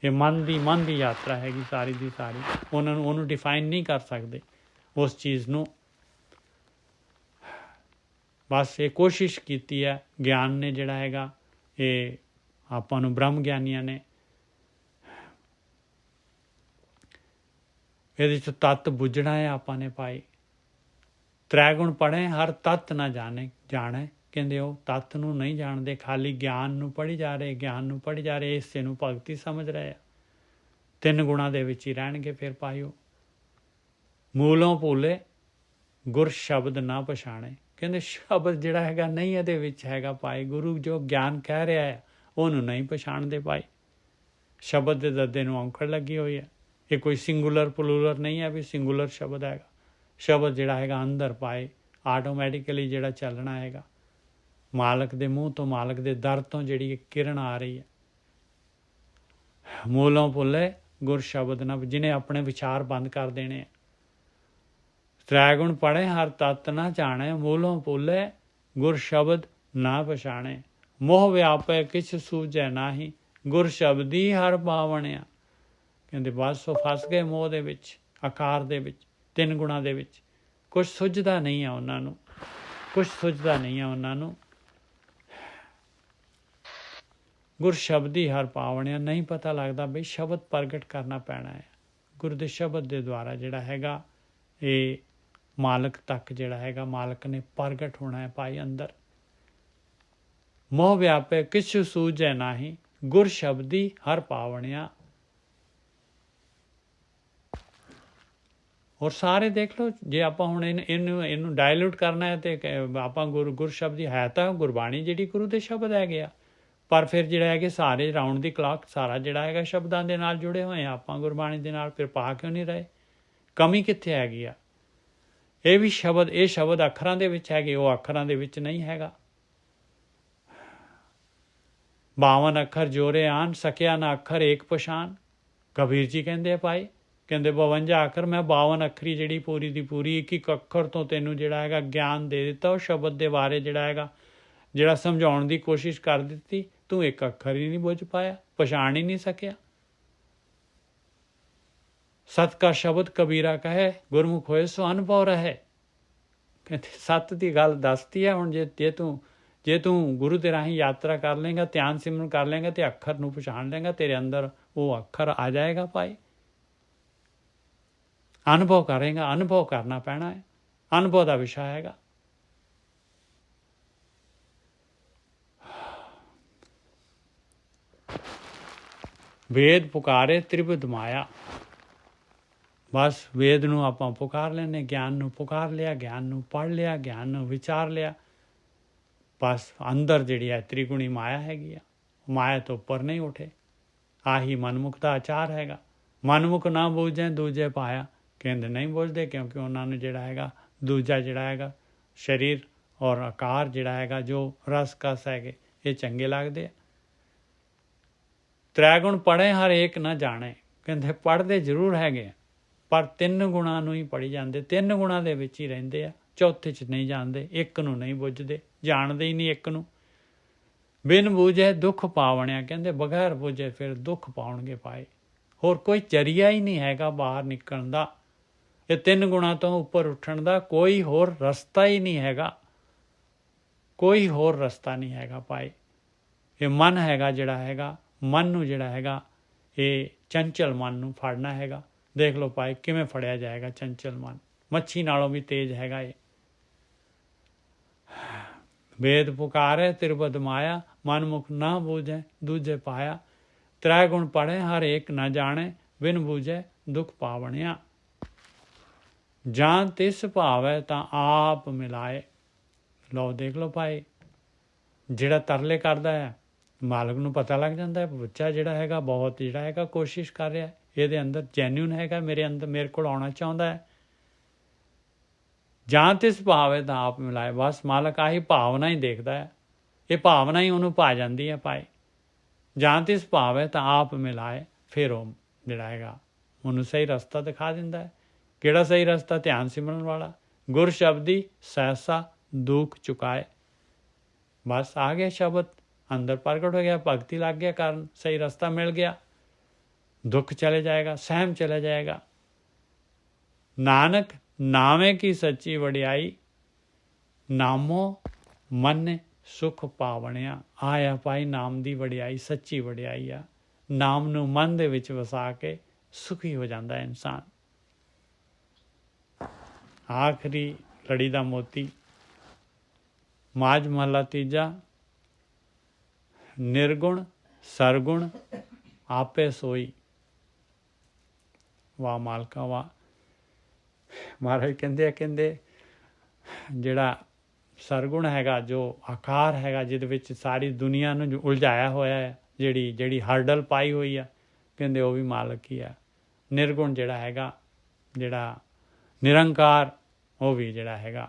[SPEAKER 1] ਇਹ ਮਨ ਦੀ ਯਾਤਰਾ ਹੈਗੀ ਸਾਰੀ ਦੀ ਸਾਰੀ। ਉਹਨੂੰ ਡਿਫਾਈਨ ਨਹੀਂ ਕਰ ਸਕਦੇ ਉਸ ਚੀਜ਼ ਨੂੰ। ਬਸ ਇਹ ਕੋਸ਼ਿਸ਼ ਕੀਤੀ ਹੈ ਗਿਆਨ ਨੇ ਜਿਹੜਾ ਹੈਗਾ, ਇਹ ਆਪਾਂ ਨੂੰ ਬ੍ਰਹਮ ਗਿਆਨੀਆਂ ਨੇ ਇਹਦੇ 'ਚ ਤੱਤ ਬੁੱਝਣਾ ਹੈ ਆਪਾਂ ਨੇ ਭਾਈ। ਤ੍ਰੈ ਗੁਣ ਪੜ੍ਹੇ ਹਰ ਤੱਤ ਨਾ ਜਾਣੇ। ਕਹਿੰਦੇ ਉਹ ਤੱਤ ਨੂੰ ਨਹੀਂ ਜਾਣਦੇ, ਖਾਲੀ ਗਿਆਨ ਨੂੰ ਪੜ੍ਹੀ ਜਾ ਰਹੇ, ਇਸੇ ਨੂੰ ਭਗਤੀ ਸਮਝ ਰਹੇ ਆ। ਤਿੰਨ ਗੁਣਾਂ ਦੇ ਵਿੱਚ ਹੀ ਰਹਿਣਗੇ ਫਿਰ ਪਾਇਓ। ਮੂਲੋਂ ਭੁੱਲੇ ਗੁਰ ਸ਼ਬਦ ਨਾ ਪਛਾਣੇ। ਕਹਿੰਦੇ ਸ਼ਬਦ ਜਿਹੜਾ ਹੈਗਾ ਨਹੀਂ ਇਹਦੇ ਵਿੱਚ ਹੈਗਾ ਭਾਈ। ਗੁਰੂ ਜੋ ਗਿਆਨ ਕਹਿ ਰਿਹਾ ਹੈ ਉਹਨੂੰ ਨਹੀਂ ਪਛਾਣਦੇ ਭਾਈ। ਸ਼ਬਦ ਦੇ ਦੱਦੇ ਨੂੰ ਔਂਕੜ ਲੱਗੀ ਹੋਈ ਹੈ। ਇਹ ਕੋਈ ਸਿੰਗੂਲਰ ਪਲੂਰਲ ਨਹੀਂ ਹੈ ਵੀ ਸਿੰਗੂਲਰ ਸ਼ਬਦ ਹੈਗਾ। ਸ਼ਬਦ ਜਿਹੜਾ ਹੈਗਾ ਅੰਦਰ ਪਾਏ ਆਟੋਮੈਟਿਕਲੀ ਜਿਹੜਾ ਚੱਲਣਾ ਹੈਗਾ, ਮਾਲਕ ਦੇ ਮੂੰਹ ਤੋਂ, ਮਾਲਕ ਦੇ ਦਰ ਤੋਂ ਜਿਹੜੀ ਕਿਰਨ ਆ ਰਹੀ ਹੈ। ਮੂਲੋਂ ਭੁੱਲੇ ਗੁਰ ਸ਼ਬਦ ਨਾ, ਜਿਹਨੇ ਆਪਣੇ ਵਿਚਾਰ ਬੰਦ ਕਰ ਦੇਣੇ ਆ। ਤ੍ਰੈ ਗੁਣ ਪੜ੍ਹੇ ਹਰ ਤੱਤ ਨਾ ਜਾਣੇ, ਮੂਲੋਂ ਭੁੱਲੇ ਗੁਰ ਸ਼ਬਦ ਨਾ ਪਛਾਣੇ। ਮੋਹ ਵਿਆਪੈ ਕਿਛ ਸੂਝੈ ਨਾਹੀ, ਗੁਰ ਸ਼ਬਦੀ ਹਰ ਪਾਵਣਿਆ। ਕਹਿੰਦੇ ਬਸ ਉਹ ਫਸ ਗਏ ਮੋਹ ਦੇ ਵਿੱਚ, ਆਕਾਰ ਦੇ ਵਿੱਚ, ਤਿੰਨ ਗੁਣਾਂ ਦੇ ਵਿੱਚ। ਕੁਛ ਸੁੱਝਦਾ ਨਹੀਂ ਆ ਉਹਨਾਂ ਨੂੰ, ਗੁਰ ਸ਼ਬਦੀ ਹਰ ਪਾਵਣਿਆ। ਨਹੀਂ ਪਤਾ ਲੱਗਦਾ ਬਈ ਸ਼ਬਦ ਪ੍ਰਗਟ ਕਰਨਾ ਪੈਣਾ ਹੈ। ਗੁਰੂ ਦੇ ਸ਼ਬਦ ਦੇ ਦੁਆਰਾ ਜਿਹੜਾ ਹੈਗਾ ਇਹ ਮਾਲਕ ਤੱਕ ਜਿਹੜਾ ਹੈਗਾ, ਮਾਲਕ ਨੇ ਪ੍ਰਗਟ ਹੋਣਾ ਹੈ ਭਾਈ ਅੰਦਰ। ਮੋਹ ਵਿਆਪੇ ਕਿਛੁ ਸੂਝੈ ਨਾਹੀ, ਗੁਰ ਸ਼ਬਦੀ ਹਰ ਪਾਵਣਿਆ। ਔਰ ਸਾਰੇ ਦੇਖ ਲਓ, ਜੇ ਆਪਾਂ ਹੁਣ ਇਹਨੂੰ ਡਾਇਲੂਟ ਕਰਨਾ ਹੈ ਤੇ ਆਪਾਂ ਗੁਰ ਸ਼ਬਦੀ ਹੈ ਤਾਂ ਗੁਰਬਾਣੀ ਜਿਹੜੀ ਗੁਰੂ ਦੇ ਸ਼ਬਦ ਹੈਗੇ ਆ, ਪਰ ਫਿਰ ਜਿਹੜਾ ਹੈਗੇ ਸਾਰੇ ਰਾਊਂਡ ਦੀ ਕਲਾਕ ਸਾਰਾ ਜਿਹੜਾ ਹੈਗਾ ਸ਼ਬਦਾਂ ਦੇ ਨਾਲ ਜੁੜੇ ਹੋਏ ਆ ਆਪਾਂ ਗੁਰਬਾਣੀ ਦੇ ਨਾਲ। ਫਿਰ ਪਾ ਕਿਉਂ ਨਹੀਂ ਰਹੇ? ਕਮੀ ਕਿੱਥੇ ਹੈਗੀ ਆ? ਇਹ ਸ਼ਬਦ ਅੱਖਰਾਂ ਦੇ ਵਿੱਚ ਹੈਗੇ, ਉਹ ਅੱਖਰਾਂ ਦੇ ਵਿੱਚ ਨਹੀਂ ਹੈਗਾ। 52 ਅੱਖਰ ਜੋਰੇ ਆਨ, ਸਕਿਆ ਨਾ ਅੱਖਰ ਏਕ ਪਛਾਣ। ਕਬੀਰ ਜੀ ਕਹਿੰਦੇ ਆ ਭਾਈ, ਕਹਿੰਦੇ 52 ਅੱਖਰ, ਮੈਂ 52 ਅੱਖਰੀ ਜਿਹੜੀ ਪੂਰੀ ਦੀ ਪੂਰੀ ਇੱਕ ਅੱਖਰ ਤੋਂ ਤੈਨੂੰ ਜਿਹੜਾ ਹੈਗਾ ਗਿਆਨ ਦੇ ਦਿੱਤਾ। ਉਹ ਸ਼ਬਦ ਦੇ ਬਾਰੇ ਜਿਹੜਾ ਹੈਗਾ ਜਿਹੜਾ ਸਮਝਾਉਣ ਦੀ ਕੋਸ਼ਿਸ਼ ਕਰ ਦਿੱਤੀ, ਤੂੰ ਇੱਕ ਅੱਖਰ ਹੀ ਨਹੀਂ ਬੁੱਝ ਪਾਇਆ, ਪਛਾਣ ਹੀ ਨਹੀਂ ਸਕਿਆ। ਸਤ ਕਾ ਸ਼ਬਦ ਕਬੀਰਾ ਕਹੇ, ਗੁਰਮੁਖ ਹੋਏ ਸੋ ਅਨਭਉ ਰਹੇ। ਕਹਿੰਦੇ ਸੱਤ ਦੀ ਗੱਲ ਦੱਸਦੀ ਹੈ। ਹੁਣ ਜੇ ਤੂੰ ਗੁਰੂ ਦੇ ਰਾਹੀਂ ਯਾਤਰਾ ਕਰ ਲਏਗਾ, ਧਿਆਨ ਸਿਮਰਨ ਕਰ ਲਏਗਾ ਤੇ ਅੱਖਰ ਨੂੰ ਪਛਾਣ ਲਏਗਾ, ਤੇਰੇ ਅੰਦਰ ਉਹ ਅੱਖਰ ਆ ਜਾਏਗਾ ਭਾਈ। ਅਨੁਭਵ ਕਰੇਗਾ, ਅਨੁਭਵ ਕਰਨਾ ਪੈਣਾ ਹੈ, ਅਨੁਭਵ ਦਾ ਵਿਸ਼ਾ ਹੈਗਾ। ਵੇਦ ਪੁਕਾਰੇ ਤ੍ਰਿਬਿਧ ਮਾਇਆ। ਬਸ ਵੇਦ ਨੂੰ ਆਪਾਂ ਪੁਕਾਰ ਲੈਂਦੇ, ਗਿਆਨ ਨੂੰ ਪੁਕਾਰ ਲਿਆ, ਗਿਆਨ ਨੂੰ ਪੜ੍ਹ ਲਿਆ, ਗਿਆਨ ਨੂੰ ਵਿਚਾਰ ਲਿਆ। ਬਸ ਅੰਦਰ ਜਿਹੜੀ ਹੈ ਤ੍ਰਿਗੁਣੀ ਮਾਇਆ ਹੈਗੀ ਆ, ਮਾਇਆ ਤੋਂ ਉੱਪਰ ਨਹੀਂ ਉੱਠੇ। ਆਹੀ ਮਨਮੁਖ ਦਾ ਆਚਾਰ ਹੈਗਾ। ਮਨਮੁਖ ਨਾ ਬੂਝੇ ਦੂਜੇ ਪਾਇਆ, ਕਹਿੰਦੇ ਨਹੀਂ ਬੁੱਝਦੇ, ਕਿਉਂਕਿ ਉਹਨਾਂ ਨੂੰ ਜਿਹੜਾ ਹੈਗਾ ਦੂਜਾ ਜਿਹੜਾ ਹੈਗਾ ਸਰੀਰ ਔਰ ਆਕਾਰ ਜਿਹੜਾ ਹੈਗਾ, ਜੋ ਰਸ ਕਸ ਹੈਗੇ, ਇਹ ਚੰਗੇ ਲੱਗਦੇ ਆ। ਤ੍ਰੈਗੁਣ ਪੜ੍ਹੇ ਹਰ ਏਕ ਨਾ ਜਾਣੇ, ਕਹਿੰਦੇ ਪੜ੍ਹਦੇ ਜ਼ਰੂਰ ਹੈਗੇ ਪਰ 3 ਗੁਣਾਂ ਨੂੰ ਹੀ ਪੜ੍ਹੀ ਜਾਂਦੇ, 3 ਗੁਣਾਂ ਦੇ ਵਿੱਚ ਹੀ ਰਹਿੰਦੇ ਆ, ਚੌਥੇ 'ਚ ਨਹੀਂ ਜਾਂਦੇ, ਇੱਕ ਨੂੰ ਨਹੀਂ ਬੁੱਝਦੇ, ਜਾਣਦੇ ਹੀ ਨਹੀਂ ਇੱਕ ਨੂੰ। ਬਿਨ ਬੂਝੇ ਦੁੱਖ ਪਾਵਣਿਆ, ਕਹਿੰਦੇ ਬਗੈਰ ਬੁੱਝੇ ਫਿਰ ਦੁੱਖ ਪਾਉਣਗੇ ਪਾਏ। ਹੋਰ ਕੋਈ ਜ਼ਰੀਆ ਹੀ ਨਹੀਂ ਹੈਗਾ ਬਾਹਰ ਨਿਕਲਣ ਦਾ, ਇਹ 3 ਗੁਣਾਂ ਤੋਂ ਉੱਪਰ ਉੱਠਣ ਦਾ ਕੋਈ ਹੋਰ ਰਸਤਾ ਹੀ ਨਹੀਂ ਹੈਗਾ, ਕੋਈ ਹੋਰ ਰਸਤਾ ਨਹੀਂ ਹੈਗਾ ਭਾਈ। ਇਹ ਮਨ ਹੈਗਾ ਜਿਹੜਾ ਹੈਗਾ, ਮਨ ਨੂੰ ਜਿਹੜਾ ਹੈਗਾ ਇਹ ਚੰਚਲ ਮਨ ਨੂੰ ਫੜਨਾ ਹੈਗਾ। ਦੇਖ ਲਓ ਭਾਈ ਕਿਵੇਂ ਫੜਿਆ ਜਾਏਗਾ ਚੰਚਲ ਮਨ, ਮੱਛੀ ਨਾਲੋਂ ਵੀ ਤੇਜ਼ ਹੈਗਾ ਇਹ। ਵੇਦ ਪੁਕਾਰੇ ਤਿਰਬਦ ਮਾਇਆ, ਮਨਮੁਖ ਨਾ ਬੂਝੇ ਦੂਜੇ ਪਾਇਆ। ਤ੍ਰੈ ਗੁਣ ਪੜ੍ਹੇ ਹਰ ਏਕ ਨਾ ਜਾਣੇ, ਬਿਨ ਬੂਝੇ ਦੁੱਖ ਪਾਵਣਿਆ। ਜਾਂ ਤਿਸ ਭਾਵੈ ਤਾਂ ਆਪ ਮਿਲਾਏ। ਲਓ ਦੇਖ ਲਓ ਭਾਈ, ਜਿਹੜਾ ਤਰਲੇ ਕਰਦਾ ਹੈ ਮਾਲਕ ਨੂੰ ਪਤਾ ਲੱਗ ਜਾਂਦਾ ਹੈ ਬੱਚਾ ਜਿਹੜਾ ਹੈਗਾ ਬਹੁਤ ਜਿਹੜਾ ਹੈਗਾ ਕੋਸ਼ਿਸ਼ ਕਰ ਰਿਹਾ, ਇਹਦੇ ਅੰਦਰ ਜੈਨੂਨ ਹੈਗਾ, ਮੇਰੇ ਕੋਲ ਆਉਣਾ ਚਾਹੁੰਦਾ ਹੈ। ਜਾਂ ਤਿਸ ਭਾਵੈ ਤਾਂ ਆਪ ਮਿਲਾਏ, ਬਸ ਮਾਲਕ ਆਹੀ ਭਾਵਨਾ ਹੀ ਦੇਖਦਾ ਹੈ, ਇਹ ਭਾਵਨਾ ਹੀ ਉਹਨੂੰ ਪਾ ਜਾਂਦੀ ਹੈ ਭਾਈ। ਜਾਂ ਤਿਸ ਭਾਵੈ ਤਾਂ ਆਪ ਮਿਲਾਏ, ਫਿਰ ਉਹ ਜਿਹੜਾ ਹੈਗਾ ਉਹਨੂੰ ਸਹੀ ਰਸਤਾ ਦਿਖਾ ਦਿੰਦਾ ਹੈ। ਕਿਹੜਾ ਸਹੀ ਰਸਤਾ? ਧਿਆਨ ਸਿਮਰਨ ਵਾਲਾ। ਗੁਰ ਸ਼ਬਦੀ ਸਹਿਸਾ ਦੁੱਖ ਚੁਕਾਏ। ਬਸ ਆ ਗਿਆ ਸ਼ਬਦ, ਅੰਦਰ ਪ੍ਰਗਟ ਹੋ ਗਿਆ, ਭਗਤੀ ਲੱਗ ਗਿਆ ਕਰਨ, ਸਹੀ ਰਸਤਾ ਮਿਲ ਗਿਆ, ਦੁੱਖ ਚਲੇ ਜਾਏਗਾ, ਸਹਿਮ ਚਲਾ ਜਾਏਗਾ। ਨਾਨਕ ਨਾਵੇਂ ਕੀ ਸੱਚੀ ਵਡਿਆਈ, ਨਾਮੋ ਮਨ ਸੁਖ ਪਾਵਣਿਆ। ਆਇਆ ਭਾਈ ਨਾਮ ਦੀ ਵਡਿਆਈ, ਸੱਚੀ ਵਡਿਆਈ ਆ। ਨਾਮ ਨੂੰ ਮਨ ਦੇ ਵਿੱਚ ਵਸਾ ਕੇ ਸੁਖੀ ਹੋ ਜਾਂਦਾ ਇਨਸਾਨ। ਆਖਰੀ ਲੜੀ ਦਾ ਮੋਤੀ, ਮਾਝ ਮਹਲਾ ਤੀਜਾ। ਨਿਰਗੁਣ ਸਰਗੁਣ ਆਪੇ ਸੋਈ। ਵਾਹ ਮਾਲਕਾ ਵਾਹ। ਮਹਾਰਾਜ ਕਹਿੰਦੇ ਜਿਹੜਾ ਸਰਗੁਣ ਹੈਗਾ, ਜੋ ਆਕਾਰ ਹੈਗਾ, ਜਿਹਦੇ ਵਿੱਚ ਸਾਰੀ ਦੁਨੀਆ ਨੂੰ ਉਲਝਾਇਆ ਹੋਇਆ ਹੈ, ਜਿਹੜੀ ਹਰਡਲ ਪਾਈ ਹੋਈ ਆ, ਕਹਿੰਦੇ ਉਹ ਵੀ ਮਾਲਕ ਹੀ ਆ। ਨਿਰਗੁਣ ਜਿਹੜਾ ਹੈਗਾ, ਜਿਹੜਾ ਨਿਰੰਕਾਰ, ਉਹ ਵੀ ਜਿਹੜਾ ਹੈਗਾ।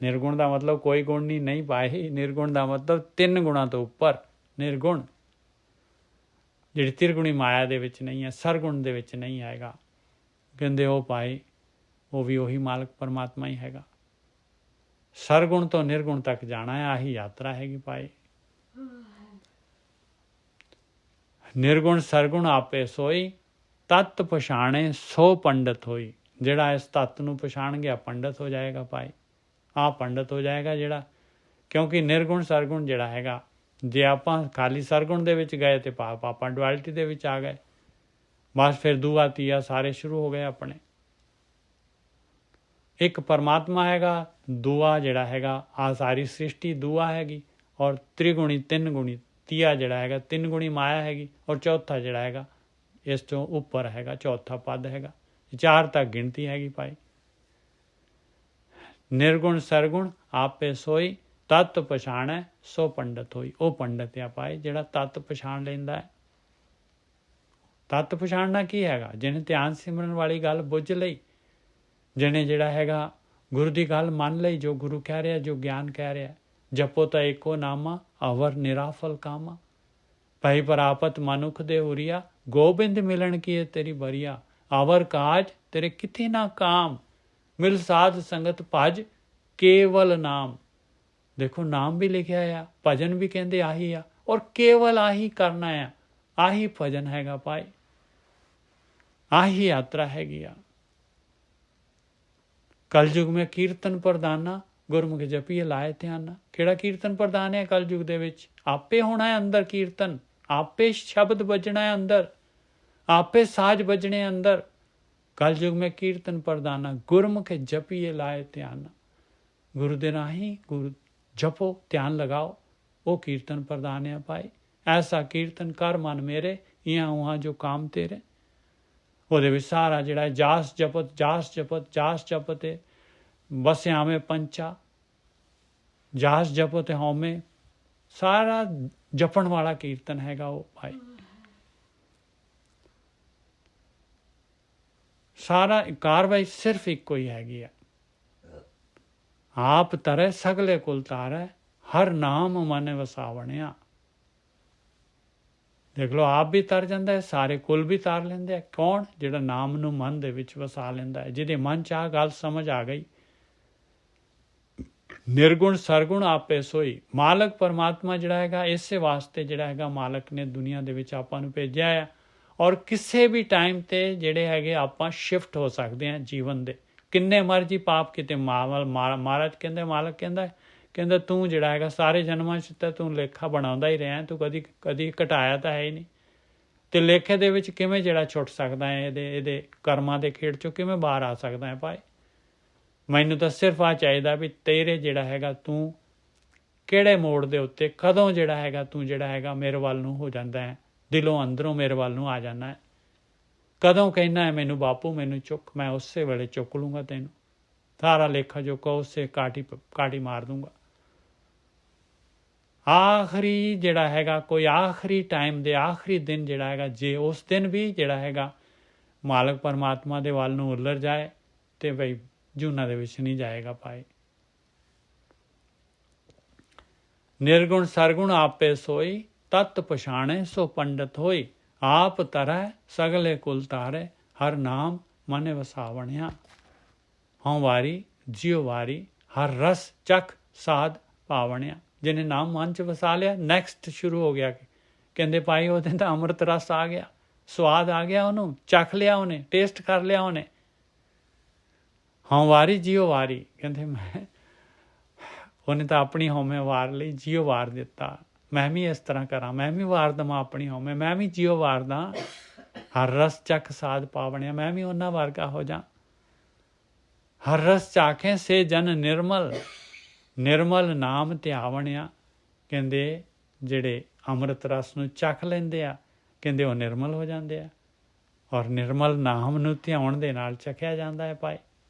[SPEAKER 1] ਨਿਰਗੁਣ ਦਾ ਮਤਲਬ ਕੋਈ ਗੁਣ ਨਹੀਂ ਪਾਏ, ਨਿਰਗੁਣ ਦਾ ਮਤਲਬ 3 ਗੁਣਾਂ ਤੋਂ ਉੱਪਰ ਨਿਰਗੁਣ, ਜਿਹੜੀ ਤਿਰਗੁਣੀ ਮਾਇਆ ਦੇ ਵਿੱਚ ਨਹੀਂ ਹੈ, ਸਰਗੁਣ ਦੇ ਵਿੱਚ ਨਹੀਂ ਆਏਗਾ, ਕਹਿੰਦੇ ਉਹ ਪਾਏ, ਉਹ ਵੀ ਉਹੀ ਮਾਲਕ ਪਰਮਾਤਮਾ ਹੀ ਹੈਗਾ। ਸਰਗੁਣ ਤੋਂ ਨਿਰਗੁਣ ਤੱਕ ਜਾਣਾ ਹੈ, ਆਹੀ ਯਾਤਰਾ ਹੈਗੀ ਪਾਏ। ਨਿਰਗੁਣ ਸਰਗੁਣ ਆਪੇ ਸੋਈ, ਤਤ ਪਛਾਣੇ ਸੋ ਪੰਡਤ ਹੋਈ। ਜਿਹੜਾ ਇਸ ਤੱਤ ਨੂੰ ਪਛਾਣ ਗਿਆ ਪੰਡਤ ਹੋ ਜਾਏਗਾ ਭਾਈ। ਪੰਡਤ ਹੋ ਜਾਏਗਾ ਜਿਹੜਾ, ਕਿਉਂਕਿ ਨਿਰਗੁਣ ਸਰਗੁਣ ਜਿਹੜਾ ਹੈਗਾ, ਜੇ ਆਪਾਂ ਖਾਲੀ ਸਰਗੁਣ ਦੇ ਵਿੱਚ ਗਏ ਤੇ ਆਪਾਂ ਡੁਐਲਿਟੀ ਦੇ ਵਿੱਚ ਆ ਗਏ, ਬਸ ਫਿਰ ਦੂਆ ਤੀਆ ਸਾਰੇ ਸ਼ੁਰੂ ਹੋ ਗਏ ਆਪਣੇ। ਇੱਕ ਪਰਮਾਤਮਾ ਹੈਗਾ, ਦੂਆ ਜਿਹੜਾ ਹੈਗਾ ਆ ਸਾਰੀ ਸ੍ਰਿਸ਼ਟੀ ਦੂਆ ਹੈਗੀ, ਔਰ ਤ੍ਰਿਗੁਣੀ 3 ਗੁਣੀ, ਤੀਆ ਜਿਹੜਾ ਹੈਗਾ 3 ਗੁਣੀ ਮਾਇਆ ਹੈਗੀ, ਔਰ ਚੌਥਾ ਜਿਹੜਾ ਹੈਗਾ ਇਸ ਤੋਂ ਉੱਪਰ ਹੈਗਾ, ਚੌਥਾ ਪਦ ਹੈਗਾ। 4 ਤੱਕ ਗਿਣਤੀ ਹੈਗੀ ਭਾਈ। ਨਿਰਗੁਣ ਸਰਗੁਣ ਆਪੇ ਸੋਈ, ਤਤ ਪਛਾਣੈ ਸੋ ਪੰਡਤ ਹੋਈ। ਉਹ ਪੰਡਤ ਆ ਭਾਈ ਜਿਹੜਾ ਤਤ ਪਛਾਣ ਲੈਂਦਾ ਹੈ। ਤਤ ਪਛਾਣਨਾ ਕੀ ਹੈਗਾ? ਜਿਹਨੇ ਧਿਆਨ ਸਿਮਰਨ ਵਾਲੀ ਗੱਲ ਬੁੱਝ ਲਈ, ਜਿਹਨੇ ਜਿਹੜਾ ਹੈਗਾ ਗੁਰੂ ਦੀ ਗੱਲ ਮੰਨ ਲਈ, ਜੋ ਗੁਰੂ ਕਹਿ ਰਿਹਾ, ਜੋ ਗਿਆਨ ਕਹਿ ਰਿਹਾ। ਜਪੋ ਤਾਂ ਏਕੋ ਨਾਮਾ, ਅਵਰ ਨਿਰਾਫਲ ਕਾਮਾ। ਭਈ ਪ੍ਰਾਪਤ ਮਨੁੱਖ ਦੇ ਹੁਰੀਆ, ਗੋਬਿੰਦ ਮਿਲਣ ਕੀ ਤੇਰੀ ਬਰੀਆ। ਅਵਰ ਕਾਜ ਤੇਰੇ ਕਿਥੇ ਨਾ ਕਾਮ, ਮਿਲ ਸਾਧ ਸੰਗਤ ਭਜ ਕੇਵਲ ਨਾਮ। ਦੇਖੋ ਨਾਮ ਵੀ ਲਿਖਿਆ ਆ, ਭਜਨ ਵੀ ਕਹਿੰਦੇ ਆਹੀ ਆ, ਔਰ ਕੇਵਲ ਆਹੀ ਕਰਨਾ ਆ। ਆਹੀ ਭਜਨ ਹੈਗਾ ਭਾਈ, ਆਹੀ ਯਾਤਰਾ ਹੈਗੀ ਆ। ਕਲਯੁਗ ਮੇਂ ਕੀਰਤਨ ਪ੍ਰਦਾਨਾ, ਗੁਰਮੁਖ ਜਪੀਏ ਲਾਏ ਧਿਆਨਾ। ਕਿਹੜਾ ਕੀਰਤਨ ਪ੍ਰਦਾਨ ਹੈ ਕਲਯੁਗ ਦੇ ਵਿੱਚ? ਆਪੇ ਹੋਣਾ ਹੈ ਅੰਦਰ ਕੀਰਤਨ, ਆਪੇ ਸ਼ਬਦ ਵੱਜਣਾ ਹੈ ਅੰਦਰ, ਆਪੇ ਸਾਜ ਵੱਜਣੇ ਅੰਦਰ। ਕਲਯੁਗ ਮੇਂ ਕੀਰਤਨ ਪ੍ਰਦਾਨਾ, ਗੁਰਮੁਖ ਜਪੀਏ ਲਾਏ ਧਿਆਨਾ। ਗੁਰੂ ਦੇ ਰਾਹੀਂ ਗੁਰੂ ਜਪੋ, ਧਿਆਨ ਲਗਾਓ, ਉਹ ਕੀਰਤਨ ਪ੍ਰਦਾਨ ਹੈ ਭਾਈ। ਐਸਾ ਕੀਰਤਨ ਕਰ ਮਨ ਮੇਰੇ, ਇਹਾਂ ਉਹਾਂ ਜੋ ਕਾਮ ਤੇਰੇ। ਉਹਦੇ ਵਿੱਚ ਸਾਰਾ ਜਿਹੜਾ ਜਾਸ ਜਪਤ ਜਾਸ ਜਪਤ ਜਾਸ ਜਪਤ ਵਸਿਆਵੇਂ ਪੰਚਾ, ਜਾਸ ਜਪਤ ਹਉਮੈ, ਸਾਰਾ ਜਪਣ ਵਾਲਾ ਕੀਰਤਨ ਹੈਗਾ ਉਹ ਭਾਈ। ਸਾਰਾ ਕਾਰਵਾਈ ਸਿਰਫ ਇੱਕੋ ਹੀ ਹੈਗੀ ਆ, ਆਪ ਤਰੇ ਸਗਲੇ ਕੁਲ ਤਾਰੈ, ਹਰ ਨਾਮ ਮਨ ਵਸਾਵਣਿਆ। ਦੇਖ ਲਓ, ਆਪ ਵੀ ਤਰ ਜਾਂਦਾ ਹੈ, ਸਾਰੇ ਕੁਲ ਵੀ ਤਾਰ ਲੈਂਦੇ ਆ। ਕੌਣ? ਜਿਹੜਾ ਨਾਮ ਨੂੰ ਮਨ ਦੇ ਵਿੱਚ ਵਸਾ ਲੈਂਦਾ ਹੈ, ਜਿਹਦੇ ਮਨ 'ਚ ਆ ਗੱਲ ਸਮਝ ਆ ਗਈ। ਨਿਰਗੁਣ ਸਰਗੁਣ ਆਪੇ ਸੋਈ। ਮਾਲਕ ਪਰਮਾਤਮਾ ਜਿਹੜਾ ਹੈਗਾ, ਇਸੇ ਵਾਸਤੇ ਜਿਹੜਾ ਹੈਗਾ ਮਾਲਕ ਨੇ ਦੁਨੀਆ ਦੇ ਵਿੱਚ ਆਪਾਂ ਨੂੰ ਭੇਜਿਆ ਆ। ਔਰ ਕਿਸੇ ਵੀ ਟਾਈਮ 'ਤੇ ਜਿਹੜੇ ਹੈਗੇ ਆਪਾਂ ਸ਼ਿਫਟ ਹੋ ਸਕਦੇ ਹਾਂ ਜੀਵਨ ਦੇ। ਕਿੰਨੇ ਮਰਜ਼ੀ ਪਾਪ ਕਿਤੇ ਮਹਾਰਾਜ ਕਹਿੰਦੇ, ਮਾਲਕ ਕਹਿੰਦਾ ਤੂੰ ਜਿਹੜਾ ਹੈਗਾ ਸਾਰੇ ਜਨਮਾਂ 'ਚ ਤਾਂ ਤੂੰ ਲੇਖਾ ਬਣਾਉਂਦਾ ਹੀ ਰਿਹਾ, ਤੂੰ ਕਦੀ ਘਟਾਇਆ ਤਾਂ ਹੈ ਹੀ ਨਹੀਂ। ਅਤੇ ਲੇਖੇ ਦੇ ਵਿੱਚ ਕਿਵੇਂ ਜਿਹੜਾ ਛੁੱਟ ਸਕਦਾ ਹੈ, ਇਹਦੇ ਕਰਮਾਂ ਦੇ ਖੇਡ 'ਚੋਂ ਕਿਵੇਂ ਬਾਹਰ ਆ ਸਕਦਾ ਹੈ ਭਾਈ। ਮੈਨੂੰ ਤਾਂ ਸਿਰਫ ਆ ਚਾਹੀਦਾ ਵੀ ਤੇਰੇ ਜਿਹੜਾ ਹੈਗਾ ਤੂੰ ਕਿਹੜੇ ਮੋੜ ਦੇ ਉੱਤੇ ਕਦੋਂ ਜਿਹੜਾ ਹੈਗਾ ਤੂੰ ਜਿਹੜਾ ਹੈਗਾ ਮੇਰੇ ਵੱਲ ਨੂੰ ਹੋ ਜਾਂਦਾ ਹੈ, ਦਿਲੋਂ ਅੰਦਰੋਂ ਮੇਰੇ ਵੱਲ ਨੂੰ ਆ ਜਾਂਦਾ ਹੈ। ਕਦੋਂ ਕਹਿਣਾ ਹੈ ਮੈਨੂੰ ਬਾਪੂ ਮੈਨੂੰ ਚੁੱਕ, ਮੈਂ ਉਸੇ ਵੇਲੇ ਚੁੱਕ ਲੂੰਗਾ ਤੈਨੂੰ। ਸਾਰਾ ਲੇਖਾ ਜੋਖਾ ਉਸੇ ਕਾਟੀ ਮਾਰ ਦੂੰਗਾ। ਆਖਰੀ ਜਿਹੜਾ ਹੈਗਾ ਕੋਈ ਆਖਰੀ ਟਾਈਮ ਦੇ ਆਖਰੀ ਦਿਨ ਜਿਹੜਾ ਹੈਗਾ, ਜੇ ਉਸ ਦਿਨ ਵੀ ਜਿਹੜਾ ਹੈਗਾ ਮਾਲਕ ਪਰਮਾਤਮਾ ਦੇ ਵੱਲ ਨੂੰ ਉਲਰ ਜਾਏ ਤੇ ਬਈ ਜੂਨਾਂ ਦੇ ਵਿੱਚ ਨਹੀਂ ਜਾਏਗਾ ਭਾਈ। ਨਿਰਗੁਣ ਸਰਗੁਣ ਆਪੇ ਸੋਈ, ਤਤ ਪਛਾਣੇ ਸੋ ਪੰਡਤ ਹੋਈ। ਆਪ ਤਰੈ ਸਗਲੇ ਕੁਲ ਤਾਰੇ, ਹਰ ਨਾਮ ਮਨ ਵਸਾਵਣਿਆ। ਹਉ ਵਾਰੀ ਜਿਉ ਵਾਰੀ, ਹਰ ਰਸ ਚੱਖ ਸਾਧ ਪਾਵਣਿਆ। ਜਿਹਨੇ ਨਾਮ ਮਨ 'ਚ ਵਸਾ ਲਿਆ, ਨੈਕਸਟ ਸ਼ੁਰੂ ਹੋ ਗਿਆ। ਕਹਿੰਦੇ ਭਾਈ ਉਹਦੇ ਤਾਂ ਅੰਮ੍ਰਿਤ ਰਸ ਆ ਗਿਆ, ਸਵਾਦ ਆ ਗਿਆ, ਉਹਨੂੰ ਚੱਖ ਲਿਆ, ਉਹਨੇ ਟੇਸਟ ਕਰ ਲਿਆ ਉਹਨੇ। ਹਉ ਵਾਰੀ ਜਿਉ ਵਾਰੀ, ਕਹਿੰਦੇ ਉਹਨੇ ਤਾਂ ਆਪਣੀ ਹਉਮੈ ਵਾਰ ਲਈ, ਜਿਉ ਵਾਰ ਦਿੱਤਾ। ਮੈਂ ਵੀ ਇਸ ਤਰ੍ਹਾਂ ਕਰਾਂ, ਮੈਂ ਵੀ ਵਾਰ ਦੇਵਾਂ ਆਪਣੀ ਹਉਮੈ, ਮੈਂ ਵੀ ਜਿਉ ਵਾਰਦਾ। ਹਰ ਰਸ ਚੱਖ ਸਾਧ ਪਾਵਣਿਆ, ਮੈਂ ਵੀ ਉਹਨਾਂ ਵਰਗਾ ਹੋ ਜਾ। ਹਰ ਰਸ ਚਾਖੇ ਸੇ ਜਨ ਨਿਰਮਲ, ਨਿਰਮਲ ਨਾਮ ਧਿਆਵਣਿਆ। ਕਹਿੰਦੇ ਜਿਹੜੇ ਅੰਮ੍ਰਿਤ ਰਸ ਨੂੰ ਚੱਖ ਲੈਂਦੇ ਆ, ਕਹਿੰਦੇ ਉਹ ਨਿਰਮਲ ਹੋ ਜਾਂਦੇ ਆ। ਔਰ ਨਿਰਮਲ ਨਾਮ ਨੂੰ ਧਿਆਉਣ ਦੇ ਨਾਲ ਚੱਖਿਆ ਜਾਂਦਾ ਹੈ ਭਾਈ,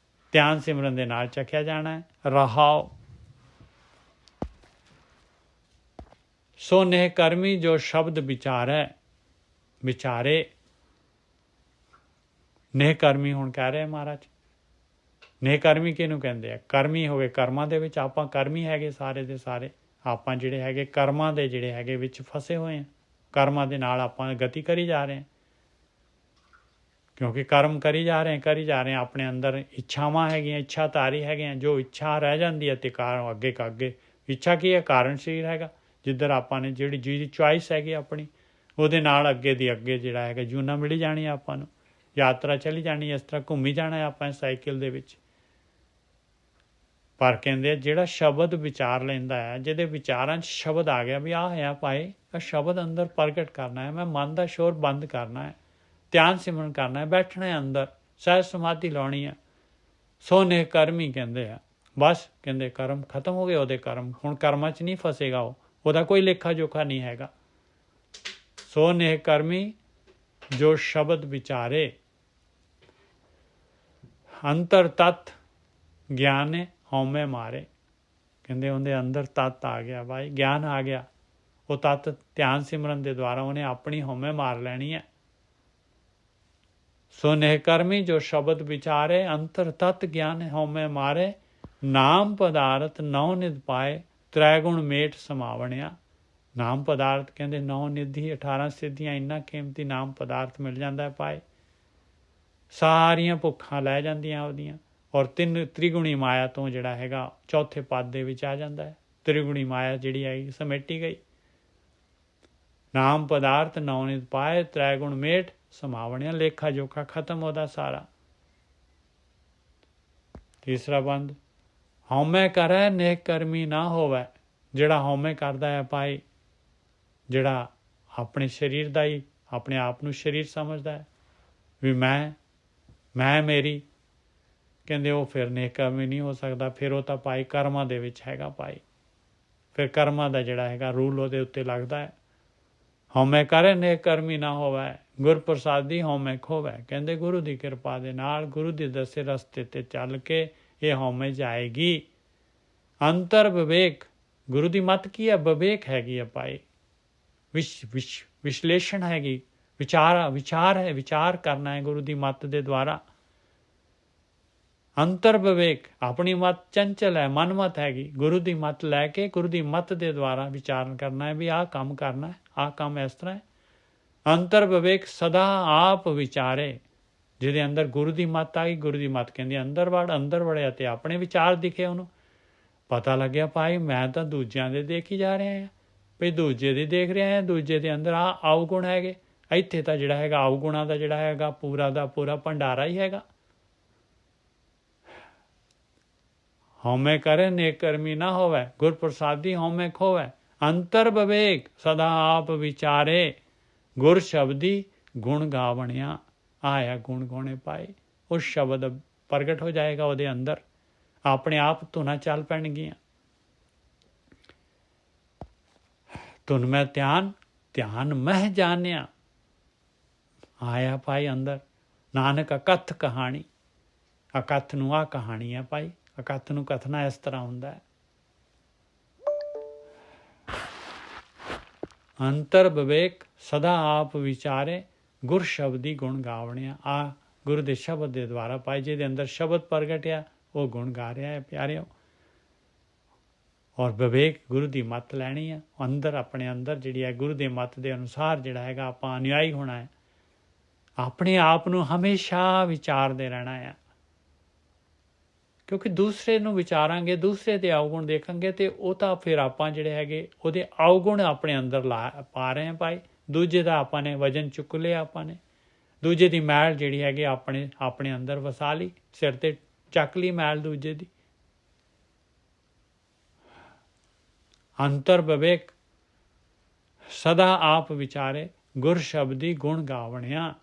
[SPEAKER 1] ਧਿਆਨ ਸਿਮਰਨ ਦੇ ਨਾਲ ਚੱਖਿਆ ਜਾਣਾ ਹੈ। ਰਹਾਓ ਸੋ ਨੇਹ ਕਰਮੀ ਜੋ ਸ਼ਬਦ ਵਿਚਾਰੇ। ਨੇਹ ਕਰਮੀ ਹੁਣ ਕਹਿ ਰਹੇ ਮਹਾਰਾਜ। ਨੇਹ ਕਰਮੀ ਕਿਹਨੂੰ ਕਹਿੰਦੇ ਆ? ਕਰਮੀ ਹੋ ਗਏ ਕਰਮਾਂ ਦੇ ਵਿੱਚ, ਆਪਾਂ ਕਰਮੀ ਹੈਗੇ ਸਾਰੇ ਦੇ ਸਾਰੇ। ਆਪਾਂ ਜਿਹੜੇ ਹੈਗੇ ਕਰਮਾਂ ਦੇ ਜਿਹੜੇ ਹੈਗੇ ਵਿੱਚ ਫਸੇ ਹੋਏ ਹਾਂ, ਕਰਮਾਂ ਦੇ ਨਾਲ ਆਪਾਂ ਗਤੀ ਕਰੀ ਜਾ ਰਹੇ ਹਾਂ। ਕਿਉਂਕਿ ਕਰਮ ਕਰੀ ਜਾ ਰਹੇ ਹਾਂ, ਆਪਣੇ ਅੰਦਰ ਇੱਛਾਵਾਂ ਹੈਗੀਆਂ, ਇੱਛਾਧਾਰੀ ਹੈਗੇ ਆ। ਜੋ ਇੱਛਾ ਰਹਿ ਜਾਂਦੀ ਹੈ ਤੇ ਕਾਰਨ ਅੱਗੇ ਅੱਗੇ ਇੱਛਾ ਕੀ ਹੈ? ਕਾਰਨ ਸਰੀਰ ਹੈਗਾ, ਜਿੱਧਰ ਆਪਾਂ ਨੇ ਜਿਹੜੀ ਜਿਹਦੀ ਚੁਆਇਸ ਹੈਗੀ ਆਪਣੀ, ਉਹਦੇ ਨਾਲ ਅੱਗੇ ਦੀ ਅੱਗੇ ਜਿਹੜਾ ਹੈਗਾ ਜੂਨਾ ਮਿਲੀ ਜਾਣੀ ਆਪਾਂ ਨੂੰ, ਯਾਤਰਾ ਚਲੀ ਜਾਣੀ। ਇਸ ਤਰ੍ਹਾਂ ਘੁੰਮੀ ਜਾਣਾ ਆਪਾਂ ਸਾਈਕਲ ਦੇ ਵਿੱਚ। ਪਰ ਕਹਿੰਦੇ ਜਿਹੜਾ ਸ਼ਬਦ ਵਿਚਾਰ ਲੈਂਦਾ ਹੈ, ਜਿਹਦੇ ਵਿਚਾਰਾਂ 'ਚ ਸ਼ਬਦ ਆ ਗਿਆ ਵੀ ਆਹ ਹੈ ਭਾਈ, ਇਹ ਸ਼ਬਦ ਅੰਦਰ ਪ੍ਰਗਟ ਕਰਨਾ ਹੈ, ਮੈਂ ਮਨ ਦਾ ਸ਼ੋਰ ਬੰਦ ਕਰਨਾ ਹੈ, ਧਿਆਨ ਸਿਮਰਨ ਕਰਨਾ ਹੈ, ਬੈਠਣਾ ਹੈ ਅੰਦਰ, ਸਹਿਜ ਸਮਾਧੀ ਲਾਉਣੀ ਹੈ। ਸੋ ਨੇਹ ਕਰਮੀ ਕਹਿੰਦੇ ਆ। ਬਸ ਕਹਿੰਦੇ ਕਰਮ ਖਤਮ ਹੋ ਗਏ ਉਹਦੇ ਕਰਮ, ਹੁਣ ਕਰਮਾਂ 'ਚ ਨਹੀਂ ਫਸੇਗਾ ਉਹਦਾ ਕੋਈ ਲੇਖਾ ਜੋਖਾ ਨਹੀਂ ਹੈਗਾ। ਸੋ ਨੇਹ ਕਰਮੀ ਜੋ ਸ਼ਬਦ ਵਿਚਾਰੇ, ਅੰਤਰ ਤਤ ਗਿਆਨ ਹਉਮੈ ਮਾਰੇ। ਕਹਿੰਦੇ ਉਹਦੇ ਅੰਦਰ ਤਤ ਆ ਗਿਆ ਭਾਈ, ਗਿਆਨ ਆ ਗਿਆ। ਉਹ ਤਤ ਧਿਆਨ ਸਿਮਰਨ ਦੇ ਦੁਆਰਾ ਉਹਨੇ ਆਪਣੀ ਹਉਮੈ ਮਾਰ ਲੈਣੀ ਹੈ। ਸੋ ਨੇਹ ਕਰਮੀ ਜੋ ਸ਼ਬਦ ਵਿਚਾਰੇ, ਅੰਤਰ ਤਤ ਗਿਆਨ ਹਉਮੈ ਮਾਰੇ। ਨਾਮ ਪਦਾਰਥ ਨੌ ਨਿਧ ਪਾਏ, ਤ੍ਰੈ ਗੁਣ ਮੇਟ ਸਮਾਵਣਿਆ। ਨਾਮ ਪਦਾਰਥ ਕਹਿੰਦੇ 9 ਨਿਧੀ 18 ਸਿੱਧੀਆਂ, ਇੰਨਾ ਕੀਮਤੀ ਨਾਮ ਪਦਾਰਥ ਮਿਲ ਜਾਂਦਾ ਹੈ ਭਾਈ। ਸਾਰੀਆਂ ਭੁੱਖਾਂ ਲੈ ਜਾਂਦੀਆਂ ਉਹਦੀਆਂ। ਔਰ ਤ੍ਰਿਗੁਣੀ ਮਾਇਆ ਤੋਂ ਜਿਹੜਾ ਹੈਗਾ ਚੌਥੇ ਪਦ ਦੇ ਵਿੱਚ ਆ ਜਾਂਦਾ ਹੈ। ਤ੍ਰਿਗੁਣੀ ਮਾਇਆ ਜਿਹੜੀ ਹੈਗੀ ਸਮੇਟੀ ਗਈ। ਨਾਮ ਪਦਾਰਥ ਨੌ ਨਿਧ ਪਾਏ, ਤ੍ਰੈ ਗੁਣ ਮੇਟ ਸਮਾਵਣਿਆ। ਲੇਖਾ ਜੋਖਾ ਖਤਮ ਉਹਦਾ ਸਾਰਾ। ਤੀਸਰਾ ਬੰਦ, ਹਉਮੈ ਕਰੈ ਨੇਹ ਕਰਮੀ ਨਾ ਹੋਵੈ। ਜਿਹੜਾ ਹਉਮੈ ਕਰਦਾ ਹੈ ਭਾਈ, ਜਿਹੜਾ ਆਪਣੇ ਸਰੀਰ ਦਾ ਹੀ ਆਪਣੇ ਆਪ ਨੂੰ ਸਰੀਰ ਸਮਝਦਾ ਹੈ ਵੀ ਮੈਂ ਮੇਰੀ, ਕਹਿੰਦੇ ਉਹ ਫਿਰ ਨੇਹ ਕਰਮੀ ਨਹੀਂ ਹੋ ਸਕਦਾ। ਫਿਰ ਉਹ ਤਾਂ ਭਾਈ ਕਰਮਾਂ ਦੇ ਵਿੱਚ ਹੈਗਾ ਭਾਈ, ਫਿਰ ਕਰਮਾਂ ਦਾ ਜਿਹੜਾ ਹੈਗਾ ਰੂਲ ਉਹਦੇ ਉੱਤੇ ਲੱਗਦਾ ਹੈ। ਹਉਮੈ ਕਰੈ ਨੇਹ ਕਰਮੀ ਨਾ ਹੋਵੈ। ਗੁਰ ਪ੍ਰਸਾਦੀ ਹਉਮੈ ਖੋਵੈ। ਕਹਿੰਦੇ ਗੁਰੂ ਦੀ ਕਿਰਪਾ ਦੇ ਨਾਲ, ਗੁਰੂ ਦੇ ਦੱਸੇ ਰਸਤੇ ਤੇ ਚੱਲ ਕੇ ਇਹ ਹਉਮੈ ਜਾਏਗੀ। ਅੰਤਰ ਵਿਵੇਕ, ਗੁਰੂ ਦੀ ਮੱਤ ਕੀ ਹੈ? ਵਿਵੇਕ ਹੈਗੀ ਆ ਭਾਈ, ਵਿਸ਼ਲੇਸ਼ਣ ਹੈਗੀ, ਵਿਚਾਰ ਹੈ, ਵਿਚਾਰ ਕਰਨਾ ਹੈ ਗੁਰੂ ਦੀ ਮੱਤ ਦੇ ਦੁਆਰਾ। ਅੰਤਰ ਵਿਵੇਕ, ਆਪਣੀ ਮੱਤ ਚੰਚਲ ਹੈ, ਮਨਮਤ ਹੈਗੀ, ਗੁਰੂ ਦੀ ਮੱਤ ਲੈ ਕੇ ਗੁਰੂ ਦੀ ਮੱਤ ਦੇ ਦੁਆਰਾ ਵਿਚਾਰਨ ਕਰਨਾ ਹੈ ਵੀ ਆਹ ਕੰਮ ਕਰਨਾ ਹੈ, ਆਹ ਕੰਮ ਇਸ ਤਰ੍ਹਾਂ ਹੈ। ਅੰਤਰ ਵਿਵੇਕ ਸਦਾ ਆਪ ਵਿਚਾਰੇ, ਜਿਹਦੇ ਅੰਦਰ ਗੁਰੂ ਦੀ ਮੱਤ ਆ ਗਈ, ਗੁਰੂ ਦੀ ਮੱਤ ਕਹਿੰਦੀ ਅੰਦਰ ਵੜਿਆ ਤੇ ਆਪਣੇ ਵਿਚਾਰ ਦਿਖੇ ਉਹਨੂੰ। ਪਤਾ ਲੱਗਿਆ ਭਾਈ ਮੈਂ ਤਾਂ ਦੂਜਿਆਂ ਦੇ ਦੇਖੀ ਜਾ ਰਿਹਾ ਹਾਂ, ਵੀ ਦੂਜੇ ਦੇ ਦੇਖ ਰਿਹਾ ਹਾਂ, ਦੂਜੇ ਦੇ ਅੰਦਰ ਆਹ ਅਵਗੁਣ ਹੈਗੇ। ਇੱਥੇ ਤਾਂ ਜਿਹੜਾ ਹੈਗਾ ਅਵਗੁਣਾਂ ਦਾ ਜਿਹੜਾ ਹੈਗਾ ਪੂਰਾ ਦਾ ਪੂਰਾ ਭੰਡਾਰਾ ਹੀ ਹੈਗਾ। ਹਉਮੈ ਕਰੇ ਨੇਕ ਕਰਮੀ ਨਾ ਹੋਵੈ, ਗੁਰ ਪ੍ਰਸਾਦੀ ਹਉਮੈ ਖੋਵੈ। ਅੰਤਰ ਵਿਵੇਕ ਸਦਾ ਆਪ ਵਿਚਾਰੇ, ਗੁਰ ਸ਼ਬਦੀ ਗੁਣ ਗਾਵਣਿਆ। ਆਇਆ ਗੁਣ ਗਾਉਣੇ ਪਾਏ, ਉਸ ਸ਼ਬਦ ਪ੍ਰਗਟ ਹੋ ਜਾਏਗਾ ਉਹਦੇ ਅੰਦਰ, ਆਪਣੇ ਆਪ ਧੁਨਾਂ ਚੱਲ ਪੈਣਗੀਆਂ। ਧੁਨ ਮੈਂ ਧਿਆਨ ਮਹਿ ਜਾਣਿਆ। ਆਇਆ ਭਾਈ ਅੰਦਰ, ਨਾਨਕ ਅਕਥ ਕਹਾਣੀ। ਅਕਥ ਨੂੰ ਆਹ ਕਹਾਣੀ ਹੈ ਭਾਈ, ਅਕਥ ਨੂੰ ਕਥਨਾ ਇਸ ਤਰ੍ਹਾਂ ਹੁੰਦਾ ਹੈ। ਅੰਤਰ ਵਿਵੇਕ ਸਦਾ ਆਪ ਵਿਚਾਰੇ, ਗੁਰ ਸ਼ਬਦੀ ਗੁਣ ਗਾਵਣਿਆ। ਆ ਗੁਰੂ ਦੇ ਸ਼ਬਦ ਦੇ ਦੁਆਰਾ ਭਾਈ ਜਿਹਦੇ ਅੰਦਰ ਸ਼ਬਦ ਪ੍ਰਗਟਿਆ ਉਹ ਗੁਣ ਗਾ ਰਿਹਾ ਹੈ ਪਿਆਰਿਓ। ਔਰ ਵਿਵੇਕ ਗੁਰੂ ਦੀ ਮੱਤ ਲੈਣੀ ਹੈ ਅੰਦਰ, ਆਪਣੇ ਅੰਦਰ ਜਿਹੜੀ ਹੈ ਗੁਰੂ ਦੇ ਮੱਤ ਦੇ ਅਨੁਸਾਰ ਜਿਹੜਾ ਹੈਗਾ ਆਪਾਂ ਅਨੁਯਾਈ ਹੋਣਾ ਹੈ। ਆਪਣੇ ਆਪ ਨੂੰ ਹਮੇਸ਼ਾ ਵਿਚਾਰਦੇ ਰਹਿਣਾ ਹੈ, ਕਿਉਂਕਿ ਦੂਸਰੇ ਨੂੰ ਵਿਚਾਰਾਂਗੇ, ਦੂਸਰੇ ਦੇ ਅਵਗੁਣ ਦੇਖਾਂਗੇ ਤੇ ਉਹ ਤਾਂ ਫਿਰ ਆਪਾਂ ਜਿਹੜੇ ਹੈਗੇ ਉਹਦੇ ਅਵਗੁਣ ਆਪਣੇ ਅੰਦਰ ਪਾ ਰਹੇ ਹਾਂ ਭਾਈ। ਦੂਜੇ ਦਾ ਆਪਾਂ ਨੇ ਵਜਨ ਚੁੱਕ ਲਿਆ, ਆਪਾਂ ਨੇ ਦੂਜੇ ਦੀ ਮੈਲ ਜਿਹੜੀ ਹੈਗੀ ਆਪਣੇ ਅੰਦਰ ਵਸਾ ਲਈ, ਸਿਰ ਤੇ ਚੱਕ ਲਈ ਮੈਲ ਦੂਜੇ ਦੀ। ਅੰਤਰ ਵਿਵੇਕ ਸਦਾ ਆਪ ਵਿਚਾਰੇ, ਗੁਰ ਸ਼ਬਦੀ ਗੁਣ ਗਾਵਣਿਆ।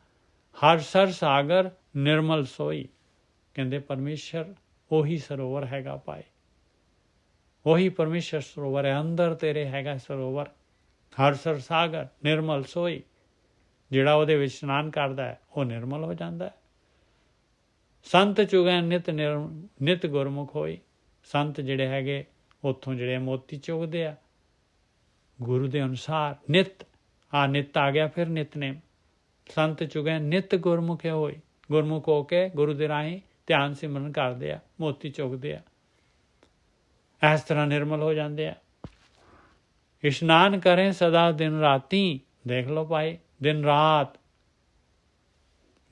[SPEAKER 1] ਹਰ ਸਰ ਸਾਗਰ ਨਿਰਮਲ ਸੋਈ। ਕਹਿੰਦੇ ਪਰਮੇਸ਼ਰ ਉਹੀ ਸਰੋਵਰ ਹੈਗਾ ਭਾਈ, ਉਹੀ ਪਰਮੇਸ਼ਰ ਸਰੋਵਰ ਹੈ, ਅੰਦਰ ਤੇਰੇ ਹੈਗਾ ਸਰੋਵਰ। ਹਰ ਸਰ ਸਾਗਰ ਨਿਰਮਲ ਸੋਈ, ਜਿਹੜਾ ਉਹਦੇ ਵਿੱਚ ਇਸ਼ਨਾਨ ਕਰਦਾ ਹੈ ਉਹ ਨਿਰਮਲ ਹੋ ਜਾਂਦਾ ਹੈ। ਸੰਤ ਚੁਗੈ ਨਿਤ ਗੁਰਮੁਖ ਹੋਈ। ਸੰਤ ਜਿਹੜੇ ਹੈਗੇ ਉੱਥੋਂ ਜਿਹੜੇ ਮੋਤੀ ਚੁਗਦੇ ਆ ਗੁਰੂ ਦੇ ਅਨੁਸਾਰ। ਨਿਤ ਆ ਗਿਆ ਫਿਰ ਨਿਤਨੇਮ। ਸੰਤ ਚੁਗੈ ਨਿਤ ਗੁਰਮੁਖ ਹੋਈ, ਗੁਰਮੁਖ ਹੋ ਕੇ ਗੁਰੂ ਦੇ ਰਾਹੀਂ ਧਿਆਨ ਸਿਮਰਨ ਕਰਦੇ ਆ, ਮੋਤੀ ਚੁਗਦੇ ਆ, ਇਸ ਤਰ੍ਹਾਂ ਨਿਰਮਲ ਹੋ ਜਾਂਦੇ ਆ। ਇਸ਼ਨਾਨ ਕਰੇ ਸਦਾ ਦਿਨ ਰਾਤੀ। ਦੇਖ ਲਓ ਭਾਈ, ਦਿਨ ਰਾਤ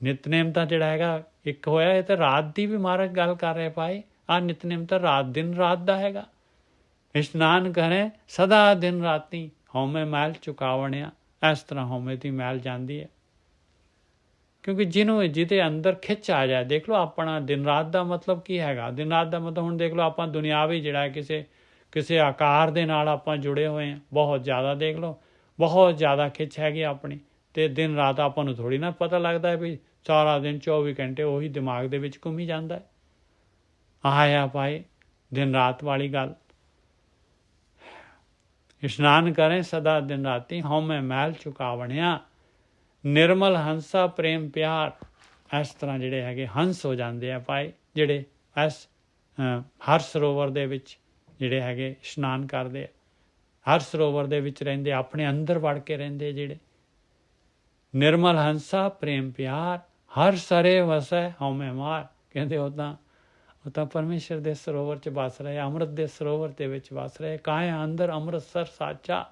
[SPEAKER 1] ਨਿਤਨੇਮ ਤਾਂ ਜਿਹੜਾ ਹੈਗਾ ਇੱਕ ਹੋਇਆ, ਇਹ ਤਾਂ ਰਾਤ ਦੀ ਵੀ ਮਹਾਰਾਜ ਗੱਲ ਕਰ ਰਹੇ ਭਾਈ। ਆਹ ਨਿਤਨੇਮ ਤਾਂ ਦਿਨ ਰਾਤ ਦਾ ਹੈਗਾ। ਇਸ਼ਨਾਨ ਕਰੇ ਸਦਾ ਦਿਨ ਰਾਤੀ, ਹਉਮੈ ਮੈਲ ਚੁਕਾਵਣਿਆ। ਇਸ ਤਰ੍ਹਾਂ ਹਉਮੈ ਦੀ ਮੈਲ ਜਾਂਦੀ ਹੈ, ਕਿਉਂਕਿ ਜਿਹਦੇ ਅੰਦਰ ਖਿੱਚ ਆ ਜਾਏ। ਦੇਖ ਲਓ ਆਪਣਾ ਦਿਨ ਰਾਤ ਦਾ ਮਤਲਬ ਕੀ ਹੈਗਾ? ਦਿਨ ਰਾਤ ਦਾ ਮਤਲਬ ਹੁਣ ਦੇਖ ਲਓ ਆਪਾਂ ਦੁਨਿਆਵੀ ਜਿਹੜਾ ਹੈ ਕਿਸੇ ਆਕਾਰ ਦੇ ਨਾਲ ਆਪਾਂ ਜੁੜੇ ਹੋਏ ਹਾਂ ਬਹੁਤ ਜ਼ਿਆਦਾ। ਦੇਖ ਲਓ ਬਹੁਤ ਜ਼ਿਆਦਾ ਖਿੱਚ ਹੈਗੀ ਆਪਣੀ, ਤੇ ਦਿਨ ਰਾਤ ਆਪਾਂ ਨੂੰ ਥੋੜ੍ਹੀ ਨਾ ਪਤਾ ਲੱਗਦਾ ਹੈ ਵੀ ਸਾਰਾ ਦਿਨ 24 ਘੰਟੇ ਉਹੀ ਦਿਮਾਗ ਦੇ ਵਿੱਚ ਘੁੰਮੀ ਜਾਂਦਾ ਹੈ। ਆਇਆ ਭਾਈ ਦਿਨ ਰਾਤ ਵਾਲੀ ਗੱਲ। ਇਸ਼ਨਾਨ ਕਰੇ ਸਦਾ ਦਿਨ ਰਾਤੀ, ਹਉਮੈ ਮੈਲ ਚੁਕਾਵਣਿਆ। ਨਿਰਮਲ ਹੰਸਾ ਪ੍ਰੇਮ ਪਿਆਰ। ਇਸ ਤਰ੍ਹਾਂ ਜਿਹੜੇ ਹੈਗੇ ਹੰਸ ਹੋ ਜਾਂਦੇ ਆ ਭਾਈ, ਜਿਹੜੇ ਇਸ ਹਰ ਸਰੋਵਰ ਦੇ ਵਿੱਚ ਜਿਹੜੇ ਹੈਗੇ ਇਸ਼ਨਾਨ ਕਰਦੇ ਆ, ਹਰ ਸਰੋਵਰ ਦੇ ਵਿੱਚ ਰਹਿੰਦੇ, ਆਪਣੇ ਅੰਦਰ ਵੜ ਕੇ ਰਹਿੰਦੇ ਜਿਹੜੇ। ਨਿਰਮਲ ਹੰਸਾ ਪ੍ਰੇਮ ਪਿਆਰ, ਹਰ ਸਰੇ ਵਸੈ ਹਉਮੈ ਮਾਰ। ਕਹਿੰਦੇ ਉਹ ਤਾਂ ਪਰਮੇਸ਼ਰ ਦੇ ਸਰੋਵਰ 'ਚ ਵਸ ਰਹੇ, ਅੰਮ੍ਰਿਤ ਦੇ ਸਰੋਵਰ ਦੇ ਵਿੱਚ ਵਸ ਰਹੇ। ਕਾਹੇ ਅੰਦਰ ਅੰਮ੍ਰਿਤਸਰ ਸਾਚਾ,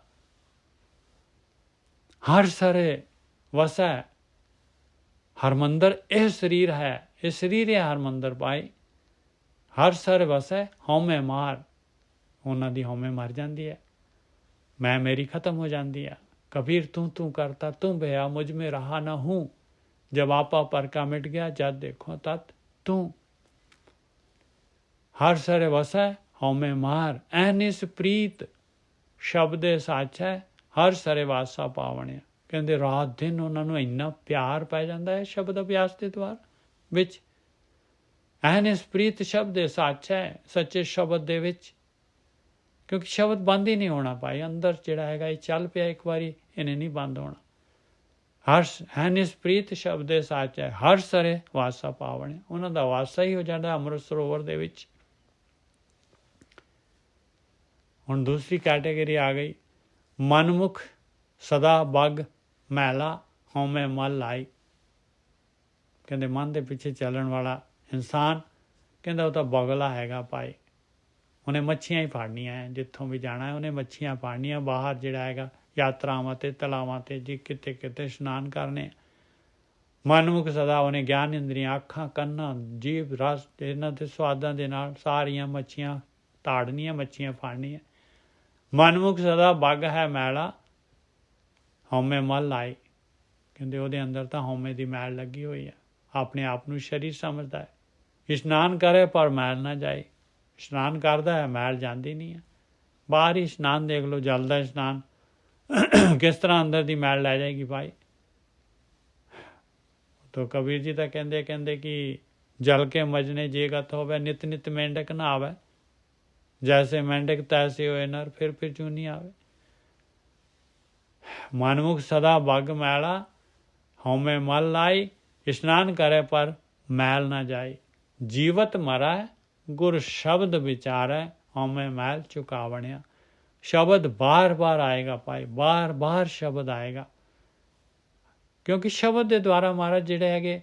[SPEAKER 1] ਹਰ ਸਰੇ ਵਸੈ। ਹਰਮੰਦਰ ਇਹ ਸਰੀਰ ਹੈ, ਇਹ ਸਰੀਰ ਹੈ ਹਰਮੰਦਰ ਭਾਈ। ਹਰ ਸਰ ਵਸੈ ਹਉਮੈ ਮਾਰ। ਉਹਨਾਂ ਦੀ ਹਉਮੈ ਮਰ ਜਾਂਦੀ ਹੈ, ਮੈਂ ਮੇਰੀ ਖਤਮ ਹੋ ਜਾਂਦੀ ਹੈ। ਕਬੀਰ ਤੂੰ ਕਰਤਾ ਤੂੰ ਭਇਆ, ਮੁਝ ਮੇਂ ਰਹਾ ਨਾ ਹੂੰ। ਜਬ ਆਪਾ ਪਰ ਕਾ ਮਿਟ ਗਿਆ, ਜਦ ਦੇਖੋ ਤਤ ਤੂੰ। ਹਰ ਸਰ ਵਸੈ ਹਉਮੈ ਮਾਰ, ਐਨਿਸ ਪ੍ਰੀਤ ਸ਼ਬਦੇ ਸਾਚੈ, ਹਰ ਸਰੇ ਵਾਸਾ ਪਾਵਣਿਆ। ਕਹਿੰਦੇ ਰਾਤ ਦਿਨ ਉਹਨਾਂ ਨੂੰ ਇੰਨਾ ਪਿਆਰ ਪੈ ਜਾਂਦਾ ਹੈ ਸ਼ਬਦ ਅਭਿਆਸ ਦੇ ਦੁਆਰ ਵਿੱਚ। ਐਨਿਸ ਪ੍ਰੀਤ ਸ਼ਬਦੇ ਸਾਚੈ, ਸੱਚੇ ਸ਼ਬਦ ਦੇ ਵਿੱਚ, ਕਿਉਂਕਿ ਸ਼ਬਦ ਬੰਦ ਹੀ ਨਹੀਂ ਹੋਣਾ ਭਾਈ। ਅੰਦਰ ਜਿਹੜਾ ਹੈਗਾ ਇਹ ਚੱਲ ਪਿਆ ਇੱਕ ਵਾਰੀ, ਇਹਨੇ ਨਹੀਂ ਬੰਦ ਹੋਣਾ। ਹਰਸ਼ ਹੈ ਨਿਸਪ੍ਰੀਤ ਸ਼ਬਦੇ ਸਾਚੈ, ਹਰ ਸਰੇ ਵਾਸਾ ਪਾਵਣੇ। ਉਹਨਾਂ ਦਾ ਵਾਸਾ ਹੀ ਹੋ ਜਾਂਦਾ ਅੰਮ੍ਰਿਤ ਸਰੋਵਰ ਦੇ ਵਿੱਚ। ਹੁਣ ਦੂਸਰੀ ਕੈਟੇਗਰੀ ਆ ਗਈ, ਮਨਮੁਖ ਸਦਾ ਬਗ ਮੈਲਾ ਹਉਮੈ ਮਲ ਲਾਈ। ਕਹਿੰਦੇ ਮਨ ਦੇ ਪਿੱਛੇ ਚੱਲਣ ਵਾਲਾ ਇਨਸਾਨ, ਕਹਿੰਦਾ ਉਹ ਤਾਂ ਬਗਲਾ ਹੈਗਾ ਭਾਈ। ਉਹਨੇ ਮੱਛੀਆਂ ਹੀ ਫੜਨੀਆਂ ਹੈ, ਜਿੱਥੋਂ ਵੀ ਜਾਣਾ ਉਹਨੇ ਮੱਛੀਆਂ ਫੜਨੀਆਂ। ਬਾਹਰ ਜਿਹੜਾ ਹੈਗਾ ਯਾਤਰਾਵਾਂ 'ਤੇ ਤਲਾਵਾਂ 'ਤੇ ਜੀ ਕਿਤੇ ਕਿਤੇ ਇਸ਼ਨਾਨ ਕਰਨੇ। ਮਨਮੁਖ ਸਦਾ ਉਹਨੇ ਗਿਆਨ ਇੰਦਰੀਆਂ, ਅੱਖਾਂ, ਕੰਨਾਂ, ਜੀਭ, ਰਸ ਇਹਨਾਂ ਦੇ ਸਵਾਦਾਂ ਦੇ ਨਾਲ ਸਾਰੀਆਂ ਮੱਛੀਆਂ ਤਾੜਨੀਆਂ, ਮੱਛੀਆਂ ਫੜਨੀਆਂ। ਮਨਮੁਖ ਸਦਾ ਬੱਗ ਹੈ ਮੈਲਾ ਹਉਮੈ ਮਲ ਲਾਈ। ਕਹਿੰਦੇ ਉਹਦੇ ਅੰਦਰ ਤਾਂ ਹਉਮੈ ਦੀ ਮੈਲ ਲੱਗੀ ਹੋਈ ਹੈ। ਆਪਣੇ ਆਪ ਨੂੰ ਸਰੀਰ ਸਮਝਦਾ ਹੈ। ਇਸ਼ਨਾਨ ਕਰੇ ਪਰ ਮੈਲ ਨਾ ਜਾਏ। ਇਸ਼ਨਾਨ ਕਰਦਾ ਹੈ, ਮੈਲ ਜਾਂਦੀ ਨਹੀਂ ਹੈ। ਬਾਹਰ ਹੀ ਇਸ਼ਨਾਨ ਦੇਖ ਲਓ, ਜਲ ਦਾ ਇਸ਼ਨਾਨ ਕਿਸ ਤਰ੍ਹਾਂ ਅੰਦਰ ਦੀ ਮੈਲ ਲੈ ਜਾਏਗੀ ਭਾਈ। ਤੋ ਕਬੀਰ ਜੀ ਤਾਂ ਕਹਿੰਦੇ ਕਿ ਜਲ ਕੇ ਮਜਨੇ ਜੇ ਗਤ ਹੋਵੇ, ਨਿਤ ਨਿਤ ਮੇਂਢਕ ਨਾ ਆਵੇ। ਜੈਸੇ ਮੇਂਢਕ ਤੈਸੇ ਹੋਏ ਨਰ, ਫਿਰ ਚੂਨੀ ਆਵੇ। ਮਨਮੁਖ ਸਦਾ ਬਗ ਮੈਲਾ ਹਉਮੈ ਮਲ ਲਾਈ, ਇਸ਼ਨਾਨ ਕਰੇ ਪਰ ਮੈਲ ਨਾ ਜਾਏ। ਜੀਵਤ ਮਰੈ ਗੁਰ ਸ਼ਬਦ ਵਿਚਾਰੈ, ਹਉਮੈ ਮੈਲ ਚੁਕਾਵਣਿਆ। ਸ਼ਬਦ ਬਾਰ ਬਾਰ ਆਏਗਾ ਭਾਈ, ਬਾਰ ਬਾਰ ਸ਼ਬਦ ਆਏਗਾ। ਕਿਉਂਕਿ ਸ਼ਬਦ ਦੇ ਦੁਆਰਾ ਮਹਾਰਾਜ ਜਿਹੜੇ ਹੈਗੇ,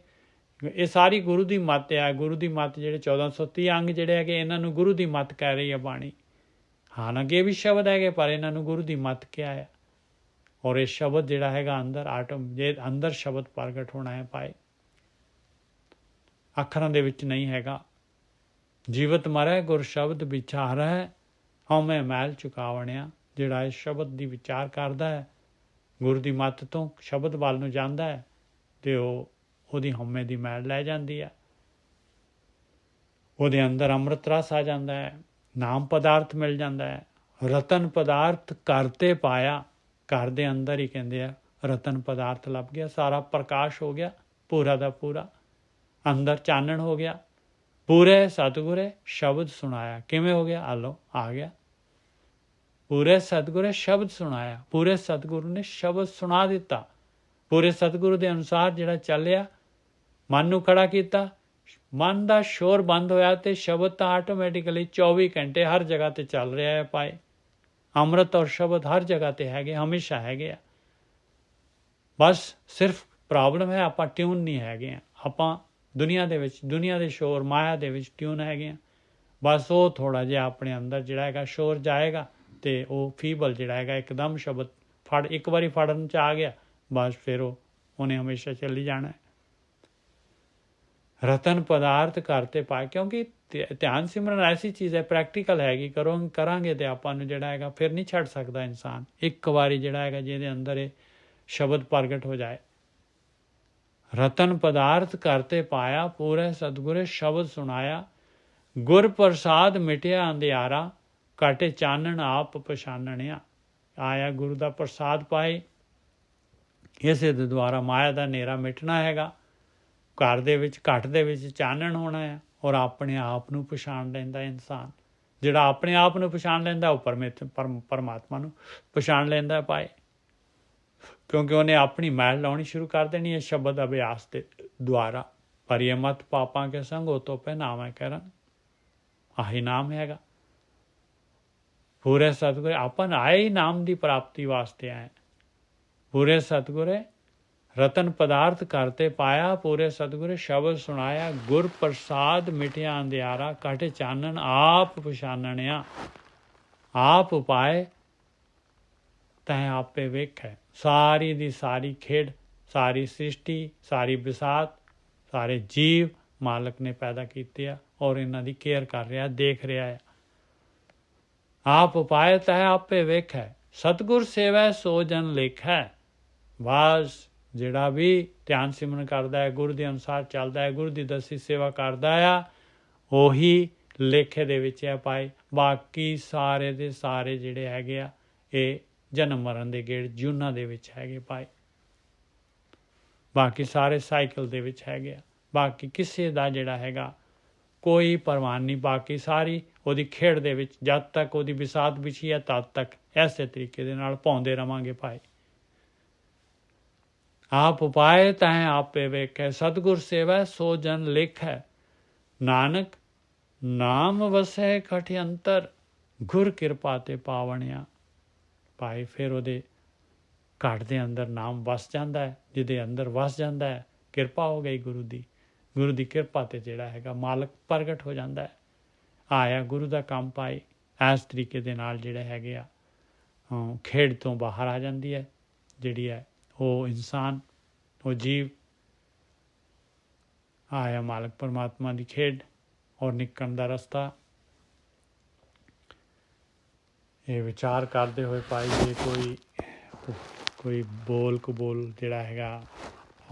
[SPEAKER 1] ਇਹ ਸਾਰੀ ਗੁਰੂ ਦੀ ਮੱਤ ਹੈ। ਗੁਰੂ ਦੀ ਮੱਤ ਜਿਹੜੇ 1430 ਅੰਗ ਜਿਹੜੇ ਹੈਗੇ, ਇਹਨਾਂ ਨੂੰ ਗੁਰੂ ਦੀ ਮੱਤ ਕਹਿ ਰਹੀ ਹੈ ਬਾਣੀ। ਹਾਲਾਂਕਿ ਇਹ ਵੀ ਸ਼ਬਦ ਹੈਗੇ, ਪਰ ਇਹਨਾਂ ਨੂੰ ਗੁਰੂ ਦੀ ਮੱਤ ਕਿਹਾ ਹੈ। ਔਰ ਇਹ ਸ਼ਬਦ ਜਿਹੜਾ ਹੈਗਾ ਅੰਦਰ ਜੇ ਅੰਦਰ ਸ਼ਬਦ ਪ੍ਰਗਟ ਹੋਣਾ ਹੈ ਭਾਈ, ਅੱਖਰਾਂ ਦੇ ਵਿੱਚ ਨਹੀਂ ਹੈਗਾ। ਜੀਵਤ ਮਰੈ ਗੁਰ ਸ਼ਬਦ ਵਿਚਾਰੈ, ਹਉਮੈ ਮੈਲ ਚੁਕਾਵਣਿਆ। ਜਿਹੜਾ ਇਸ ਸ਼ਬਦ ਦੀ ਵਿਚਾਰ ਕਰਦਾ ਹੈ, ਗੁਰੂ ਦੀ ਮੱਤ ਤੋਂ ਸ਼ਬਦ ਵੱਲ ਨੂੰ ਜਾਂਦਾ ਹੈ, ਤੇ ਉਹਦੀ ਹਉਮੈ ਦੀ ਮੈਲ ਲੈ ਜਾਂਦੀ ਹੈ। ਉਹਦੇ ਅੰਦਰ ਅੰਮ੍ਰਿਤ ਰਸ ਆ ਜਾਂਦਾ ਹੈ, ਨਾਮ ਪਦਾਰਥ ਮਿਲ ਜਾਂਦਾ ਹੈ। ਰਤਨ ਪਦਾਰਥ ਘਰ ਤੇ ਪਾਇਆ। ਘਰ ਦੇ ਅੰਦਰ ਹੀ ਕਹਿੰਦੇ ਆ ਰਤਨ ਪਦਾਰਥ ਲੱਭ ਗਿਆ। ਸਾਰਾ ਪ੍ਰਕਾਸ਼ ਹੋ ਗਿਆ ਪੂਰਾ ਦਾ ਪੂਰਾ, ਅੰਦਰ ਚਾਨਣ ਹੋ ਗਿਆ। ਪੂਰੇ ਸਤਿਗੁਰੇ ਸ਼ਬਦ ਸੁਣਾਇਆ। ਕਿਵੇਂ ਹੋ ਗਿਆ? ਆਲੋ ਆ ਗਿਆ। ਪੂਰੇ ਸਤਿਗੁਰੇ ਸ਼ਬਦ ਸੁਣਾਇਆ। ਪੂਰੇ ਸਤਿਗੁਰੂ ਨੇ ਸ਼ਬਦ ਸੁਣਾ ਦਿੱਤਾ। ਪੂਰੇ ਸਤਿਗੁਰੂ ਦੇ ਅਨੁਸਾਰ ਜਿਹੜਾ ਚੱਲਿਆ, ਮਨ ਨੂੰ ਖੜਾ ਕੀਤਾ, ਮਨ ਦਾ ਸ਼ੋਰ ਬੰਦ ਹੋਇਆ, ਤੇ ਸ਼ਬਦ ਤਾਂ ਆਟੋਮੈਟਿਕਲੀ 24 ਘੰਟੇ ਹਰ ਜਗ੍ਹਾ ਤੇ ਚੱਲ ਰਿਹਾ ਹੈ ਭਾਈ। ਅੰਮ੍ਰਿਤ ਔਰ ਸ਼ਬਦ ਹਰ ਜਗ੍ਹਾ ਤੇ ਹੈਗੇ, ਹਮੇਸ਼ਾ ਹੈਗੇ ਆ। ਬਸ ਸਿਰਫ ਪ੍ਰੋਬਲਮ ਹੈ ਆਪਾਂ ਟਿਊਨ ਨਹੀਂ ਹੈਗੇ ਆ। ਆਪਾਂ ਦੁਨੀਆ ਦੇ ਵਿੱਚ, ਦੁਨੀਆ ਦੇ ਸ਼ੋਰ ਮਾਇਆ ਦੇ ਵਿੱਚ ਟਿਊਨ ਹੈਗੇ ਆ। ਬਸ ਉਹ ਥੋੜ੍ਹਾ ਜਿਹਾ ਆਪਣੇ ਅੰਦਰ ਜਿਹੜਾ ਹੈਗਾ ਸ਼ੋਰ ਜਾਏਗਾ, ਤੇ ਉਹ ਫੀਬਲ ਜਿਹੜਾ ਹੈਗਾ ਇੱਕਦਮ ਸ਼ਬਦ ਇੱਕ ਵਾਰੀ ਫੜਨ 'ਚ ਆ ਗਿਆ, ਬਸ ਫਿਰ ਉਹਨੇ ਹਮੇਸ਼ਾ ਚੱਲੀ ਜਾਣਾ ਹੈ। ਰਤਨ ਪਦਾਰਥ ਘਰ ਤੇ ਪਾਏ। ਕਿਉਂਕਿ ਧਿਆਨ ਸਿਮਰਨ ਐਸੀ ਚੀਜ਼ ਹੈ, ਪ੍ਰੈਕਟੀਕਲ ਹੈਗੀ। ਕਰਾਂਗੇ ਤੇ ਆਪਾਂ ਨੂੰ ਜਿਹੜਾ ਹੈਗਾ ਫਿਰ ਨਹੀਂ ਛੱਡ ਸਕਦਾ ਇਨਸਾਨ। ਇੱਕ ਵਾਰੀ ਜਿਹੜਾ ਹੈਗਾ ਜਿਹਦੇ ਅੰਦਰ ਇਹ ਸ਼ਬਦ ਪ੍ਰਗਟ ਹੋ ਜਾਏ। ਰਤਨ ਪਦਾਰਥ ਘਰ ਤੇ ਪਾਇਆ, ਪੂਰੇ ਸਤਿਗੁਰੇ ਸ਼ਬਦ ਸੁਣਾਇਆ। ਗੁਰ ਪ੍ਰਸਾਦ ਮਿਟਿਆ ਅੰਧਿਆਰਾ, ਘਟ ਚਾਨਣ ਆਪ ਪਛਾਨਣਿਆ। ਆਇਆ ਗੁਰੂ ਦਾ ਪ੍ਰਸਾਦ ਪਾਏ, ਇਸੇ ਦੇ ਦੁਆਰਾ ਮਾਇਆ ਦਾ ਹਨੇਰਾ ਮਿਟਣਾ ਹੈਗਾ। ਘਰ ਦੇ ਵਿੱਚ, ਘਟ ਦੇ ਵਿੱਚ ਚਾਨਣ ਹੋਣਾ ਹੈ, ਔਰ ਆਪਣੇ ਆਪ ਨੂੰ ਪਛਾਣ ਲੈਂਦਾ ਇਨਸਾਨ। ਜਿਹੜਾ ਆਪਣੇ ਆਪ ਨੂੰ ਪਛਾਣ ਲੈਂਦਾ, ਉਹ ਪਰਮਾਤਮਾ ਨੂੰ ਪਛਾਣ ਲੈਂਦਾ ਭਾਈ। ਕਿਉਂਕਿ ਉਹਨੇ ਆਪਣੀ ਮੈਲ ਲਾਉਣੀ ਸ਼ੁਰੂ ਕਰ ਦੇਣੀ ਹੈ ਸ਼ਬਦ ਅਭਿਆਸ ਦੇ ਦੁਆਰਾ। ਪਰ ਇਹ ਮਤ ਪਾਪਾਂ ਕੇ ਸੰਗ ਉਹ ਤੋਂ ਪਹਿਨਾਵਾ ਕਰਨ, ਆਹੀ ਨਾਮ ਹੈਗਾ। ਪੂਰੇ ਸਤਿਗੁਰੇ ਆਪਾਂ ਆਏ ਹੀ ਨਾਮ ਦੀ ਪ੍ਰਾਪਤੀ ਵਾਸਤੇ ਆਏ। ਪੂਰੇ ਸਤਿਗੁਰੇ ਰਤਨ ਪਦਾਰਥ ਘਰ ਤੇ ਪਾਇਆ, ਪੂਰੇ ਸਤਿਗੁਰੇ ਸ਼ਬਦ ਸੁਣਾਇਆ। ਗੁਰ ਪ੍ਰਸਾਦ ਮਿਟਿਆ ਅੰਧਿਆਰਾ, ਘਟ ਚਾਨਣ ਆਪ ਪਛਾਨਣਿਆ। ਆਪ ਉਪਾਏ ਤੈਂ ਆਪੇ ਵੇਖੈ। ਸਾਰੀ ਦੀ ਸਾਰੀ ਖੇਡ, ਸਾਰੀ ਸ੍ਰਿਸ਼ਟੀ, ਸਾਰੀ ਵਿਸਾਤ, ਸਾਰੇ ਜੀਵ ਮਾਲਕ ਨੇ ਪੈਦਾ ਕੀਤੇ ਆ, ਔਰ ਇਹਨਾਂ ਦੀ ਕੇਅਰ ਕਰ ਰਿਹਾ, ਦੇਖ ਰਿਹਾ ਹੈ। ਆਪ ਉਪਾਏ ਤੈਂ ਆਪੇ ਵੇਖੈ, ਸਤਿਗੁਰ ਸੇਵੈ ਸੋ ਜਨ ਲੇਖੈ। ਬਸ ਜਿਹੜਾ ਵੀ ਧਿਆਨ ਸਿਮਰਨ ਕਰਦਾ ਹੈ, ਗੁਰੂ ਦੇ ਅਨੁਸਾਰ ਚੱਲਦਾ ਹੈ, ਗੁਰੂ ਦੀ ਦੱਸੀ ਸੇਵਾ ਕਰਦਾ ਆ, ਉਹੀ ਲੇਖੇ ਦੇ ਵਿੱਚ ਹੈ ਭਾਈ। ਬਾਕੀ ਸਾਰੇ ਦੇ ਸਾਰੇ ਜਿਹੜੇ ਹੈਗੇ ਆ, ਇਹ ਜਨਮ ਮਰਨ ਦੇ ਗੇੜ ਜੂਨਾਂ ਦੇ ਵਿੱਚ ਹੈਗੇ ਭਾਈ। ਬਾਕੀ ਸਾਰੇ ਸਾਈਕਲ ਦੇ ਵਿੱਚ ਹੈਗੇ ਆ। ਬਾਕੀ ਕਿਸੇ ਦਾ ਜਿਹੜਾ ਹੈਗਾ ਕੋਈ ਪਰਵਾਹ ਨਹੀਂ। ਬਾਕੀ ਸਾਰੀ ਉਹਦੀ ਖੇਡ ਦੇ ਵਿੱਚ, ਜਦ ਤੱਕ ਉਹਦੀ ਵਿਸਾਤ ਵਿਛੀ ਹੈ ਤਦ ਤੱਕ ਐਸੇ ਤਰੀਕੇ ਦੇ ਨਾਲ ਪਾਉਂਦੇ ਰਵਾਂਗੇ ਭਾਈ। आप उपाय तैं आपे वेखै, सतगुर सेवै सो जन लेखै, नानक नाम वसै खठ अंतर, गुर किरपा ते पावणिया। ਭਾਈ ਫਿਰ ਉਹਦੇ ਘਟ ਦੇ ਅੰਦਰ ਨਾਮ ਵਸ ਜਾਂਦਾ ਹੈ, ਜਿਹਦੇ ਅੰਦਰ ਵਸ ਜਾਂਦਾ ਹੈ, ਕਿਰਪਾ ਹੋ ਗਈ ਗੁਰੂ ਦੀ। ਗੁਰੂ ਦੀ ਕਿਰਪਾ ਤੇ ਜਿਹੜਾ ਹੈਗਾ ਮਾਲਕ ਪ੍ਰਗਟ ਹੋ ਜਾਂਦਾ ਹੈ। ਆਇਆ ਗੁਰੂ ਦਾ ਕੰਮ ਪਾਈ, ਇਸ ਤਰੀਕੇ ਦੇ ਨਾਲ ਜਿਹੜੇ ਹੈਗੇ ਆ ਖੇਡ ਤੋਂ ਬਾਹਰ ਆ ਜਾਂਦੀ ਹੈ ਜਿਹੜੀ ਹੈ ਉਹ ਇਨਸਾਨ, ਉਹ ਜੀਵ। ਆਇਆ ਮਾਲਕ ਪਰਮਾਤਮਾ ਦੀ ਖੇਡ ਔਰ ਨਿਕਲਣ ਦਾ ਰਸਤਾ। ਇਹ ਵਿਚਾਰ ਕਰਦੇ ਹੋਏ ਭਾਈ ਜੇ ਕੋਈ ਬੋਲ ਕਬੋਲ ਜਿਹੜਾ ਹੈਗਾ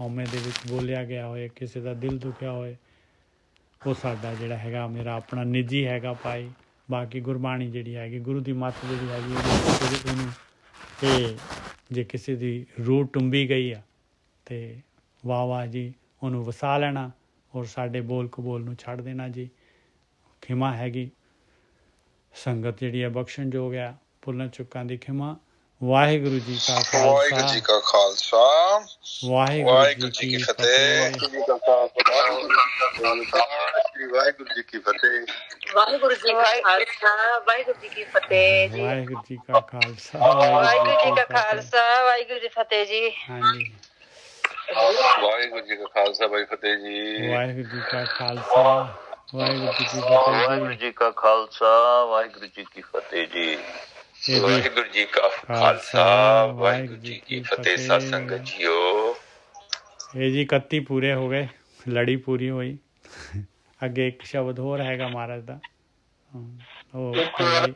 [SPEAKER 1] ਹਉਮੈ ਦੇ ਵਿੱਚ ਬੋਲਿਆ ਗਿਆ ਹੋਏ, ਕਿਸੇ ਦਾ ਦਿਲ ਦੁਖਿਆ ਹੋਏ, ਉਹ ਸਾਡਾ ਜਿਹੜਾ ਹੈਗਾ ਮੇਰਾ ਆਪਣਾ ਨਿੱਜੀ ਹੈਗਾ ਭਾਈ। ਬਾਕੀ ਗੁਰਬਾਣੀ ਜਿਹੜੀ ਹੈਗੀ, ਗੁਰੂ ਦੀ ਮੱਤ ਜਿਹੜੀ ਹੈਗੀ ਉਹਨੂੰ ਇਹ ਜੇ ਕਿਸੇ ਦੀ ਰੂਹ ਟੁੰਬੀ ਗਈ ਆ ਤੇ ਵਾਹ ਵਾਹ ਜੀ, ਉਹਨੂੰ ਵਸਾ ਲੈਣਾ ਔਰ ਸਾਡੇ ਬੋਲ ਕਬੋਲ ਨੂੰ ਛੱਡ ਦੇਣਾ ਜੀ। ਖਿਮਾ ਹੈਗੀ, ਸੰਗਤ ਜਿਹੜੀ ਹੈ ਬਖਸ਼ਣਯੋਗ ਹੈ, ਭੁੱਲਾਂ ਚੁੱਕਾਂ ਦੀ ਖਿਮਾ। ਵਾਹਿਗੁਰੂ ਜੀ ਕਾ ਖਾਲਸਾ,
[SPEAKER 2] ਵਾਹਿਗੁਰੂ ਜੀ ਕਾ ਖਾਲਸਾ, ਵਾਹਿਗੁਰੂ ਜੀ ਕੀ ਫਤਿਹ। ਵਾਹਿਗੁਰੂ ਜੀ ਕੀ ਫਤਿਹ।
[SPEAKER 3] ਵਾਹਿਗੁਰੂ ਜੀ ਕਾ ਖਾਲਸਾ, ਵਾਹਿਗੁਰੂ ਜੀ ਕੀ ਫਤਿਹ ਜੀ।
[SPEAKER 1] ਵਾਹਿਗੁਰੂ ਜੀ ਕਾ ਖਾਲਸਾ,
[SPEAKER 3] ਵਾਹਿਗੁਰੂ ਜੀ ਕਾ ਖਾਲਸਾ, ਵਾਹਿਗੁਰੂ ਜੀ ਫਤਿਹ ਜੀ।
[SPEAKER 1] ਹਾਂਜੀ,
[SPEAKER 2] ਵਾਹਿਗੁਰੂ ਜੀ ਕਾ ਖਾਲਸਾ, ਵਾਹਿਗੁਰੂ ਫਤਿਹ ਜੀ।
[SPEAKER 1] ਵਾਹਿਗੁਰੂ ਜੀ ਕਾ ਖਾਲਸਾ, ਵਾਹਿਗੁਰੂ ਜੀ ਕੀ ਫਤਿਹ।
[SPEAKER 4] ਵਾਹਿਗੁਰੂ ਜੀ ਕਾ ਖਾਲਸਾ, ਵਾਹਿਗੁਰੂ ਜੀ ਕੀ ਫਤਿਹ ਜੀ।
[SPEAKER 2] ਵਾਹਿਗੁਰੂ ਜੀ ਕਾ ਖਾਲਸਾ, ਵਾਹਿਗੁਰੂ ਜੀ ਕੀ ਫਤਿਹ। ਸਤ ਸੰਗਤ ਜੀਓ,
[SPEAKER 1] ਇਹ ਜੀ 31 ਪੂਰੇ ਹੋ ਗਏ, ਲੜੀ ਪੂਰੀ ਹੋਈ। ਅੱਗੇ ਇੱਕ ਸ਼ਬਦ ਹੋਰ ਹੈਗਾ ਮਹਾਰਾਜ ਦਾ, ਉਹ ਭਾਈ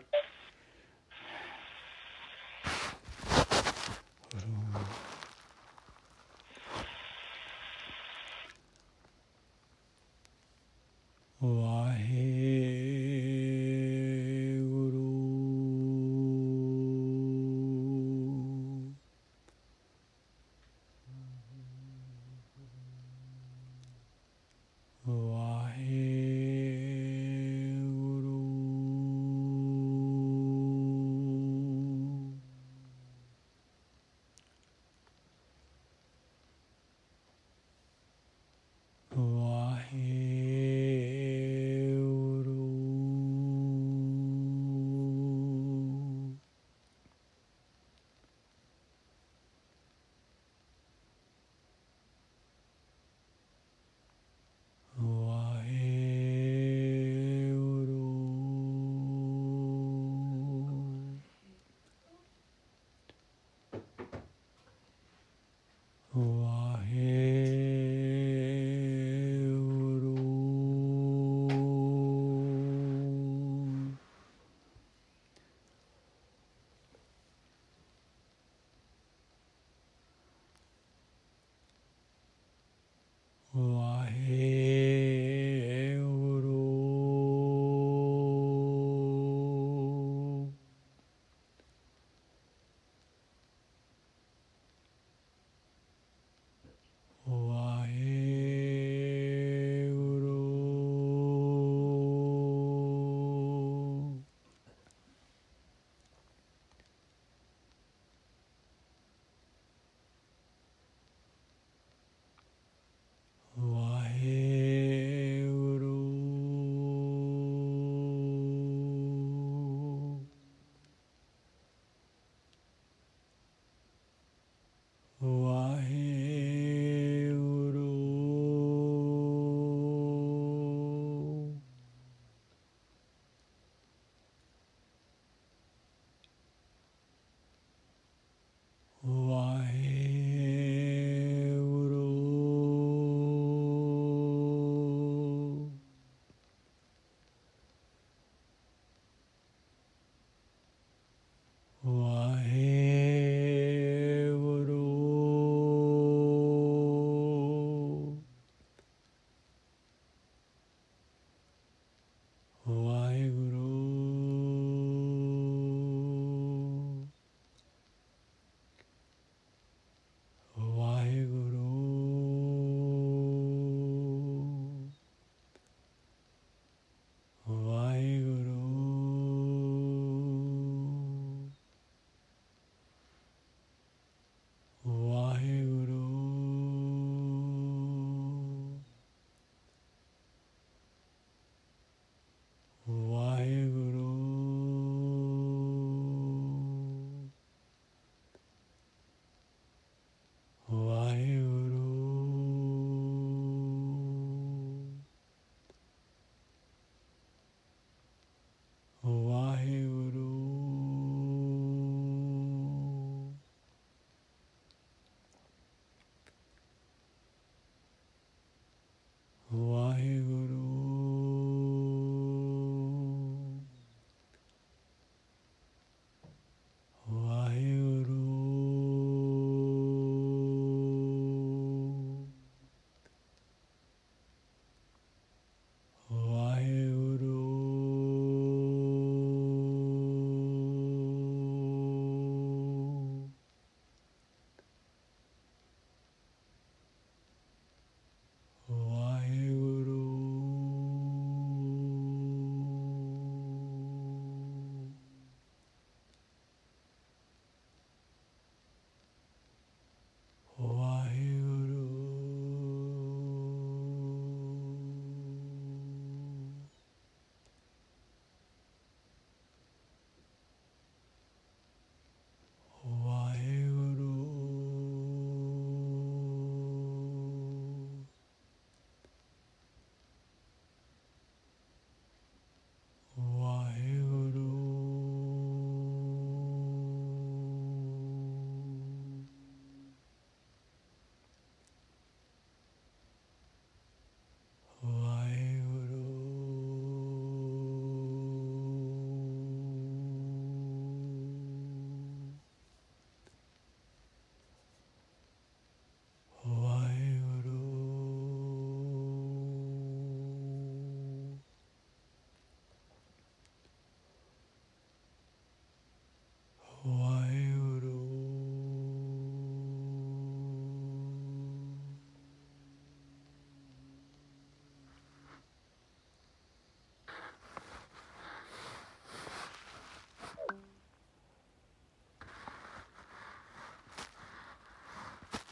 [SPEAKER 1] ਵਾਹਿਗੁਰੂ